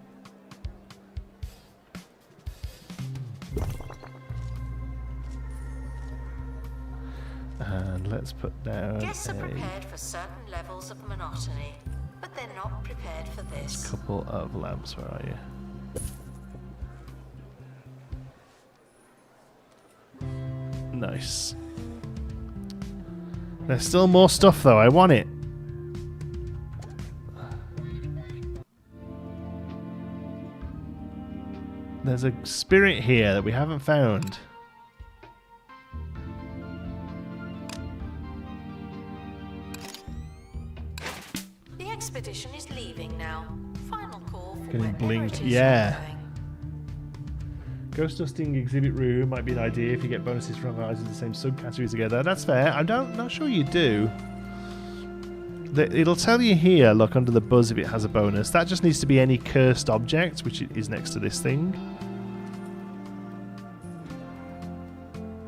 And let's put down Guests are prepared for certain levels of monotony, but they're not prepared for this. couple of lamps. Where are you? Nice. There's still more stuff though. I want it. There's a spirit here that we haven't found. The expedition is leaving now. Final call for Getting whenever blinked. it is Yeah. you're going. Ghost dusting exhibit room might be an idea if you get bonuses from items in the same subcategory together. That's fair. Not sure you do. It'll tell you here, look, under the buzz if it has a bonus. That just needs to be any cursed object, which is next to this thing.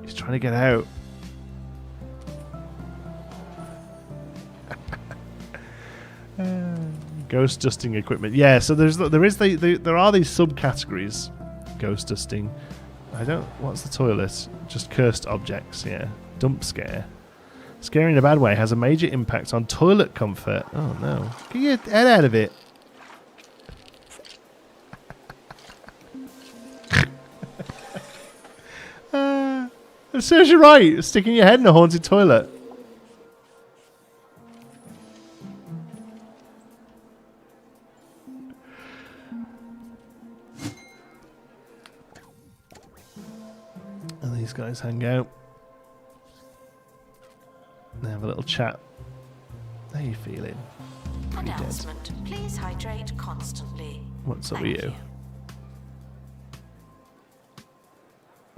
He's trying to get out. Ghost dusting equipment. Yeah, so there are these subcategories. Ghost dusting. What's the toilet? Just cursed objects, yeah. Dump scare. Scaring in a bad way has a major impact on toilet comfort. Oh no. Get your head out of it. It serves you right. Sticking your head in a haunted toilet. And these guys hang out. They have a little chat. How you feeling? Pretty dead. Announcement. Please hydrate constantly. What's up Thank with you?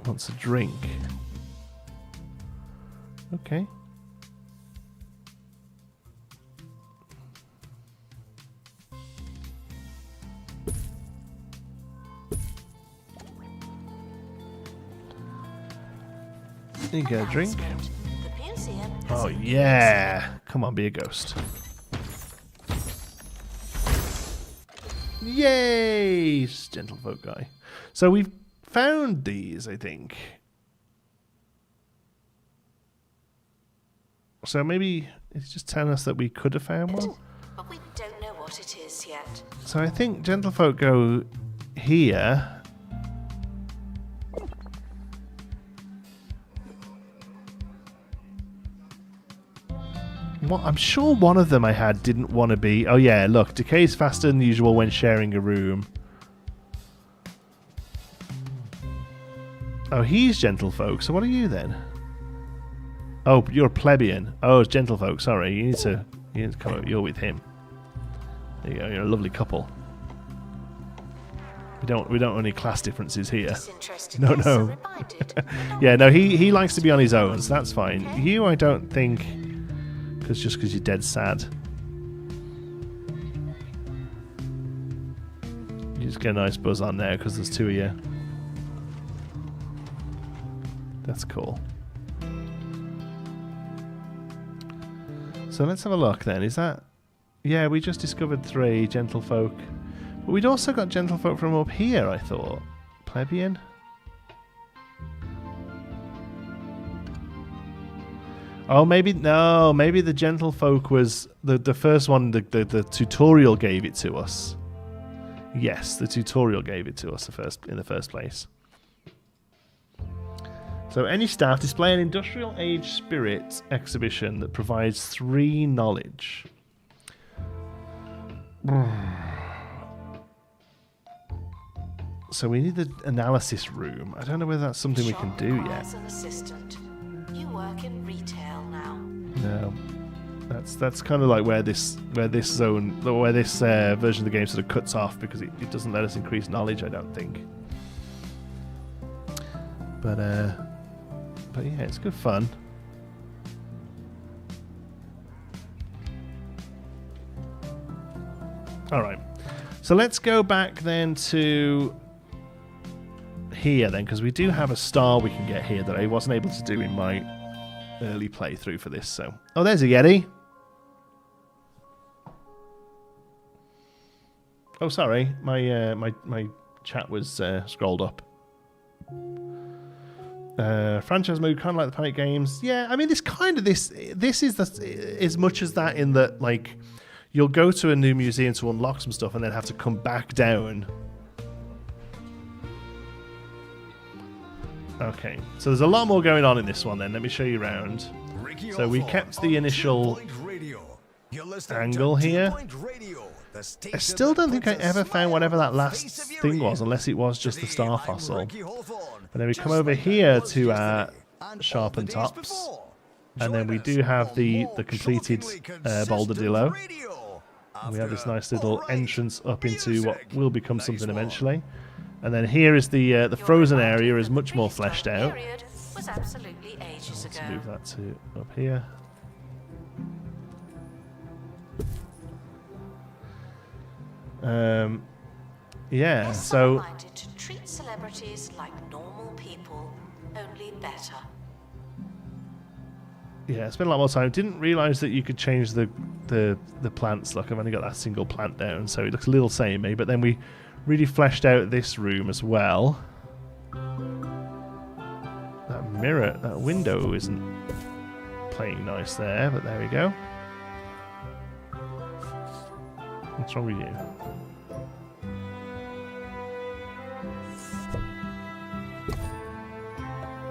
Wants a drink. Okay. You get a drink. Announcement. The museum has Oh a yeah! Come on, be a ghost. Yay! Gentlefolk guy. So we've found these, I think. So maybe it's just telling us that we could have found one. but we don't know what it is yet. So I think gentlefolk go here. I'm sure one of them I had didn't want to be. Oh yeah, look, decays faster than usual when sharing a room. Oh, he's gentlefolk. So what are you then? Oh, you're a plebeian. Oh, it's gentlefolk. Sorry, you need to come over. You're with him. There you go. You're a lovely couple. We don't any class differences here. Disinterested No, guests no. are reminded you're not Yeah, no, he likes to be on his own, so that's fine. You, I don't think, because you're dead sad. You just get a nice buzz on there because there's two of you. That's cool. So let's have a look then. Is that... Yeah, we just discovered 3 gentlefolk. But we'd also got gentlefolk from up here, I thought. Plebeian? Oh, maybe... No, maybe the gentlefolk was... The first one, the tutorial gave it to us. Yes, the tutorial gave it to us in the first place. So any staff display an industrial age spirit exhibition that provides 3 knowledge. So we need the analysis room. I don't know whether that's something we can do yet. As an assistant. You work in retail now. No. That's kind of like where this version of the game sort of cuts off because it doesn't let us increase knowledge, I don't think. But yeah, it's good fun. Alright. So let's go back then to here then, because we do have a star we can get here that I wasn't able to do in my early playthrough for this. So, oh, there's a Yeti. Oh, sorry, my chat was scrolled up. Franchise mode, kind of like the Panic games. Yeah, I mean, this is as much as that in that, like, you'll go to a new museum to unlock some stuff and then have to come back down. Okay, so there's a lot more going on in this one then. Let me show you around. So we kept the initial angle here. I still don't think I ever found whatever that last thing was, unless it was just the star fossil. And then we come over here to our sharpened tops. And then we do have the completed Boulder-Dillo. We have this nice little entrance up into what will become something eventually. And then here is the frozen area is much more fleshed out. Was absolutely ages Let's ago. move that to up here. Yeah, They're so minded to treat celebrities like normal people, only better. yeah, spent a lot more time. Didn't realise that you could change the plants. Look, I've only got that single plant down, so it looks a little samey. But then we really fleshed out this room as well. That mirror, that window isn't playing nice there, but there we go. What's wrong with you?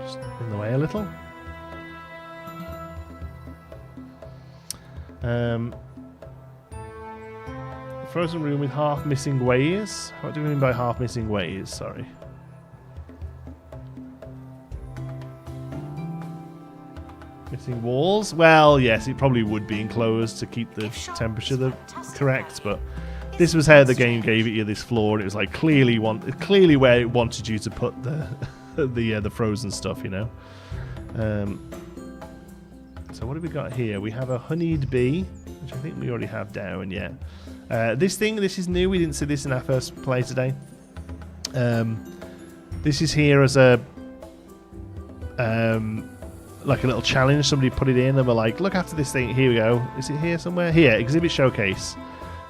Just in the way a little. Frozen room with half missing ways. What do we mean by half missing ways? Sorry. Missing walls? Well, yes, it probably would be enclosed to keep the temperature correct, but this was how the game gave it you this floor, and it was like clearly where it wanted you to put the the frozen stuff, you know. So what have we got here? We have a honeyed bee, which I think we already have down, yeah. This is new. We didn't see this in our first play today. This is here as a like a little challenge. Somebody put it in and we're like, look after this thing. Here we go. Is it here somewhere? Here, exhibit showcase.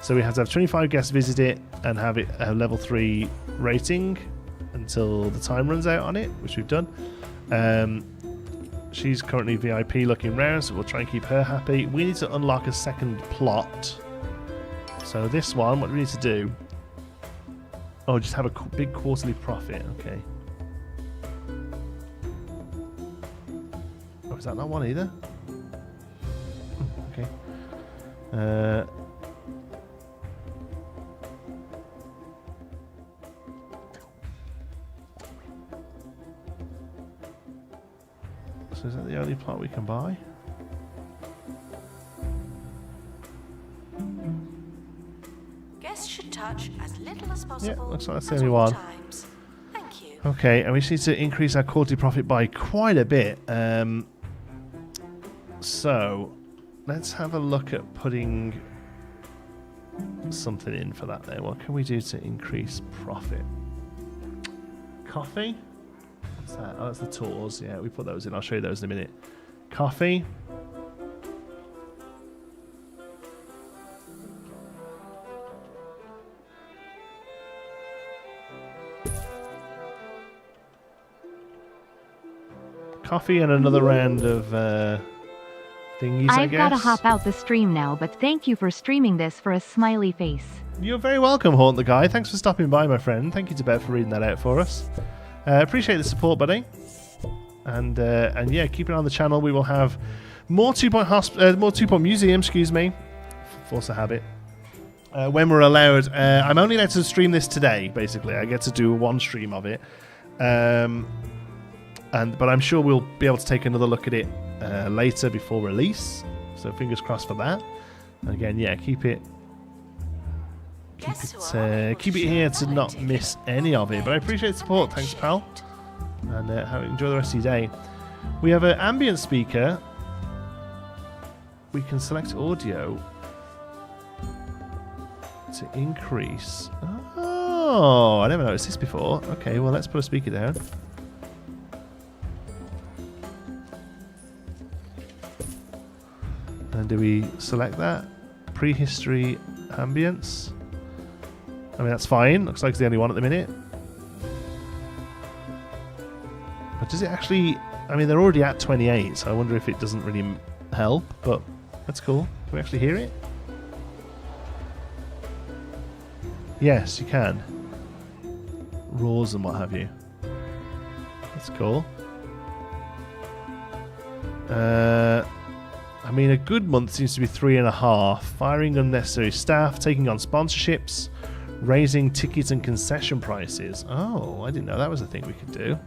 So we have to have 25 guests visit it and have it a level 3 rating until the time runs out on it, which we've done. She's currently VIP looking round, so we'll try and keep her happy. We need to unlock a second plot. So this one, what do we need to do? Oh, just have a big quarterly profit. Okay. Oh, is that not one either? Okay. So is that the only plot we can buy? Guests should touch as little as possible. Yeah, looks like that's the at only all one. times. Thank you. Okay, and we just need to increase our quarterly profit by quite a bit. So let's have a look at putting something in for that there. What can we do to increase profit? Coffee? What's that? Oh, that's the tours. Yeah, we put those in. I'll show you those in a minute. Coffee. Coffee and another round of thingies, I I've guess. gotta hop out the stream now, but thank you for streaming this for a smiley face. You're very welcome, Haunt the Guy. Thanks for stopping by, my friend. Thank you to Beth for reading that out for us. Appreciate the support, buddy. And yeah, keep it on the channel. We will have more 2-point museum, excuse me. Force a habit. When we're allowed. I'm only allowed to stream this today, basically. I get to do one stream of it. But I'm sure we'll be able to take another look at it later before release. So fingers crossed for that. And again, yeah, keep it here to not miss any of it. But I appreciate the support. Thanks, pal. And enjoy the rest of your day. We have an ambient speaker. We can select audio to increase. Oh, I never noticed this before. Okay, well, let's put a speaker down. And do we select that? Prehistory ambience. I mean, that's fine. Looks like it's the only one at the minute. But does it actually... I mean, they're already at 28, so I wonder if it doesn't really help, but that's cool. Can we actually hear it? Yes, you can. Roars and what have you. That's cool. I mean, a good month seems to be 3.5. Firing unnecessary staff, taking on sponsorships, raising ticket and concession prices. Oh, I didn't know that was a thing we could do.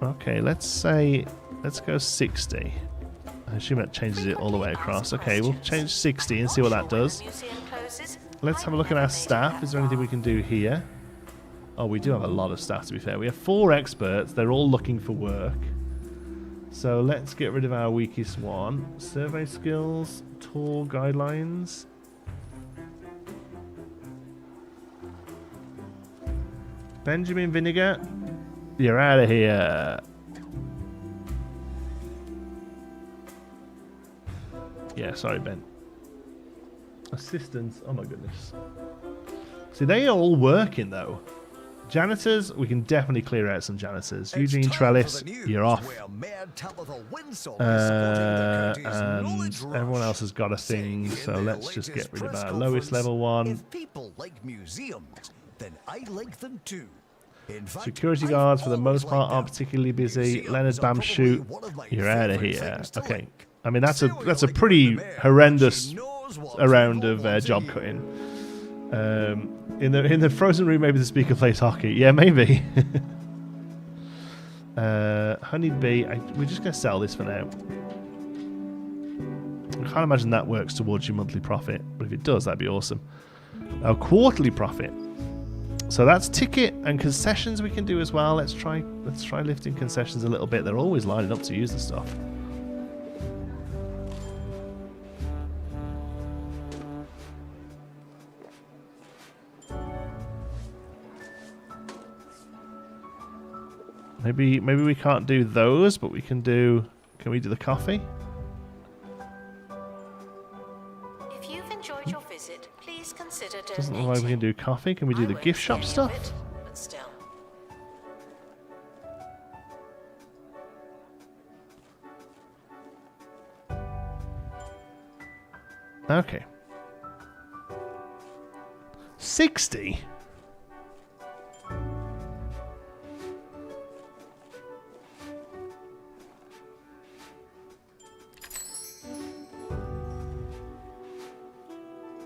Okay, let's go 60. I assume that changes it all the way across. Okay, we'll change 60 and see what that does. Let's have a look at our staff. Is there anything we can do here? Oh, we do have a lot of staff, to be fair. We have 4 experts. They're all looking for work. So let's get rid of our weakest one. Survey skills, tour guidelines. Benjamin Vinegar, you're out of here. Yeah, sorry, Ben. Assistants, oh my goodness. See, they are all working though. Janitors, we can definitely clear out some janitors. Eugene Trellis, you're off. And everyone else has got a thing, so let's just get rid of our lowest level one. If people like museums, then I like them too. In fact, Security I've guards, for the always most part, liked aren't them. particularly busy. Museums Leonard are probably Bamshoot, one of my you're out of favourite here. things to Okay. like. I mean, that's a Celia pretty like the mayor, horrendous she knows what round people of want to job hear. cutting. In the frozen room, maybe the speaker plays hockey. Yeah, maybe. Honeybee, we're just going to sell this for now. I can't imagine that works towards your monthly profit, but if it does, that'd be awesome. Our quarterly profit. So that's ticket and concessions we can do as well. Let's try lifting concessions a little bit. They're always lining up to use the stuff. Maybe we can't do those, but we can do. Can we do the coffee? If you've enjoyed your visit, please consider donating. Doesn't look like we can do coffee. Can we do I the won't gift say shop any of stuff? it, but still. Okay. 60?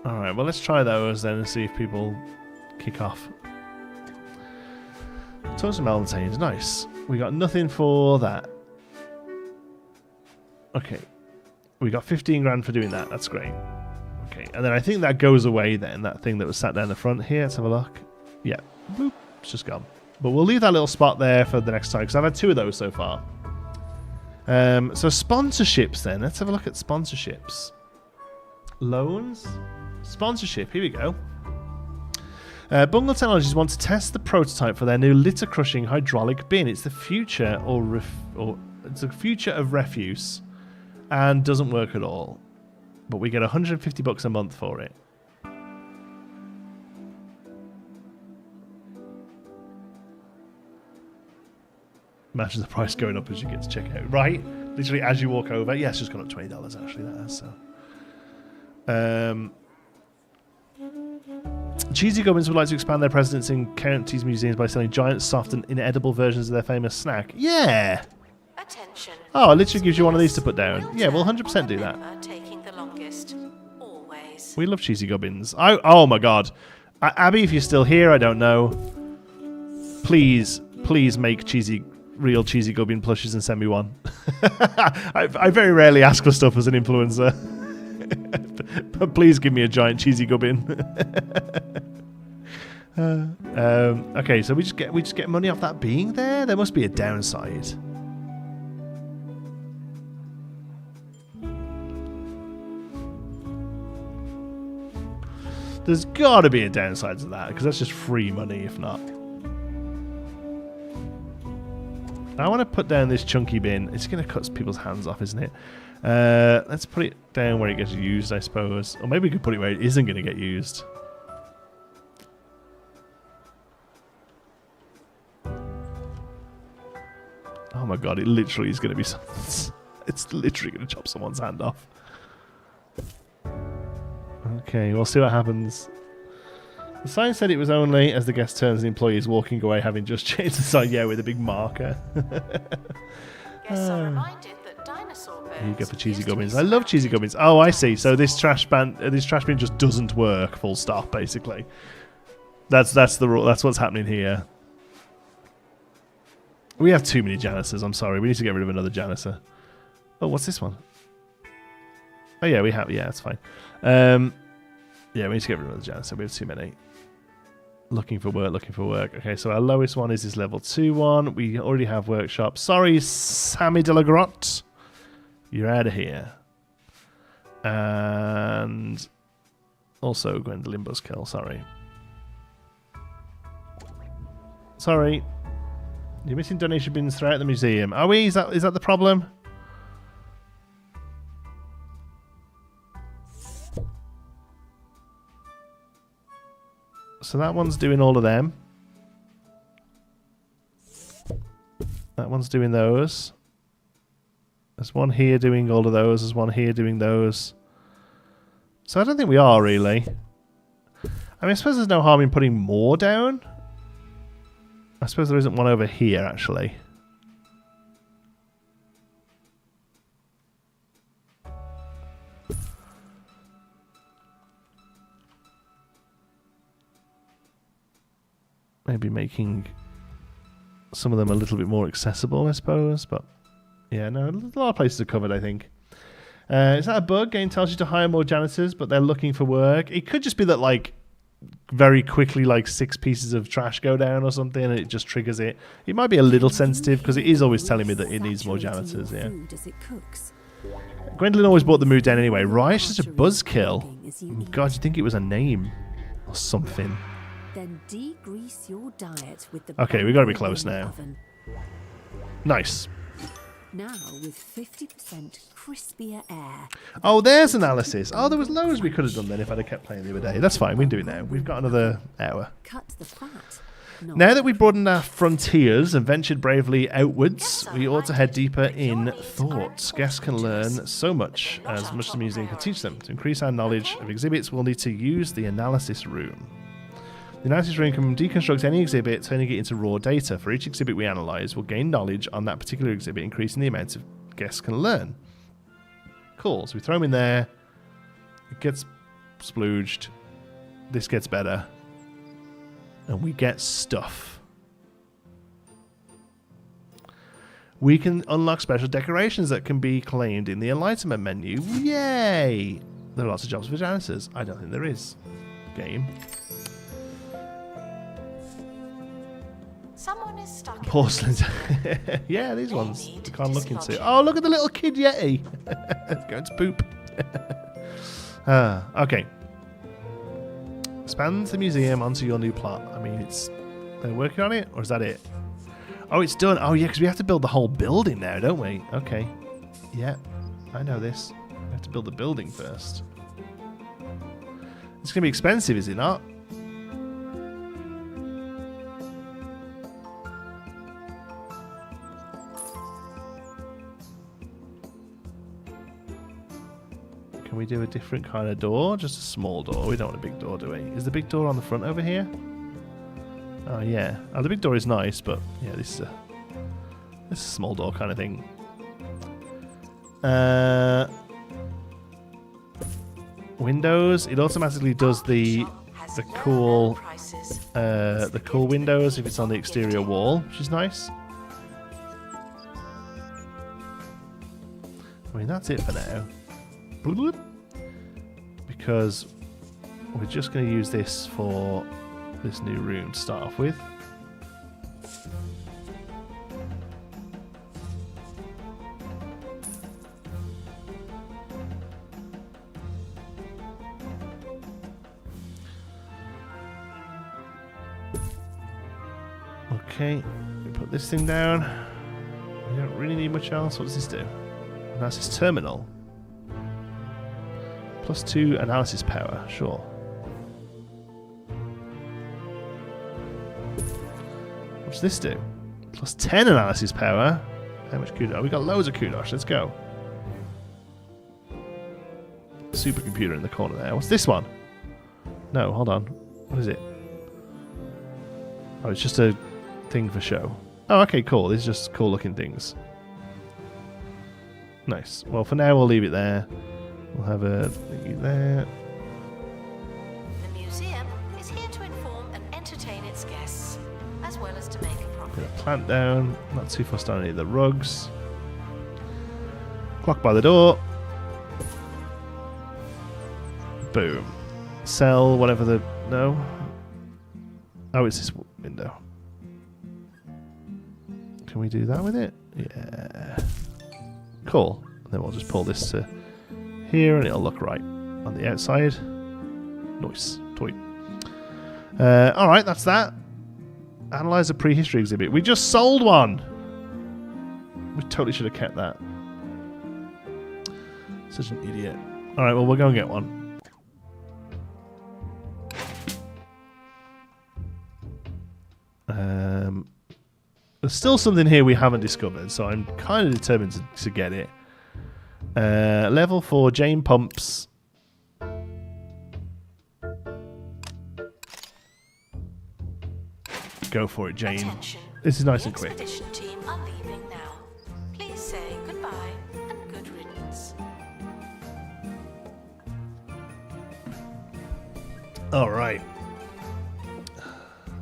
Alright, well let's try those then and see if people kick off. Toast and Malentains, nice. We got nothing for that. Okay. We got 15 grand for doing that, that's great. Okay, and then I think that goes away then, that thing that was sat down the front here. Let's have a look. Yeah, boop, it's just gone. But we'll leave that little spot there for the next time, because I've had 2 of those so far. So sponsorships then. Let's have a look at sponsorships. Loans? Sponsorship, here we go. Bungle Technologies want to test the prototype for their new litter crushing hydraulic bin. It's the future it's the future of refuse and doesn't work at all. But we get $150 a month for it. Imagine the price going up as you get to check out. Right? Literally as you walk over. Yeah, it's just gone up $20 actually. That has, so. Cheesy Gubbins would like to expand their presence in counties' museums by selling giant, soft, and inedible versions of their famous snack. Yeah! Attention. Oh, it literally gives you one of these to put down. Yeah, we'll 100% do that. Taking the longest. Always. We love Cheesy Gubbins. Oh my god. Abby, if you're still here, I don't know. Please make real Cheesy Gubbin plushes and send me one. I very rarely ask for stuff as an influencer. But please give me a giant Cheesy Gubbin. Okay, so we just get money off that being there? There must be a downside. There's got to be a downside to that, because that's just free money, if not. I want to put down this chunky bin. It's going to cut people's hands off, isn't it? Let's put it down where it gets used, I suppose. Or maybe we could put it where it isn't going to get used. Oh my god, it literally is going to be something. It's literally going to chop someone's hand off. Okay, we'll see what happens. The sign said it was only as the guest turns, the employee is walking away, having just changed the sign. Yeah, with a big marker. Guests are reminded that dinosaur bones. Here you go for cheesy used to be gubbins. I love cheesy surrounded gubbins. Oh, I by see. So this trash bin just doesn't work. Full stop. Basically, that's the rule. That's what's happening here. We have too many janitors. I'm sorry. We need to get rid of another janitor. Oh, what's this one? Oh yeah, we have. Yeah, that's fine. Yeah, we need to get rid of another janitor. We have too many. Looking for work, looking for work. Okay, so our lowest one is this level 2 one. We already have workshop. Sorry, Sammy de la Grotte. You're out of here. And also Gwendolyn Buzzkill, sorry. Sorry. You're missing donation bins throughout the museum. Are we? Is that the problem? So that one's doing all of them. That one's doing those. There's one here doing all of those. There's one here doing those. So I don't think we are, really. I mean, I suppose there's no harm in putting more down. I suppose there isn't one over here, actually. Maybe making some of them a little bit more accessible, I suppose. But yeah, no, a lot of places are covered, I think. Is that a bug? Game tells you to hire more janitors, but they're looking for work. It could just be that, like, very quickly, like 6 pieces of trash go down or something, and it just triggers it. It might be a little sensitive because it is always telling me that it needs more janitors. Yeah. Gwendolyn always brought the mood down anyway. Right? She's such a buzzkill. God, you'd think it was a name or something. Then degrease your diet with the Okay, we got to be close now. oven. Nice. Now with 50% crispier air. Oh, there's analysis. Oh, there was loads we could have done then if I'd have kept playing the other day. That's fine. We can do it now. We've got another hour. Cut the fat. not Now that we've broadened our frontiers and ventured bravely outwards, we ought to head deeper in thought. Guests can learn so much as the museum can teach them. To increase our knowledge of exhibits, we'll need to use the analysis room. The analysis room can deconstruct any exhibit, turning it into raw data. For each exhibit we analyse, we'll gain knowledge on that particular exhibit, increasing the amount of guests can learn. Cool, so we throw them in there, it gets splooged, this gets better, and we get stuff. We can unlock special decorations that can be claimed in the Enlightenment menu. Yay! There are lots of jobs for janitors. I don't think there is. Game. Someone is stuck in Porcelain. Yeah, these ones you can't look into. Oh, look at the little kid Yeti. Going to poop. Okay. Expand the museum onto your new plot. I mean, they're working on it, or is that it? Oh, it's done. Oh, yeah, because we have to build the whole building now, don't we? Okay. Yeah, I know this. We have to build the building first. It's going to be expensive, is it not? Can we do a different kind of door? Just a small door. We don't want a big door, do we? Is the big door on the front over here? Oh, yeah. Oh, the big door is nice, but yeah, this is a small door kind of thing. Windows. It automatically does the cool windows if it's on the exterior wall, which is nice. I mean, that's it for now. Because we're just going to use this for this new room to start off with. Okay, we put this thing down. We don't really need much else. What does this do? Analysis terminal. +2 analysis power, sure. What's this do? +10 analysis power. How much kudos? Oh, we got loads of kudos. Let's go. Supercomputer in the corner there. What's this one? No, hold on. What is it? Oh, it's just a thing for show. Oh, okay, cool. These are just cool looking things. Nice. Well, for now, we'll leave it there. We'll have a thingy there. The museum is here to inform and entertain its guests, as well as to make a Put profit. a plant down. Not too fussed on any of the rugs. Clock by the door. Boom. Sell whatever the... No. Oh, it's this window. Can we do that with it? Yeah. Cool. And then we'll just pull this to here and it'll look right on the outside. Nice. Toy. Alright, that's that. Analyze a prehistory exhibit. We just sold one! We totally should have kept that. Such an idiot. Alright, well, we'll go and get one. There's still something here we haven't discovered, so I'm kind of determined to get it. Level 4 Jane pumps. Go for it, Jane. Attention. This is nice The and quick. expedition team are leaving now. Please say goodbye and good riddance. Alright.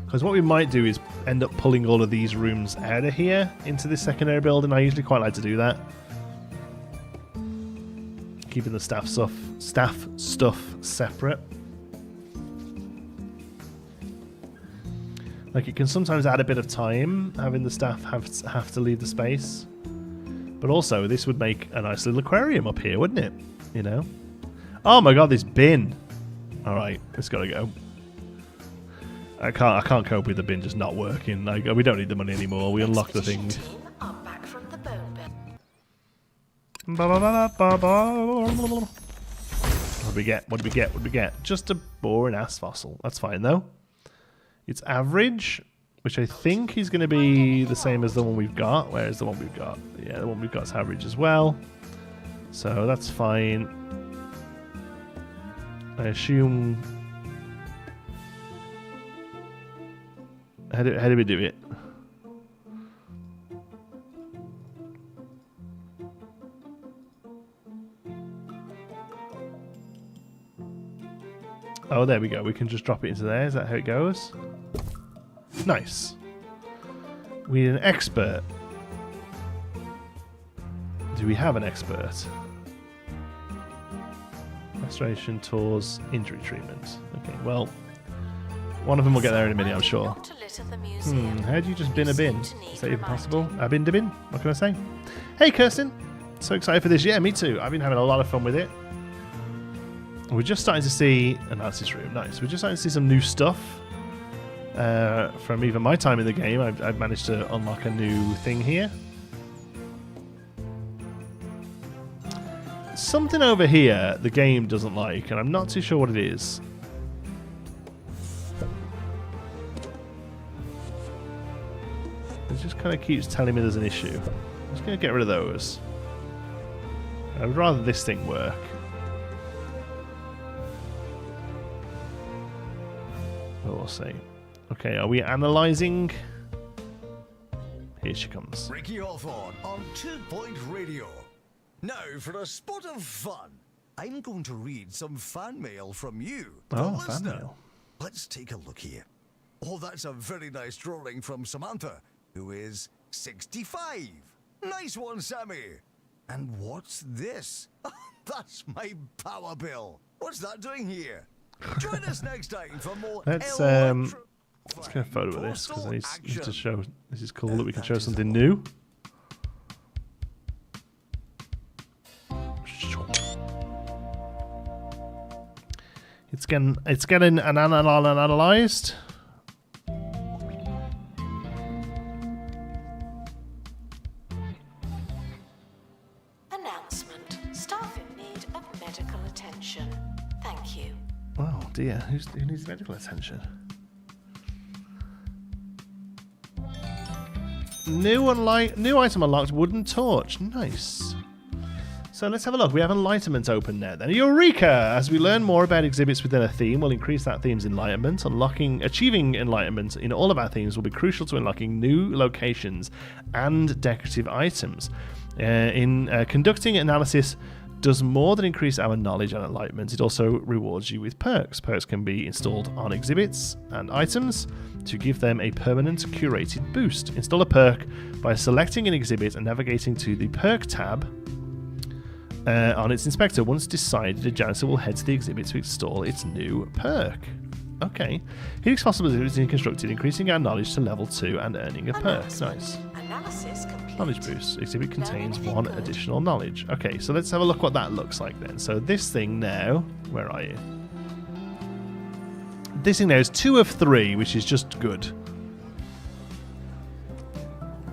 Because what we might do is end up pulling all of these rooms out of here into this secondary building. I usually quite like to do that. Keeping the staff stuff separate. Like, it can sometimes add a bit of time having the staff have to leave the space. But also, this would make a nice little aquarium up here, wouldn't it? You know? Oh my god, this bin! Alright, it's gotta go. I can't cope with the bin just not working. Like, we don't need the money anymore. We unlock the thing. Expedition team are back from the bone belt. What do we get? What do we get? What do we get? Just a boring ass fossil. That's fine though. It's average, which I think is going to be the same as the one we've got. Where is the one we've got? Yeah, the one we've got is average as well. So that's fine. I assume... How do we do it? Oh, there we go. We can just drop it into there. Is that how it goes? Nice. We need an expert. Do we have an expert? Restoration, tours, injury treatment. Okay, well, one of them will get there in a minute, I'm sure. Not to litter the museum. How do you just bin a bin? Seem to need Is that even reminding. possible? A bin to bin? What can I say? Hey, Kirsten. So excited for this. Yeah, me too. I've been having a lot of fun with it. We're just starting to see... analysis room. Nice. We're just starting to see some new stuff. From even my time in the game, I've managed to unlock a new thing here. Something over here the game doesn't like, and I'm not too sure what it is. It just kind of keeps telling me there's an issue. I'm just going to get rid of those. I would rather this thing work. But we'll see. Okay, are we analysing? Here she comes. Ricky Hawthorne on 2 Point Radio. Now, for a spot of fun, I'm going to read some fan mail from you, the Oh, fan listener. mail. Let's take a look here. Oh, that's a very nice drawing from Samantha, who is 65. Nice one, Sammy. And what's this? That's my power bill. What's that doing here? Join us next time for more. Let's get a photo of this because I need to action. show. This is cool that we can show something new. It's getting analyzed. Announcement. Staff in need of medical attention. Thank you. Oh dear, who needs medical attention? New item unlocked, wooden torch. Nice. So let's have a look. We have enlightenment open now then. Eureka! As we learn more about exhibits within a theme, we'll increase that theme's enlightenment. Achieving enlightenment in all of our themes will be crucial to unlocking new locations and decorative items. Conducting analysis does more than increase our knowledge and enlightenment. It also rewards you with perks. Perks can be installed on exhibits and items to give them a permanent curated boost. Install a perk by selecting an exhibit and navigating to the perk tab on its inspector. Once decided, a janitor will head to the exhibit to install its new perk. Okay. Helix Fossil is constructed, increasing our knowledge to level 2 and earning a perk. Announcement. Nice. Analysis complete. Knowledge boost. Exhibit contains anything 1 good? additional knowledge. Okay, so let's have a look what that looks like then. So this thing now, where are you? This thing now is 2 of 3, which is just good.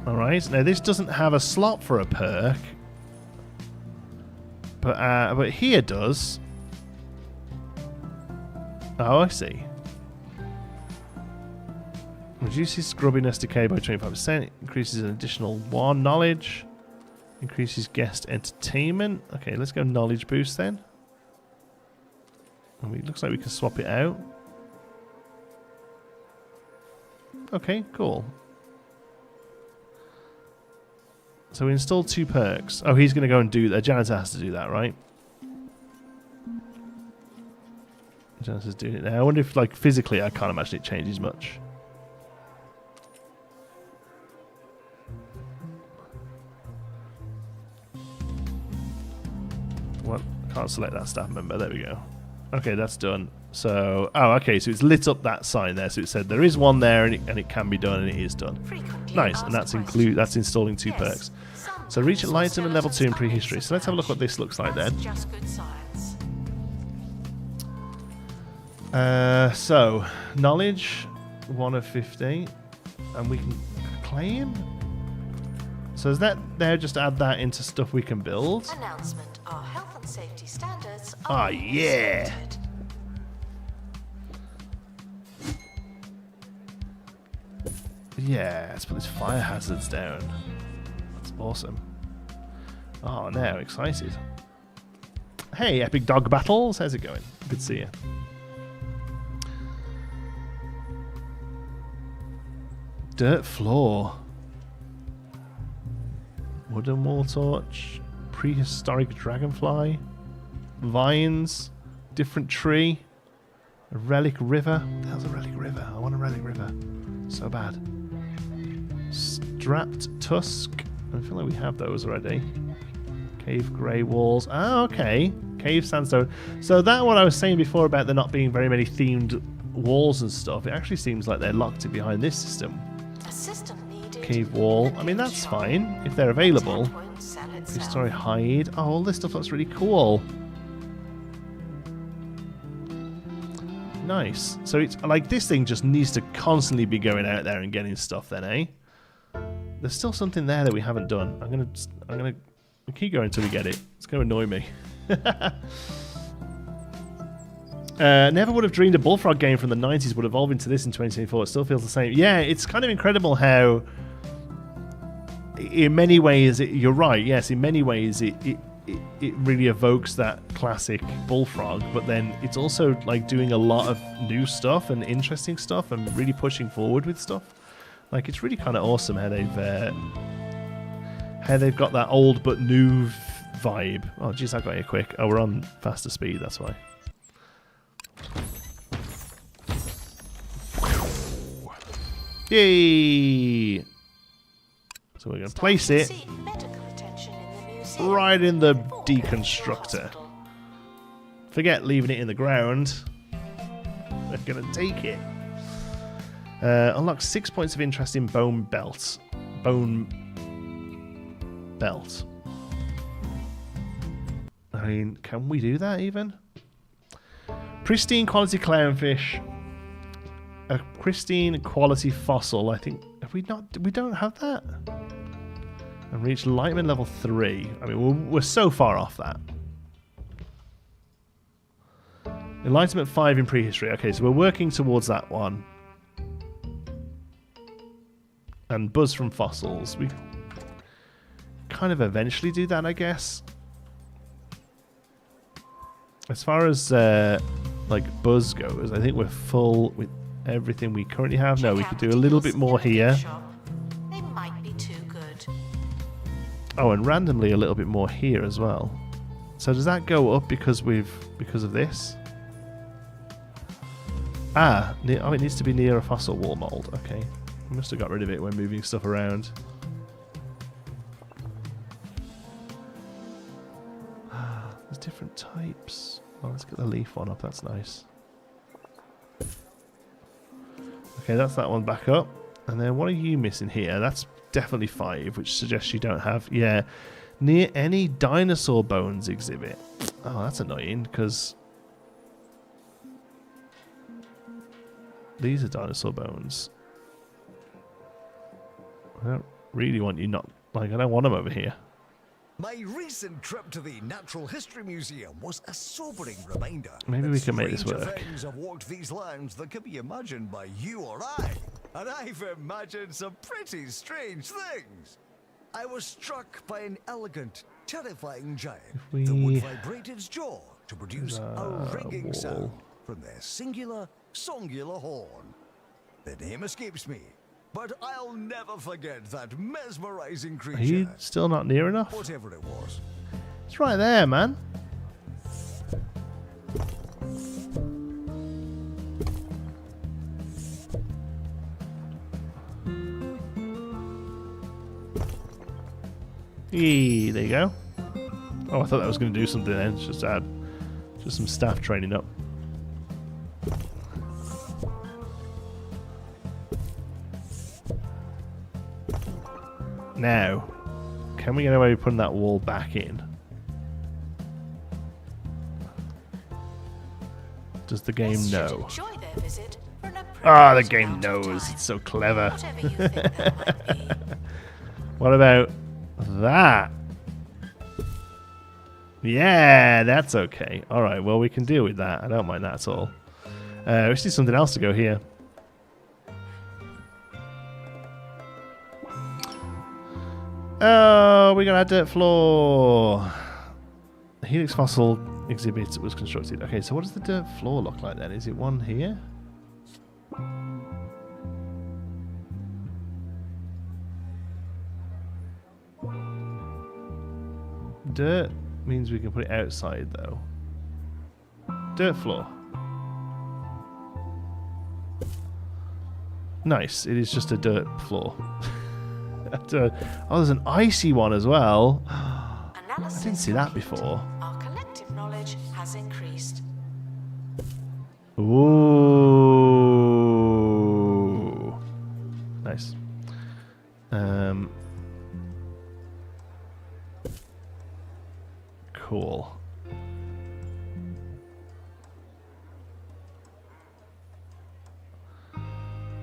Alright, now this doesn't have a slot for a perk. But here does. Oh, I see. Reduces scrubbiness decay by 25%. Increases an additional 1 knowledge. Increases guest entertainment. Okay, let's go knowledge boost then. And it looks like we can swap it out. Okay, cool. So we installed 2 perks. Oh, he's going to go and do that. Janitor has to do that, right? Janitor's doing it now. I wonder if, like, physically, I can't imagine it changes much. What? Can't select that staff member. There we go. Okay, that's done. So, oh, okay. So it's lit up that sign there. So it said there is one there, and it can be done, and it is done. Frequently Nice, and asked that's installing 2 Yes, perks. some So reach tools or enlightenment level 2 in skeletons prehistory. So let's have a look what this looks like That's then. just good science. So knowledge 1 of 50, and we can claim. So is that there? Just add that into stuff we can build. Announcement. Our health and safety standards Ah, are yeah. accepted. Yeah, let's put these fire hazards down. That's awesome. Oh, now excited. Hey, Epic Dog Battles, how's it going? Good to see you. Dirt floor. Wooden wall torch. Prehistoric dragonfly. Vines. Different tree. A relic river. There's a relic river. I want a relic river. So bad. Strapped tusk. I feel like we have those already. Cave grey walls. Ah, okay. Cave sandstone. So that what I was saying before about there not being very many themed walls and stuff, it actually seems like they're locked it behind this system. Assistant needed. Cave wall. I mean, that's fine if they're available. Cat won't sell itself. Prehistoric hide. Oh, all this stuff looks really cool. Nice. So it's like this thing just needs to constantly be going out there and getting stuff then, eh? There's still something there that we haven't done. I'm gonna keep going until we get it. It's gonna annoy me. Never would have dreamed a Bullfrog game from the 90s would evolve into this in 2024. It still feels the same. Yeah, it's kind of incredible how in many ways you're right. Yes, in many ways it really evokes that classic Bullfrog, but then it's also like doing a lot of new stuff and interesting stuff and really pushing forward with stuff. Like, it's really kind of awesome how they've got that old but new vibe. Oh, geez, I got here quick. Oh, we're on faster speed, that's why. Yay! So we're going to place it right in the deconstructor. Forget leaving it in the ground. We're going to take it. Unlock 6 points of interest in Bone Belt. Bone Belt. I mean, can we do that even? Pristine quality clownfish. A pristine quality fossil. I think we don't have that. And reach enlightenment level 3. I mean, we're so far off that. Enlightenment 5 in prehistory. Okay, so we're working towards that one. And buzz from fossils. We kind of eventually do that, I guess. As far as like buzz goes, I think we're full with everything we currently have. No, we could do a little bit more here. They might be too good. Oh, and randomly a little bit more here as well. So does that go up because of this? Ah, oh, it needs to be near a fossil wall mold. Okay. We must have got rid of it when moving stuff around. There's different types. Oh, let's get the leaf one up. That's nice. Okay, that's that one back up. And then what are you missing here? That's definitely 5, which suggests you don't have... Yeah. Near any dinosaur bones exhibit. Oh, that's annoying, because... These are dinosaur bones. I don't really want you not... Like, I don't want them over here. My recent trip to the Natural History Museum was a sobering reminder. Maybe we can make this stranger work. things have walked these lands that can be imagined by you or I. And I've imagined some pretty strange things. I was struck by an elegant, terrifying giant that would vibrate its jaw to produce a ringing sound from their singular, songular horn. The name escapes me, but I'll never forget that mesmerizing creature. Are you still not near enough? Whatever it was. It's right there, man. Eee, there you go. Oh, I thought that was going to do something then. It's just add just some staff training up. Now, can we get away with putting that wall back in? Does the game Guests should know? enjoy their visit for an Ah, the appropriate game amount of knows. time. It's so clever. Whatever you think that might be. What about that? Yeah, that's okay. Alright, well, we can deal with that. I don't mind that at all. We see something else to go here. Oh, we got a dirt floor. The Helix fossil exhibit was constructed. Okay, so what does the dirt floor look like then? Is it one here? Dirt means we can put it outside though. Dirt floor. Nice, it is just a dirt floor. Oh, there's an icy one as well. I Analysis didn't see that complete. before. Our collective knowledge has increased. Ooh. Nice. Cool.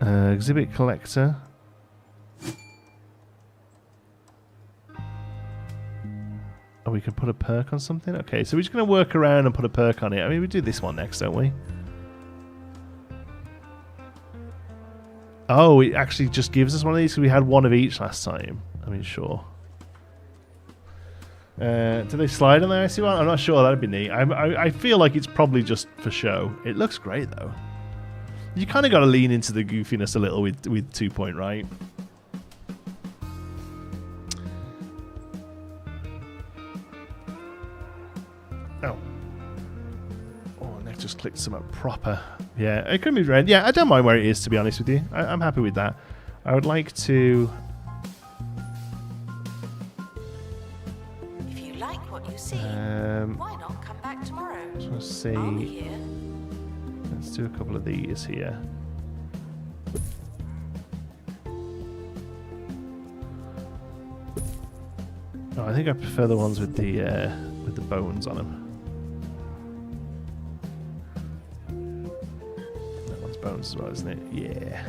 Exhibit collector. Oh, we can put a perk on something? Okay, so we're just going to work around and put a perk on it. I mean, we do this one next, don't we? Oh, it actually just gives us one of these because we had one of each last time. I mean, sure. Do they slide on the icy one? I'm not sure. That'd be neat. I feel like it's probably just for show. It looks great, though. You kind of got to lean into the goofiness a little with 2 Point, right? Oh. Oh, Nick just clicked something proper. Yeah, it could be red. Yeah, I don't mind where it is, to be honest with you. I'm happy with that. I would like to... If you like what you see, why not come back tomorrow? let's see. I'll be here. Let's do a couple of these here. Oh, I think I prefer the ones with the bones on them. That one's bones as well, isn't it? Yeah.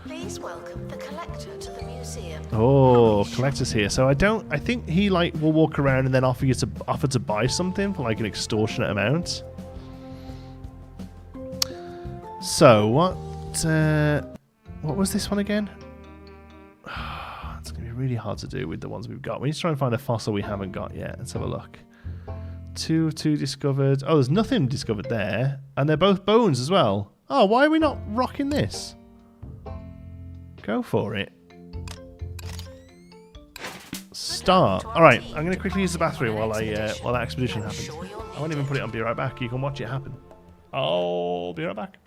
Please welcome the collector to the museum. Oh, collector's here. So I think he like will walk around and then offer to buy something for like an extortionate amount. So what was this one again? It's gonna be really hard to do with the ones we've got. We need to try and find a fossil we haven't got yet. Let's have a look. Two discovered. Oh, there's nothing discovered there, and they're both bones as well. Oh, why are we not rocking this? Go for it. Start. All right, I'm gonna quickly use the bathroom while that expedition happens. I won't even put it on. Be right back. You can watch it happen. I'll be right back.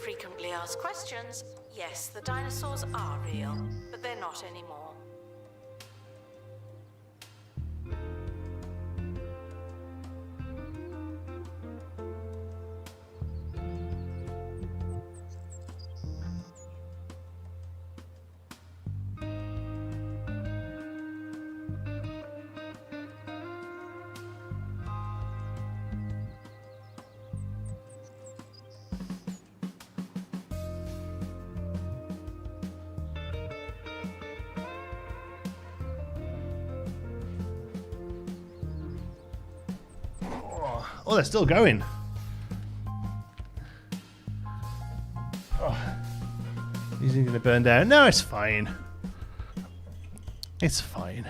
Frequently asked questions. Yes, the dinosaurs are real, but they're not anymore. Oh, they're still going. Oh. Is he going to burn down? No, it's fine. It's fine.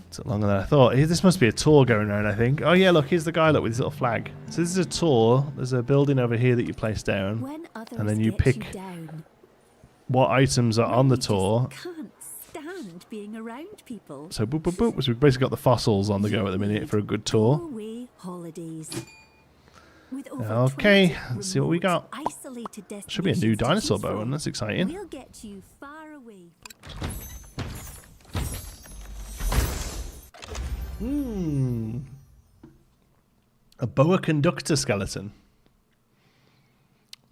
It's longer than I thought. This must be a tour going around, I think. Oh, yeah, look, here's the guy, look, with his little flag. So this is a tour. There's a building over here that you place down. When others And then you get pick down, what items are on the you just tour. can't stand being around people. So boop, boop, boop. So we've basically got the fossils on the go at the minute for a good tour. Go-away holidays. With over Okay, 20 let's see what we got. remote, isolated Should be a new destinations to dinosaur choose bone. from, That's exciting. We'll get you far away. A boa conductor skeleton.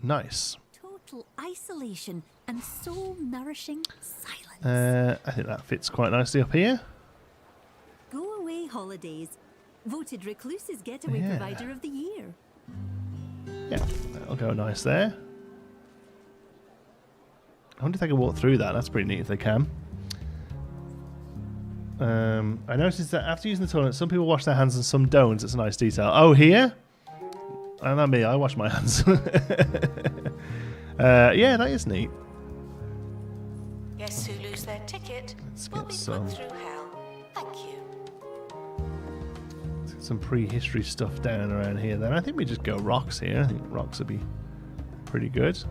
Nice. Total isolation and soul nourishing silence. I think that fits quite nicely up here. Go away holidays. Voted Recluse's Getaway Yeah. Provider of the Year. Yeah, that'll go nice there. I wonder if they can walk through that. That's pretty neat if they can. I noticed that after using the toilet, some people wash their hands and some don't. It's a nice detail. Oh, here? Oh, not me. I wash my hands. Yeah, that is neat. Guests who lose their ticket Let's will get be some. put through hell. Thank you. Some prehistory stuff down around here. Then I think we just go rocks here. I think rocks would be pretty good.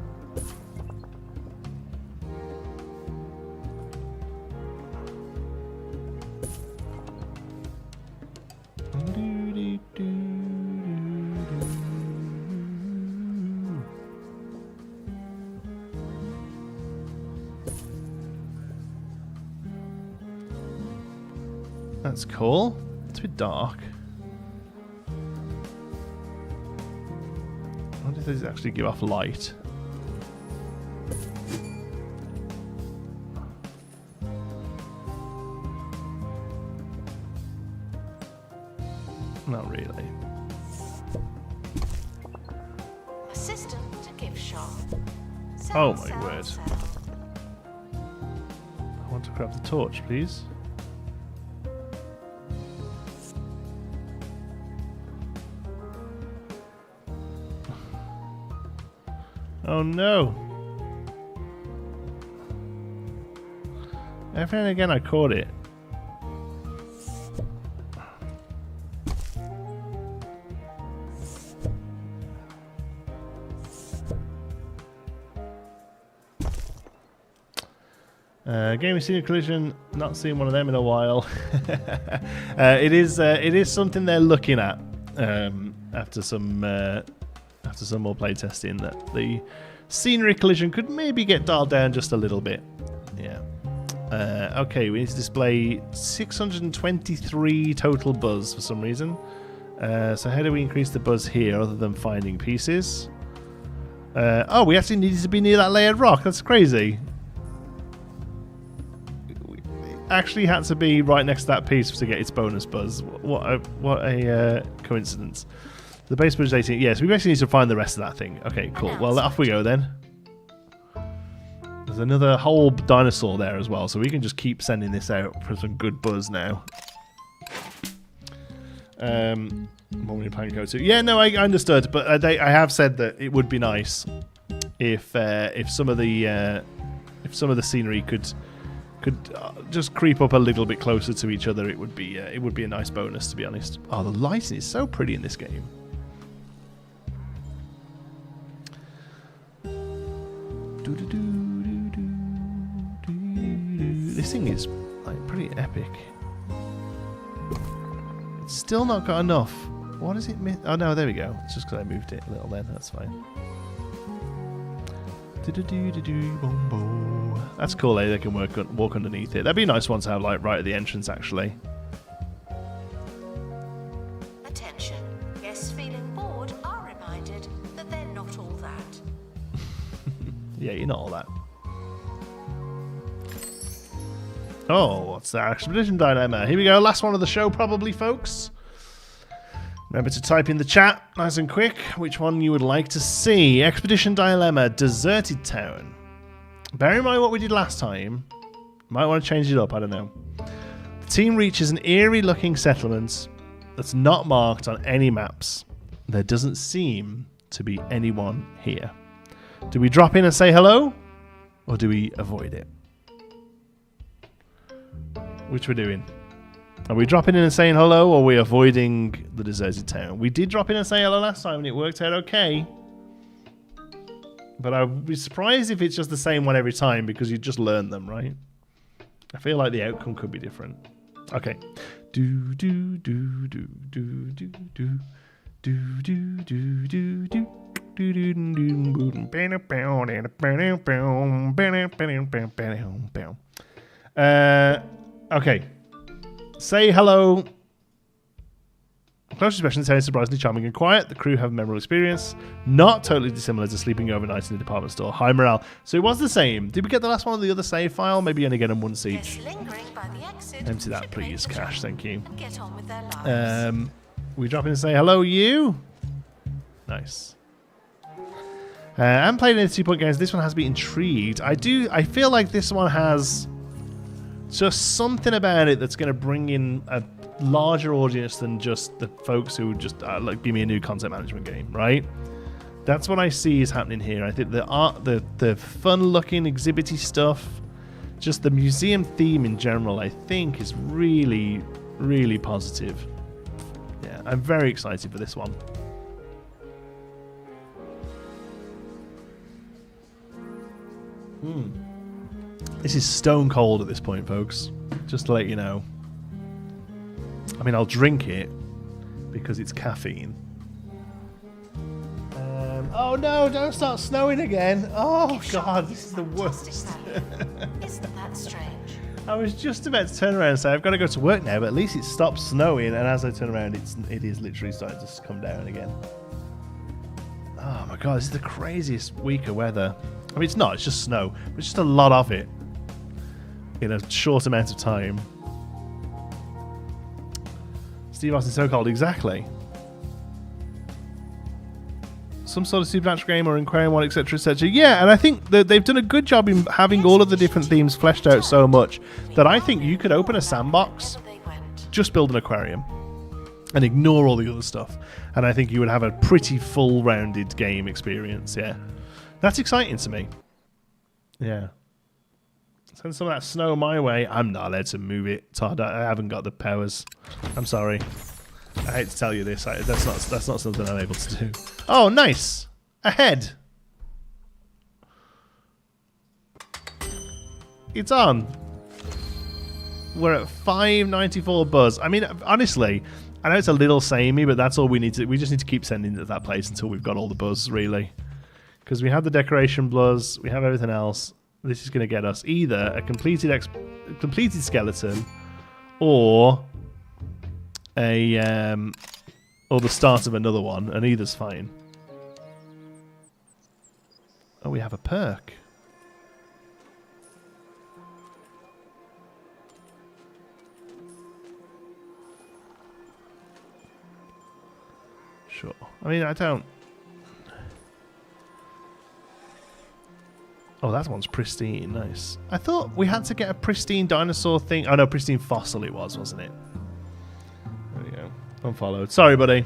That's cool. It's a bit dark. I wonder if these actually give off light. Not really. Assistant to gift shop. Oh, Sell, my sell, word. sell. I want to grab the torch, please. Oh no! Every now and again I caught it. Gaming Senior Collision, not seen one of them in a while. It is something they're looking at after some more playtesting, that the Scenery Collision could maybe get dialed down just a little bit. Yeah. Okay, we need to display 623 total buzz for some reason. So how do we increase the buzz here other than finding pieces? Oh, we actually needed to be near that layered rock. That's crazy. Actually had to be right next to that piece to get its bonus buzz. What a coincidence. The base buzz is 18. Yes, we basically need to find the rest of that thing. Okay, cool. Well, off we go then. There's another whole dinosaur there as well, so we can just keep sending this out for some good buzz now. Morning Panko too. Yeah, no, I understood, but I have said that it would be nice if some of the scenery could just creep up a little bit closer to each other. It would be a nice bonus, to be honest. Oh, the lighting is so pretty in this game. This thing is like pretty epic. It's still not got enough What is it? Oh no, there we go. It's just because I moved it a little then. That's fine. That's cool. They can walk underneath it. That'd be a nice one to have, like right at the entrance, actually. Attention. Guests feeling bored are reminded that they're not all that. Yeah, you're not all that. Oh, what's that? Expedition Dilemma. Here we go. Last one of the show, probably, folks. Remember to type in the chat, nice and quick, which one you would like to see. Expedition Dilemma, Deserted Town. Bear in mind what we did last time. Might want to change it up, I don't know. The team reaches an eerie-looking settlement that's not marked on any maps. There doesn't seem to be anyone here. Do we drop in and say hello? Or do we avoid it? Which we're doing? Are we dropping in and saying hello, or are we avoiding the deserted town? We did drop in and say hello last time, and it worked out okay. But I'd be surprised if it's just the same one every time, because you just learned them, right? I feel like the outcome could be different. Okay. Do do do do do do do do do do do do. Okay. Say hello. Close expression is surprisingly charming and quiet. The crew have a memorable experience. Not totally dissimilar to sleeping overnight in a department store. High morale. So it was the same. Did we get the last one on the other save file? Maybe only get them once each. Empty that, please, Cash. Thank you. We drop in and say hello, you. Nice. I'm playing any 2 Point games. This one has me intrigued. I feel like this one has just something about it that's going to bring in a larger audience than just the folks who just like give me a new content management game, right? That's what I see is happening here. I think the art, the fun-looking, exhibity stuff, just the museum theme in general, I think is really, really positive. Yeah, I'm very excited for this one. This is stone cold at this point, folks. Just to let you know. I mean, I'll drink it because it's caffeine. Oh no, don't start snowing again. Oh god, this is the worst. Isn't that strange? I was just about to turn around and say, I've got to go to work now, but at least it stopped snowing, and as I turn around, it is literally starting to come down again. Oh my god, this is the craziest week of weather. I mean, it's not, it's just snow, but it's just a lot of it in a short amount of time. Steve Austin so cold, exactly. Some sort of supernatural game or Aquarium one, etc., etc. Yeah, and I think that they've done a good job in having all of the different themes fleshed out so much that I think you could open a sandbox, just build an aquarium, and ignore all the other stuff. And I think you would have a pretty full-rounded game experience, yeah. That's exciting to me. Yeah. Send some of that snow my way. I'm not allowed to move it, Todd. I haven't got the powers. I'm sorry. I hate to tell you this. That's not something I'm able to do. Oh, nice. A head. It's on. We're at 594 buzz. I mean, honestly, I know it's a little samey, but that's all we need to. We just need to keep sending to that place until we've got all the buzz, really. Because we have the decoration buzz, we have everything else. This is going to get us either a completed skeleton, or or the start of another one, and either's fine. Oh, we have a perk. Sure. I mean, I don't... Oh, that one's pristine. Nice. I thought we had to get a pristine dinosaur thing. Oh, no, pristine fossil it was, wasn't it? There we go. Unfollowed. Sorry, buddy.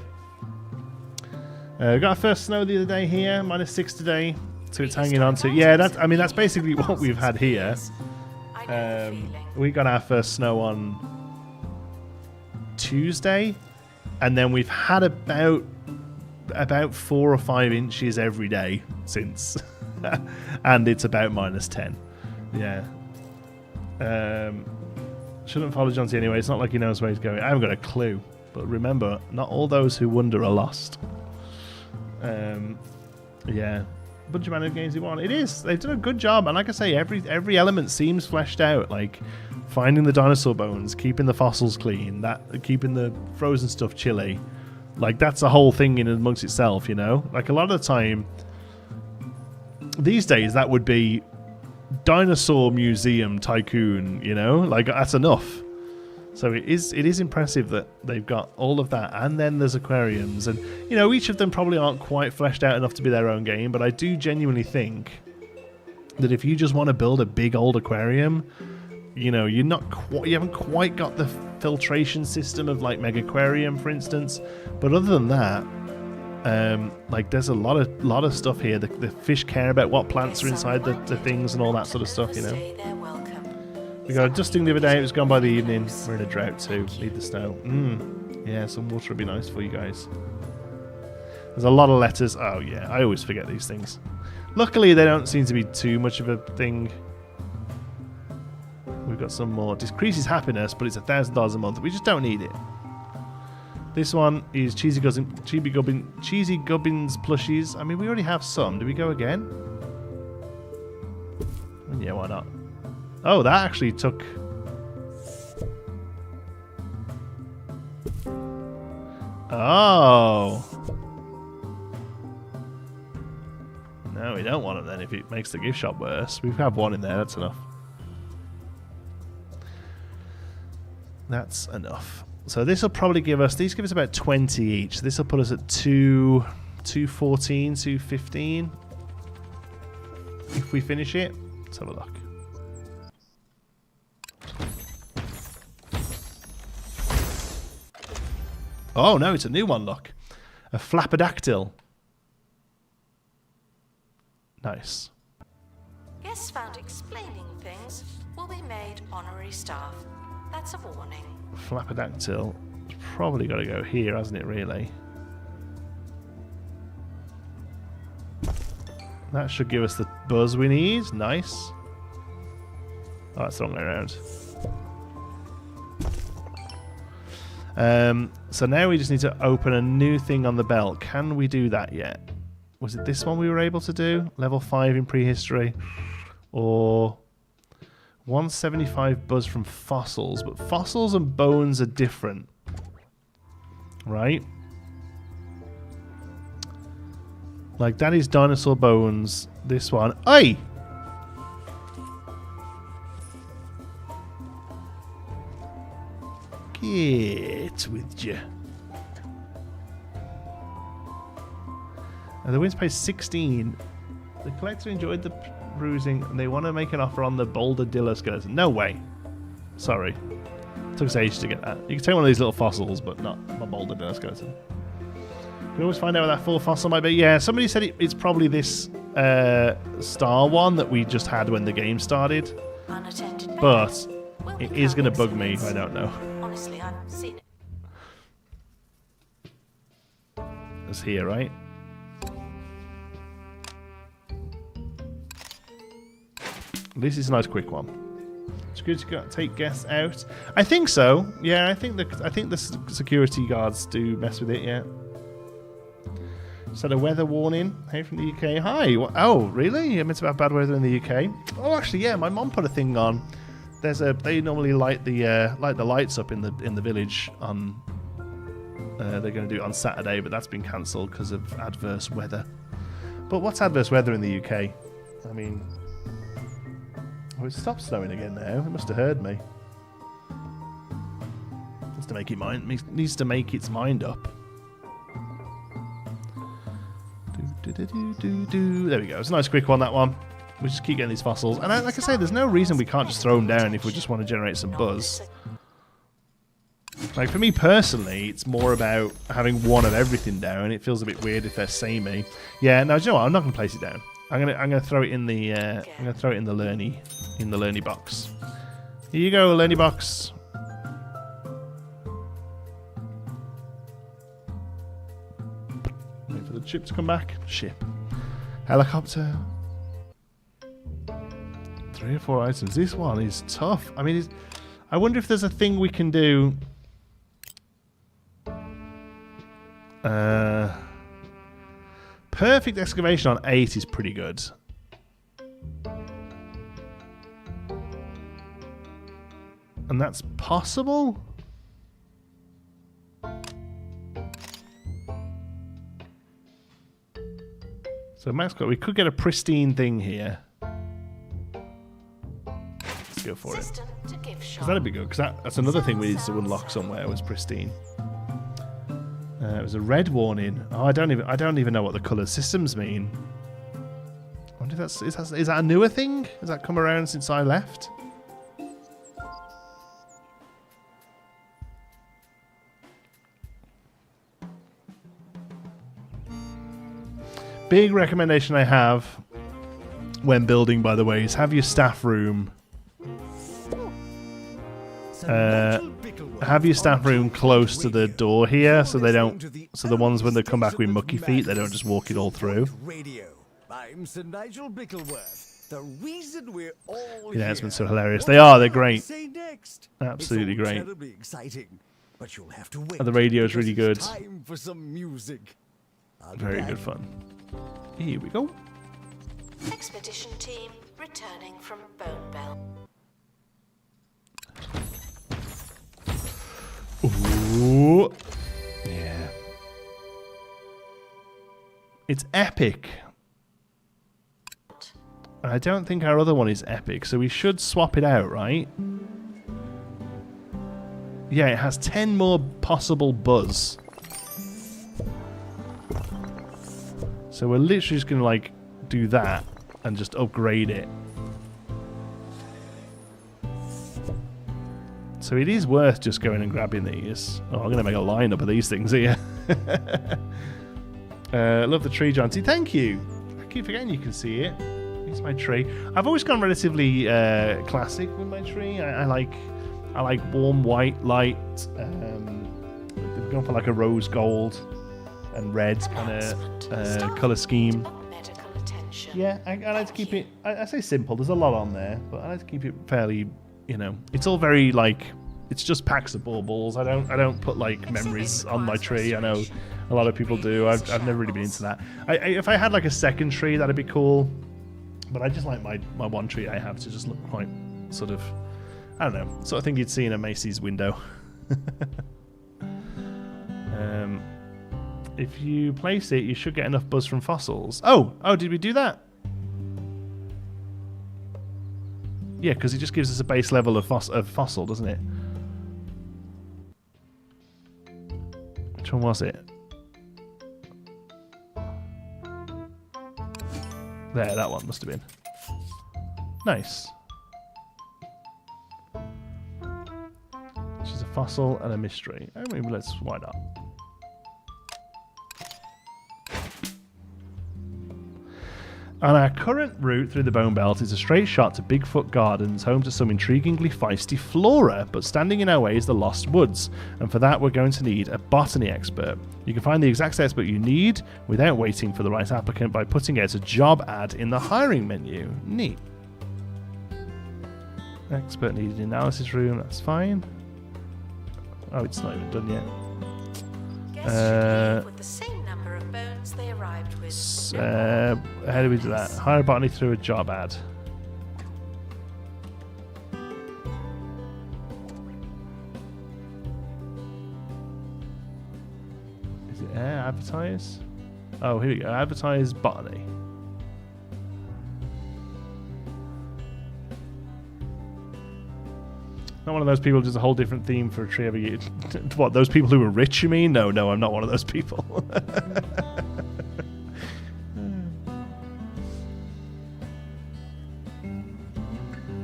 We got our first snow the other day here. -6 today. So it's hanging on to... Yeah, that's, I mean, that's basically what we've had here. We got our first snow on Tuesday. And then we've had about 4 or 5 inches every day since. And it's about -10. Yeah. Shouldn't follow John T anyway. It's not like he knows where he's going. I haven't got a clue. But remember, not all those who wonder are lost. Yeah. Bunch of Manu games you want. It is. They've done a good job. And like I say, every element seems fleshed out. Like finding the dinosaur bones, keeping the fossils clean, keeping the frozen stuff chilly. Like that's a whole thing in amongst itself, you know? Like a lot of the time, these days, that would be Dinosaur Museum Tycoon, you know? Like that's enough. So it is impressive that they've got all of that, and then there's aquariums, and you know each of them probably aren't quite fleshed out enough to be their own game, but I do genuinely think that if you just want to build a big old aquarium, you know you haven't quite got the filtration system of like Megaquarium, for instance, but other than that, like there's a lot of stuff here. The fish care about what plants are inside the things and all that sort of stuff, you know. We got a dusting the other day, it was gone by the evening. We're in a drought too, need the snow. Yeah, some water would be nice for you guys. There's a lot of letters. Oh yeah, I always forget these things. Luckily they don't seem to be too much of a thing. We've got some more. Decreases happiness, but it's $1,000 a month. We just don't need it. This one is Cheesy Gubbins plushies. I mean, we already have some. Do we go again? Yeah, why not? Oh, that actually took... Oh. No, we don't want it then if it makes the gift shop worse. We have one in there, that's enough. That's enough. So this will probably give us... These give us about 20 each. This will put us at 214, 215. If we finish it, let's have a look. Oh no, it's a new one, look. A Flapodactyl. Nice. Guests found explaining things will be made honorary staff. That's a warning. Flapodactyl. It's probably got to go here, hasn't it, really? That should give us the buzz we need. Nice. Oh, that's the wrong way around. So now we just need to open a new thing on the belt. Can we do that yet? Was it this one we were able to do? Level 5 in prehistory? Or 175 buzz from fossils. But fossils and bones are different. Right? Like that is dinosaur bones. This one. Oi! Get with you. The wins pay 16. The collector enjoyed the bruising and they want to make an offer on the Boulder Dilla skeleton. No way. Sorry. It took us ages to get that. You can take one of these little fossils, but not my Boulder Dilla skeleton. You can always find out what that full fossil might be. Yeah, somebody said it's probably this star one that we just had when the game started. But it is going to bug me if I don't know. Honestly, I've seen it. It's here, right? This is a nice quick one. It's good to take guests out. I think so. Yeah, I think the security guards do mess with it. Yeah. Just had a weather warning. Hey from the UK. Hi. Oh, really? It's about bad weather in the UK. Oh, actually, yeah. My mom put a thing on. They normally light the lights up in the village on. They're going to do it on Saturday, but that's been cancelled because of adverse weather. But what's adverse weather in the UK? I mean, oh, it stopped snowing again now. It must have heard me. Needs to make its mind up. There we go. It's a nice quick one, that one. We just keep getting these fossils. And like I say, there's no reason we can't just throw them down if we just want to generate some buzz. Like, for me personally, it's more about having one of everything down. It feels a bit weird if they're samey. Yeah, no, do you know what? I'm not going to place it down. I'm gonna throw it in the Lerny box. Here you go, Lerny box. Wait for the ship to come back. Ship. Helicopter. 3 or 4 items. This one is tough. I mean, I wonder if there's a thing we can do. Perfect excavation on 8 is pretty good. And that's possible? So Max, we could get a pristine thing here. Let's go for it. System to gift Because shop. that'd be good. Because that's another thing we need to unlock somewhere was pristine. It was a red warning. Oh, I don't even know what the color systems mean. I wonder if is that a newer thing? Has that come around since I left? Big recommendation I have when building, by the way, is have your staff room. Have your staff room close to the door here, so they don't. So the ones when they come back with mucky feet, they don't just walk it all through. I'm Sir Nigel Bickleworth. The reason we're all The announcements here. are hilarious. They are. They're great. Say next. Absolutely It's all great. terribly exciting, but you'll have to wait. And the radio is because really it's good. Time for some music. I'll be Very back. good fun. Here we go. Expedition team returning from Bone Bell. Ooh. Yeah. It's epic. I don't think our other one is epic, so we should swap it out, right? Yeah, it has 10 more possible buzz. So we're literally just going to, like, do that and just upgrade it. So it is worth just going and grabbing these. Oh, I'm going to make a lineup of these things here. Love the tree, John. Thank you. I keep forgetting you can see it. It's my tree. I've always gone relatively classic with my tree. I like warm white light. They've gone for like a rose gold and red kind of color scheme. Medical attention. Yeah, I like to keep it. I say simple. There's a lot on there, but I like to keep it fairly. You know, it's all very like. It's just packs of baubles. I don't put like memories on my tree. I know a lot of people do. I've never really been into that. If I had like a second tree, that'd be cool. But I just like my one tree I have to just look quite sort of, I don't know, sort of thing you'd see in a Macy's window. If you place it, you should get enough buzz from fossils. Oh, did we do that? Yeah, because it just gives us a base level of fossil, doesn't it? Which one was it? There, that one must have been. Nice. She's a fossil and a mystery. Oh, maybe why not? On our current route through the Bone Belt is a straight shot to Bigfoot Gardens, home to some intriguingly feisty flora, but standing in our way is the Lost Woods, and for that we're going to need a botany expert. You can find the exact expert you need without waiting for the right applicant by putting out a job ad in the hiring menu. Neat. Expert needed analysis room, that's fine. Oh, it's not even done yet. Guests should leave with the same number of bones they arrived with. How do we do that? Hire a botany through a job ad. Is it advertise? Oh, here we go. Advertise botany. Not one of those people who does a whole different theme for a tree every year. What, those people who are rich, you mean? No, I'm not one of those people.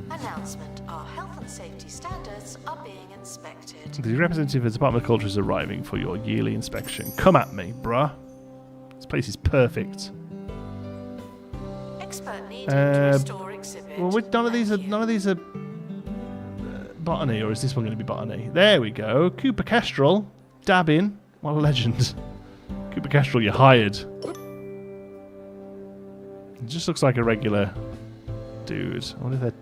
Announcement: our health and safety standards are being inspected. The representative of the Department of Culture is arriving for your yearly inspection. Come at me, bruh. This place is perfect. Expert needed to restore exhibit. Well, none of these are botany, or is this one going to be botany? There we go. Cooper Kestrel, dab in. What a legend. Cooper Kestrel, you're hired. It just looks like a regular dude. I wonder if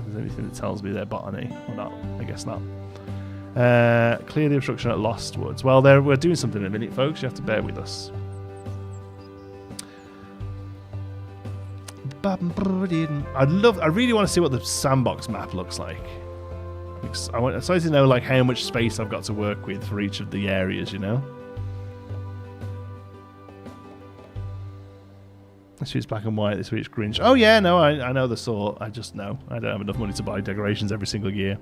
there's anything that tells me they're botany or not. I guess not. Clear the obstruction at Lost Woods. Well, we're doing something in a minute, folks. You have to bear with us. I really want to see what the sandbox map looks like. I want to know like how much space I've got to work with for each of the areas, you know. This week's black and white. This week's Grinch. Oh yeah, no, I know the sort. I just know I don't have enough money to buy decorations every single year.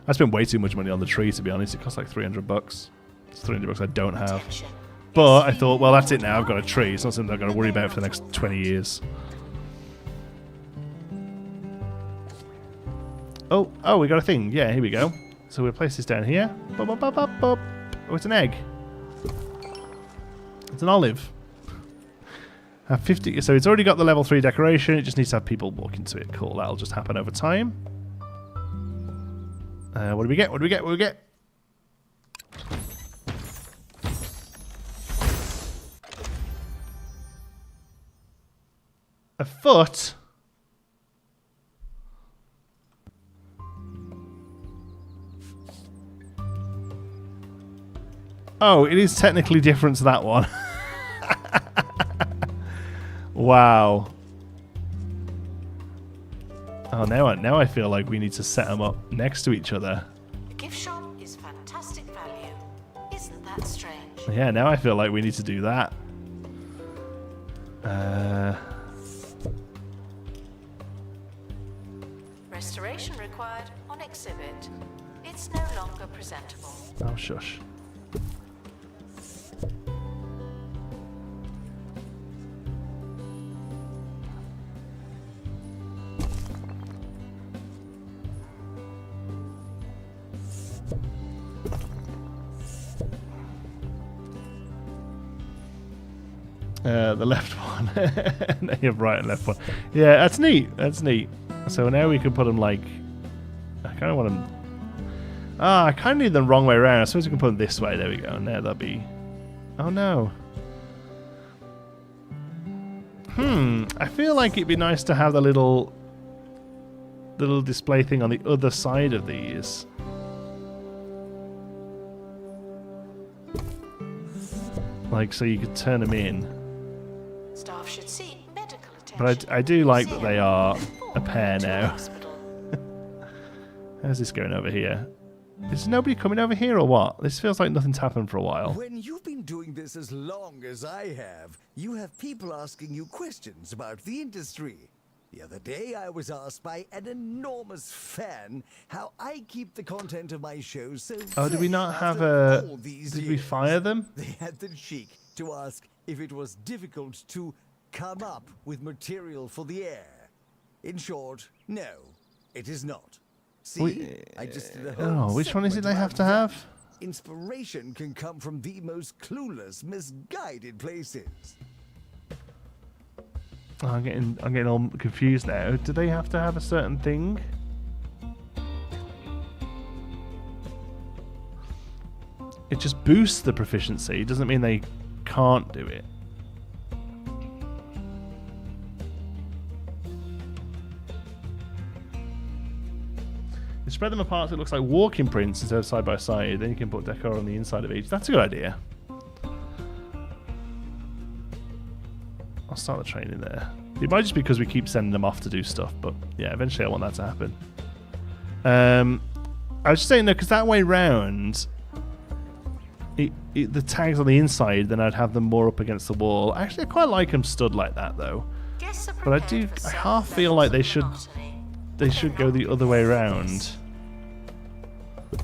I spend way too much money on the tree, to be honest. It costs like $300. It's $300 I don't have. But I thought, well, that's it now. I've got a tree. It's not something I've got to worry about for the next 20 years. Oh, we got a thing. Yeah, here we go. So we'll place this down here. Bop, bop, bop, bop, bop. Oh, it's an egg. It's an olive. Have 50. So it's already got the level 3 decoration. It just needs to have people walk into it. Cool. That'll just happen over time. What do we get? What do we get? What do we get? A foot. Oh, it is technically different to that one. Wow. Oh, now I feel like we need to set them up next to each other. The gift shop is fantastic value. Isn't that strange? Yeah, now I feel like we need to do that. Restoration required on exhibit. It's no longer presentable. Oh, shush. The left one. You have right and left one. Yeah, that's neat. That's neat. So now we can put them like... I kind of want them... I kind of need them wrong way around. I suppose we can put them this way. There we go. Now that'll be... Oh no. I feel like it'd be nice to have the little display thing on the other side of these. Like, so you could turn them in. Staff should seek medical attention. But I do like that they are a pair now. How's this going over here? Is nobody coming over here or what? This feels like nothing's happened for a while. When you've been doing this as long as I have, you have people asking you questions about the industry. The other day, I was asked by an enormous fan how I keep the content of my shows so Oh, did we not fresh have after a... all these Did we years. fire them? They had the cheek to ask if it was difficult to come up with material for the air. In short, no, it is not. See, I just did a whole which one is it segment they have about to that. have? Inspiration can come from the most clueless, misguided places. Oh, I'm getting all confused now. Do they have to have a certain thing? It just boosts the proficiency. It doesn't mean they can't do it. You spread them apart so it looks like walking prints instead of side by side. Then you can put decor on the inside of each. That's a good idea. I'll start the training there. It might just be because we keep sending them off to do stuff, but yeah, eventually I want that to happen. I was just saying, no, because that way round, the tags on the inside, then I'd have them more up against the wall. Actually, I quite like them stood like that, though. But I half feel like they should go the other way around.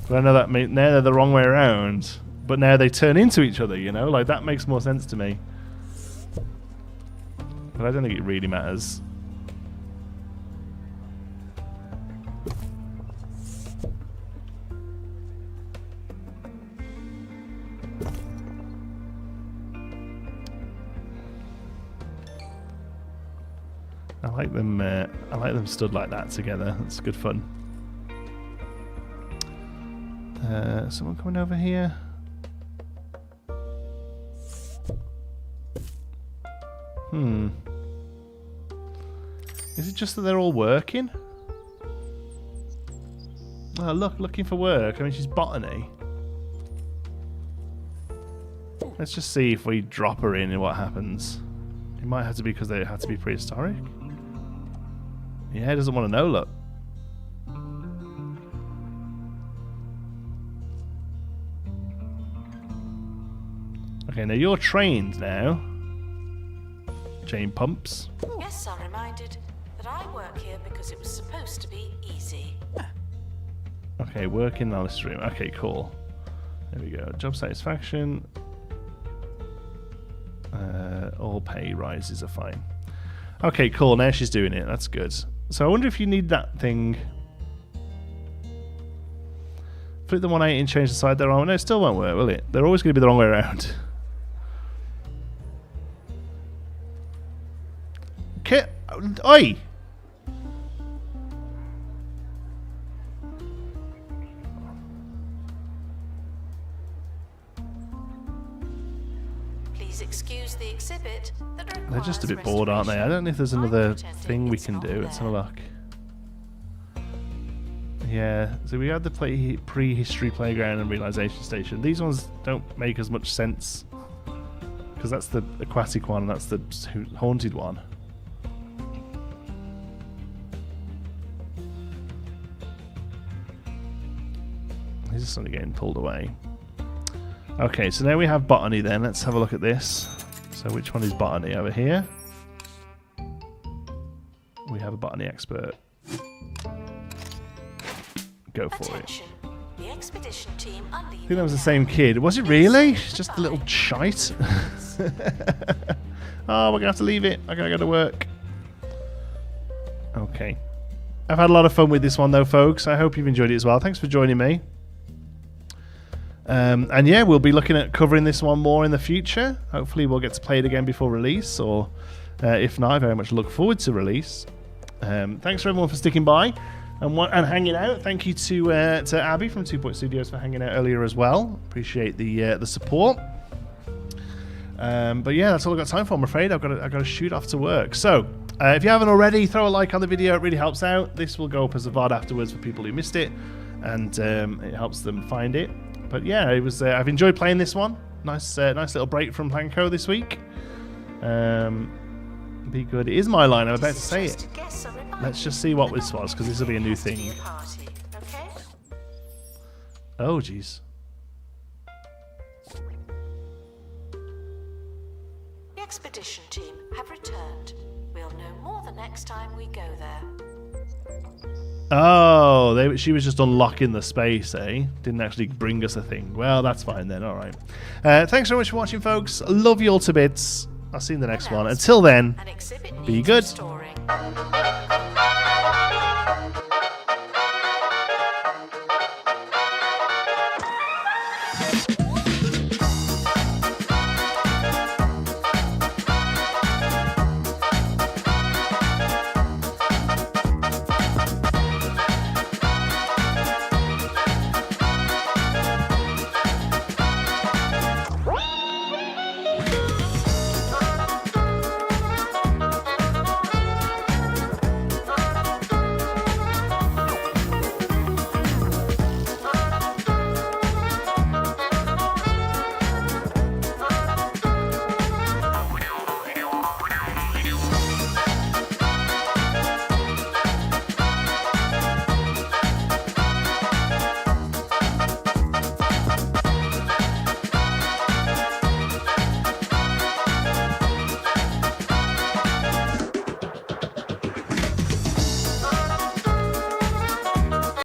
But I know that now they're the wrong way around, but now they turn into each other, you know? Like, that makes more sense to me. But I don't think it really matters. I like them stood like that together. It's good fun. Someone coming over here? Is it just that they're all working? Oh, look, looking for work. I mean, she's botany. Let's just see if we drop her in and what happens. It might have to be because they had to be prehistoric. Yeah, he doesn't want to know, look. Okay, now you're trained now. Chain pumps. Guests are reminded that I work here because it was supposed to be easy. Okay, work in analysis room. Okay, cool. There we go. Job satisfaction. All pay rises are fine. Okay, cool. Now she's doing it. That's good. So I wonder if you need that thing. Flip the 180 and change the side they're on. No, it still won't work, will it? They're always going to be the wrong way around. Okay. Oi! Please excuse the exhibit that requires They're just a bit bored, aren't they? I don't know if there's another thing we can do. Let's have a look. Yeah, so we had the prehistory playground and realization station. These ones don't make as much sense because that's the aquatic one and that's the haunted one. He's just only getting pulled away. Okay, so now we have botany then. Let's have a look at this. So which one is botany? Over here. We have a botany expert. Go for Attention. The expedition team are it. I leaving think that was the now. same kid. Was it really? Just a little shite. Oh, we're going to have to leave it. I got to go to work. Okay. I've had a lot of fun with this one though, folks. I hope you've enjoyed it as well. Thanks for joining me. And yeah, we'll be looking at covering this one more in the future. Hopefully we'll get to play it again before release, or if not, I very much look forward to release. Thanks for everyone for sticking by and hanging out. Thank you to Abby from 2 Point Studios for hanging out earlier as well. Appreciate the support. But yeah, that's all I've got time for, I'm afraid. I've got to shoot off to work. So if you haven't already, throw a like on the video. It really helps out. This will go up as a VOD afterwards for people who missed it, and it helps them find it. But yeah, it was. I've enjoyed playing this one. Nice little break from Planko this week. Be good. It is my line. I'm about to say it. Guests are reminded Let's just see what this was, because this will be a new that it has to thing. be a party, okay? Oh, jeez. The expedition team have returned. We'll know more the next time we go there. Oh, she was just unlocking the space, eh? Didn't actually bring us a thing. Well, that's fine then. All right. Thanks so much for watching, folks. Love you all to bits. I'll see you in the next one. Until then, An exhibit be needs good. restoring.